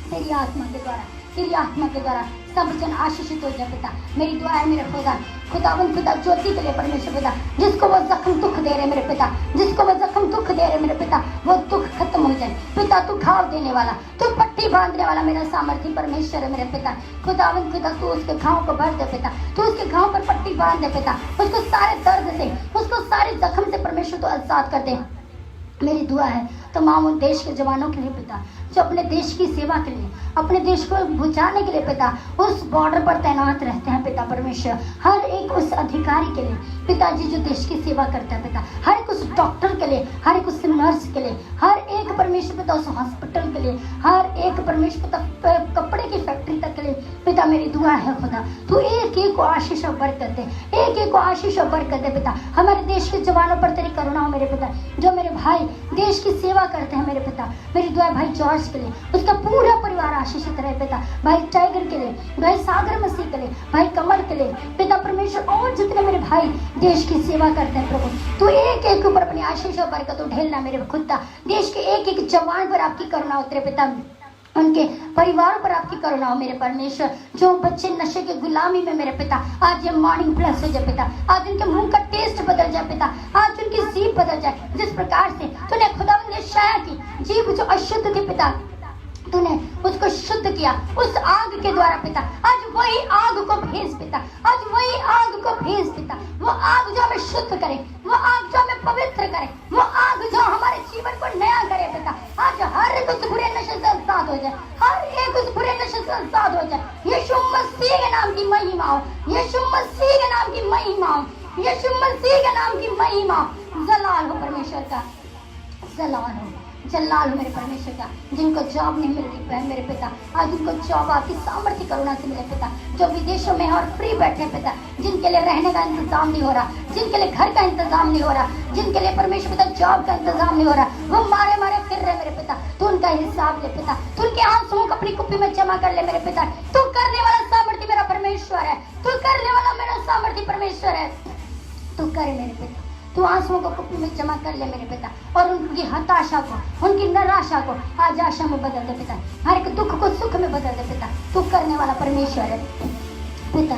तेरी आत्मा के द्वारा, तेरी आत्मा के द्वारा सब जन आशीषित हो जाए पिता। मेरी दुआ है मेरे खुदा, खुदावन खुदा ज्योति के लिए परमेश्वर पिता, जिसको वो जख्म दुख दे रहे मेरे पिता, जिसको वो जख्म दुख दे रहे मेरे पिता, वो दुख खत्म हो जाए पिता। तू घाव देने वाला, तू पट्टी बांधने वाला मेरा सामर्थी परमेश्वर है मेरे पिता। खुदावन खुदा तू उसके घाव को भर दे पिता, तू उसके घाव पर पट्टी बांध दे पिता, उसको सारे दर्द से, उसको सारे जख्म से परमेश्वर तो आजाद कर दे। मेरी दुआ है तमाम उन देश के जवानों के लिए पिता, जो अपने देश की सेवा के लिए, अपने देश को बचाने के लिए पिता उस बॉर्डर पर तैनात रहते हैं पिता परमेश्वर। हर एक उस अधिकारी के लिए पिताजी जो देश की सेवा करता है पिता, हर एक उस डॉक्टर के लिए, हर एक उस नर्स के लिए, हर एक परमेश्वर पिता उस हॉस्पिटल के लिए, हर एक परमेश्वर पिता कपड़े की फैक्ट्री तक के लिए पिता। मेरी दुआ है खुदा तू एक एक को आशीष और बरकत दे, एक एक को आशीष और बरकत दे पिता। हमारे देश के जवानों पर तेरी करुणा हो मेरे पिता, जो मेरे भाई देश की सेवा करते हैं मेरे पिता। मेरी दुआ है भाई जॉर्ज के लिए, उसका पूरा परिवार आशीषित रहे पिता। भाई टाइगर के लिए, भाई सागर मसीह के लिए, भाई कमल के लिए पिता परमेश्वर, और जितने मेरे भाई देश की सेवा करते हैं प्रभु, तू एक एक ऊपर अपनी आशीष और बरकत उठेलना मेरे खुदा। देश के एक एक जवान पर आपकी करुणा उतरे पिता, उनके परिवारों पर आपकी करुणा हो मेरे परमेश्वर। जो बच्चे नशे के गुलामी में मेरे पिता, आज ये मॉर्निंग प्लस हो जाए पिता, आज उनके मुंह का टेस्ट बदल जाए पिता, आज उनकी जीभ बदल जाए। जिस प्रकार से तूने खुदावंद ने यशायाह की जीभ जो अशुद्ध थी पिता, तूने उसको शुद्ध किया उस आग के द्वारा पिता। आज वही आग को भेज पिता, आज वही आग को भेज पिता। वो आग जो हमें शुद्ध करे, वो आग जो हमें पवित्र करे, वो आग जो हमारे जीवन को नया करे पिता। आज हर एक उस बुरे नशे से आजाद हो जाए, हर एक उस बुरे नशे से आजाद हो जाए। यीशु मसीह के नाम की महिमा हो, यीशु मसीह के नाम की महिमा हो, यीशु मसीह के नाम की महिमा। जलाल हो परमेश्वर का, जलाल हो, जलाल हो मेरे परमेश्वर का। जिनको जॉब नहीं मिल रही है मेरे पिता, आज उनको जॉब आपकी सामर्थ्य करुणा से मिले पिता। जो विदेशों में और फ्री बैठे पिता, जिनके लिए रहने का इंतजाम नहीं हो रहा, जिनके लिए घर का इंतजाम नहीं हो रहा, जिनके लिए परमेश्वर पिता जॉब का इंतजाम नहीं हो रहा, वो मारे मारे फिर रहे मेरे पिता। तू उनका हिसाब ले पिता, तू उनके आंसुओं को अपनी कुप्पी में जमा कर ले मेरे पिता। तू करने वाला सामर्थ्य मेरा परमेश्वर है, तू करने वाला मेरा सामर्थ्य परमेश्वर है। तू कर मेरे पिता, तू आंसुओं को कुप्पी में जमा कर ले मेरे पिता, और उनकी हताशा को, उनकी निराशा को आज आशा में बदल दे पिता। हर एक दुख को सुख में बदल दे पिता। तू करने वाला परमेश्वर है पिता।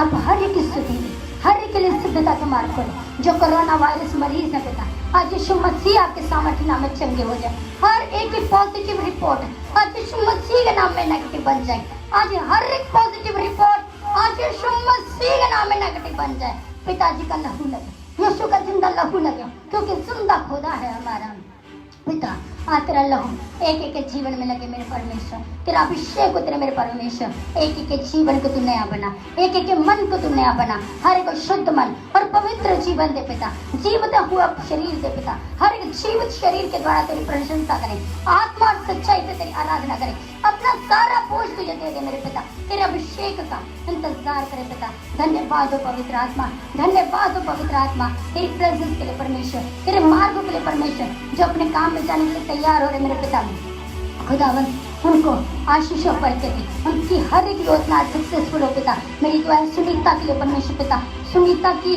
अब हर एक स्थिति में, हर एक के लिए सिद्धता के मार्ग खोले। जो कोरोना वायरस मरीज है पिता, आज यीशु मसीह आपके सामर्थ्य नाम में चंगे हो जाए। हर एक की पॉजिटिव रिपोर्ट आज यीशु मसीह के नाम में नेगेटिव बन जाए। आज हर एक पॉजिटिव रिपोर्ट आज यीशु मसीह के नाम में नेगेटिव बन जाए। पिताजी का लहू लगे, यीशु का जिंदा लहू लगे, क्योंकि जिंदा खुदा है हमारा पिता। तेरा लहू एक एक के जीवन में लगे मेरे परमेश्वर, तेरा अभिषेक उतरे मेरे परमेश्वर। एक एक के जीवन को तू नया बना, एक एक के मन को तू नया बना। हर एक शुद्ध मन और पवित्र जीवन दे पिता, जीवता हुआ शरीर दे पिता। हर एक जीवित शरीर के द्वारा तेरी प्रशंसा करें, आत्मा और सच्चाई से तेरी आराधना करें। अपना सारा बोझ तुझे दे दे मेरे पिता, तेरे अभिषेक का इंतजार करे पिता। धन्यवाद हो पवित्र आत्मा, धन्यवाद हो पवित्र आत्मा, तेरी प्रेजेंस के लिए परमेश्वर, तेरे मार्गों के लिए परमेश्वर, जो अपने काम में जाने के लिए तैयार हो रहे मेरे पिता। खुदावंद उनको आशीष और बरकत दी, उनकी हर एक योजना सक्सेसफुल हो पिता। मेरी दुआ है सुनीता के लिए परमेश्वर पिता, सुनीता की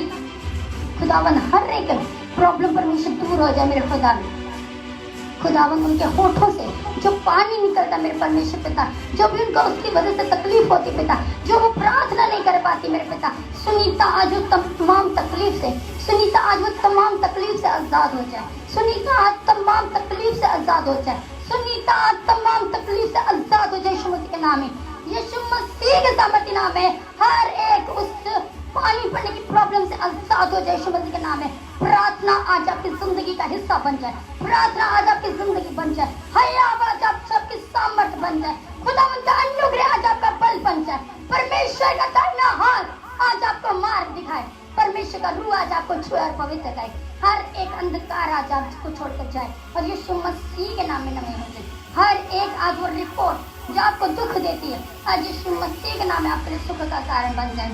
खुदावंद हर एक प्रॉब्लम परमेश्वर दूर हो जाए मेरे खुदावंद। खुदावंद उनके होठों से जो पानी निकलता मेरे परमेश्वर पिता, जो भी उनको उसकी वजह से तकलीफ होती पिता, जो वो प्रार्थना नहीं कर पाती मेरे पिता, सुनीता आज वो तमाम तकलीफ से, सुनीता आज वो तमाम तकलीफ से आजाद हो जाए। सुनीता आज तमाम तकलीफ से आजाद हो जाए। सुनीता आज तमाम तकलीफ से आजाद हो जाए यीशु मसीह के नाम में, यीशु मसीह के सामर्थ्य नाम में। हर एक उस पानी पड़ने की प्रॉब्लम से आजाद हो जाए यीशु मसीह के नाम में। प्रार्थना आज आपकी जिंदगी का हिस्सा बन जाए, प्रार्थना आज आपकी जिंदगी बन जाए। हया आज आप सबकी सामर्थ बन जाए, खुदावन का अनुग्रह आज आपका बल बन जाए, परमेश्वर का दाहिना हाथ आज आपको मार्ग दिखाए, परमेश्वर का रूह आज आपको छुए और पवित्र करे, हर एक अंधकार आज आपको छोड़कर जाए और यीशु मसीह के नाम में नमे हो जाए। हर एक आज वो रिपोर्ट जो आपको दुख देती है आज यीशु मसीह के नाम में आपके लिए सुख का कारण बन जाए,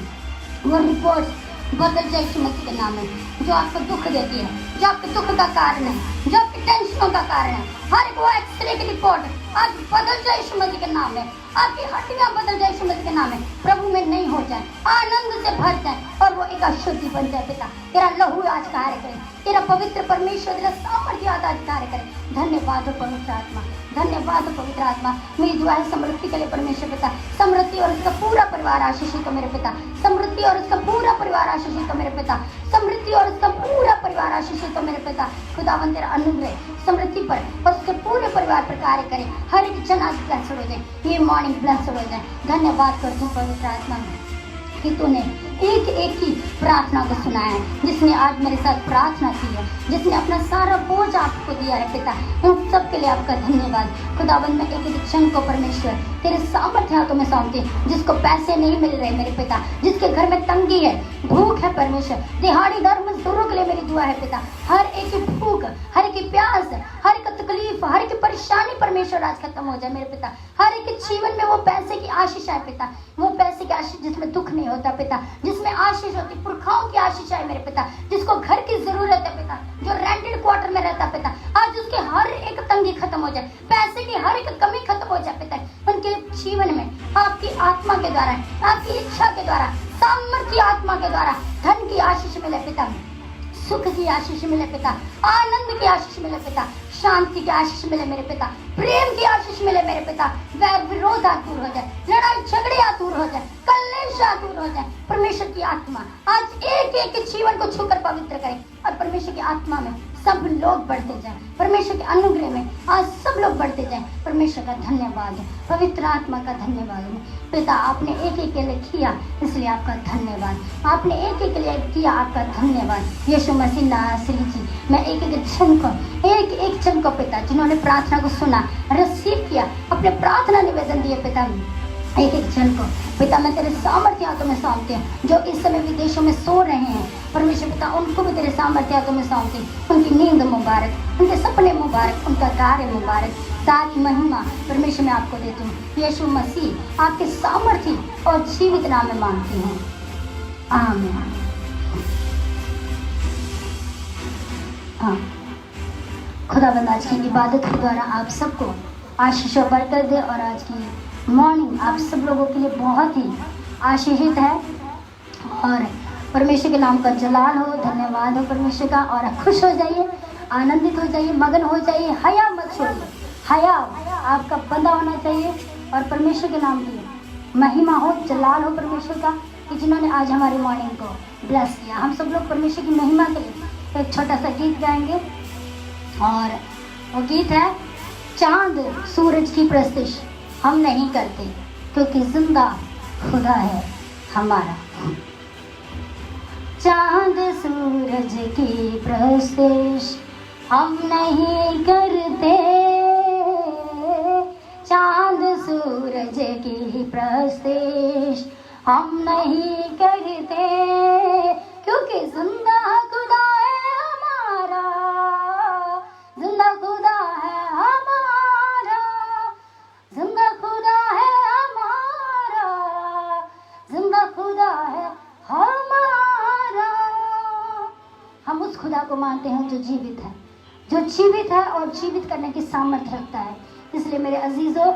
वो रिपोर्ट बदल जाए यीशु मसीह के नाम में। जो आपको दुख देती है, जो आपके दुख का कारण है, जो आपकी टेंशनों का कारण है, हर एक वो एक्सरे की रिपोर्ट आज बदल जाए यीशु मसीह के नाम में। आपकी हड्डियां बदल जाए यीशु मसीह के नाम में, प्रभु में नहीं हो जाए, आनंद से भर जाए और वो एक अशुद्धि बन जाए। पिता तेरा लहू आज कार्य करे, तेरा पवित्र परमेश्वर तेरा सामर्थ्य आज कार्य करे। धन्यवाद हो पवित्र आत्मा, धन्यवाद हो पवित्र आत्मा। मेरी दुआ है समृद्धि के लिए परमेश्वर पिता, समृद्धि और उसका पूरा परिवार आशीषित हो मेरे पिता, समृद्धि और उसका पूरा परिवार आशीषित हो मेरे पिता, समृद्धि और उसका पूरा परिवार आशीषित हो मेरे पिता। खुदावन तेरा अनुग्रह समृद्धि पर और उसके पूरे परिवार पर कार्य करे, हर एक जन आज ब्लेस्ड हो जाए, ये मॉर्निंग ब्लेस्ड हो जाए। धन्यवाद करती हूँ पवित्र आत्मा कि तूने एक एक की प्रार्थना को सुना है, जिसने आज मेरे साथ प्रार्थना की है, जिसने अपना सारा बोझ आपको दिया है पिता, उन सब के लिए आपका धन्यवाद। खुदाबंद में एक एक क्षण को परमेश्वर तेरे सामर्थ्य हाथों में सौंपते, जिसको पैसे नहीं मिल रहे मेरे पिता, जिसके घर में तंगी है, भूख है परमेश्वर, दिहाड़ीदार मजदूरों के लिए मेरी दुआ है पिता, हर एक की भूख, हर एक की प्यास, हर एक तकलीफ, हर एक परेशानी परमेश्वर आज खत्म हो जाए मेरे पिता। हर एक जीवन में वो पैसे की आशीष है पिता, वो पैसे की आशीष जिसमें दुख नहीं होता पिता, जिसमें आशीष होती, पुरखाओं की आशीष है मेरे पिता, जिसको घर की जरूरत है पिता, जो रेंटेड क्वार्टर में रहता पिता, आज उसके हर एक तंगी खत्म हो जाए, पैसे की हर एक कमी खत्म हो जाए पिता। उनके जीवन में आपकी आत्मा के द्वारा, आपकी इच्छा के द्वारा, सामर्थ्य आत्मा के द्वारा धन की आशीष मिले पिता, सुख की आशीष मिले पिता, आनंद की आशीष मिले पिता, शांति की आशीष मिले मेरे पिता, प्रेम की आशीष मिले मेरे पिता, वैर विरोध दूर हो जाए, लड़ाई झगड़े दूर हो जाए, कलेश दूर हो जाए। परमेश्वर की आत्मा आज एक एक जीवन को छूकर पवित्र करे और परमेश्वर की आत्मा में सब लोग बढ़ते जाए, परमेश्वर के अनुग्रह में आज सब लोग बढ़ते जाए। परमेश्वर का धन्यवाद है, पवित्र आत्मा का धन्यवाद है पिता, आपने एक एक के लिए किया इसलिए आपका धन्यवाद, आपने एक एक के लिए किया आपका धन्यवाद। यीशु मसीह नासरी जी, मैं एक एक क्षण को, एक एक क्षण को पिता, जिन्होंने प्रार्थना को सुना, रिसीव किया, अपने प्रार्थना निवेदन दिए पिता, एक एक जन को पिता मैं तेरे सामर्थ्य हाथों में सौंपती हूँ। जो इस समय विदेशों में सो रहे हैं परमेश्वर पिता, उनको भी तेरे सामर्थ्य हाथों में सौंपती हूँ। उनकी नींद मुबारक, उनके सपने मुबारक, उनका कार्य मुबारक, सारी महिमा परमेश्वर मैं आपको देती हूँ। यीशु मसीह आपके सामर्थ्य और जीवित नाम में मांगती हूँ, आमीन। हाँ, खुदाबंद आज की इबादत के द्वारा आप सबको आशीष और बरकत दे और आज की मॉर्निंग आप सब लोगों के लिए बहुत ही आशीषित है और परमेश्वर के नाम का जलाल हो, धन्यवाद हो परमेश्वर का। और खुश हो जाइए, आनंदित हो जाइए, मगन हो जाइए, हया मत छोड़िए, हया आपका बंदा होना चाहिए और परमेश्वर के नाम की महिमा हो, जलाल हो परमेश्वर का कि जिन्होंने आज हमारी मॉर्निंग को ब्लेस किया। हम सब लोग परमेश्वर की महिमा के लिए एक छोटा सा गीत गाएंगे और वो गीत है चांद सूरज की प्रस्तिश हम नहीं करते क्योंकि जिंदा खुदा है हमारा। चांद सूरज की प्रस्तिश हम नहीं करते, चांद सूरज की प्रस्तिश हम नहीं करते क्योंकि जिंदा खुदा है हमारा, जिंदा खुदा है हमारा, जिंदा खुदा है हमारा, जिंदा खुदा है हमारा। हम उस खुदा को मानते हैं जो जीवित है, जो जीवित है और जीवित करने की सामर्थ्य रखता है। इसलिए मेरे अजीजों,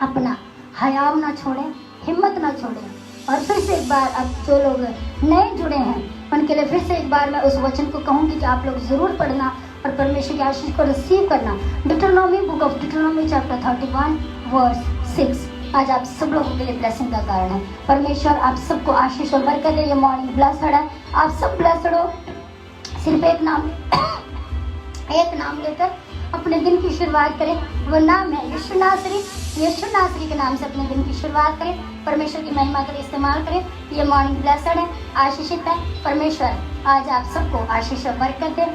अपना हयाव ना छोड़ें, हिम्मत ना छोड़ें। और फिर से एक बार अब जो लोग नए जुड़े हैं उनके लिए फिर से एक बार मैं उस वचन को कहूँगी कि आप लोग ज़रूर पढ़ना और परमेश्वर की आशीष को रिसीव करना। डिट्रोनॉमी, बुक ऑफ डिट्रोनॉमी चैप्टर 31 वर्स 6 आज आप सब लोगों के लिए ब्लेसिंग का कारण है। परमेश्वर आप सबको आशीष और बरकत दे। ये मॉर्निंग ब्लेस्ड है, आप सब ब्लेस्ड हो। सिर्फ एक नाम लेकर अपने दिन की शुरुआत करें, वो नाम है यीशु नासरी। यीशु नासरी के नाम से अपने दिन की शुरुआत करें, परमेश्वर की महिमा के लिए इस्तेमाल करें। ये मॉर्निंग ब्लेस्ड है, आशीषित है। परमेश्वर आज आप सबको आशीष और बरकत दे।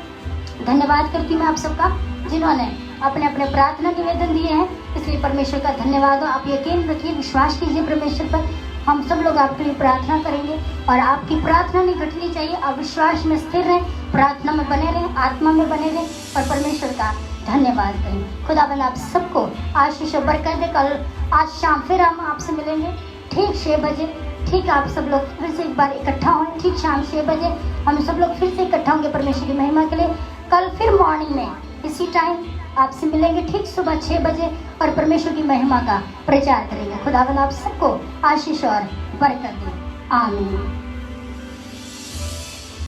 धन्यवाद करती हूँ मैं आप सबका जिन्होंने अपने अपने प्रार्थना निवेदन दिए हैं, इसलिए परमेश्वर का धन्यवाद हो। आप यकीन रखिए, विश्वास कीजिए परमेश्वर पर। हम सब लोग आपके लिए प्रार्थना करेंगे और आपकी प्रार्थना नहीं घटनी चाहिए। आप विश्वास में स्थिर रहें, प्रार्थना में बने रहें, आत्मा में बने रहें और परमेश्वर का धन्यवाद करें। खुदाबंद आप सबको आशीष और बरकत दे। कल आज शाम फिर हम आपसे मिलेंगे ठीक 6 बजे। ठीक, आप सब लोग फिर से एक बार इकट्ठा हों। ठीक शाम 6 बजे हम सब लोग फिर से इकट्ठा होंगे परमेश्वर की महिमा के लिए। कल फिर मॉर्निंग में इसी टाइम आपसे मिलेंगे ठीक सुबह 6 बजे और परमेश्वर की महिमा का प्रचार करेंगे। खुदावंद आप सबको आशीष और बरकत दे। आमीन।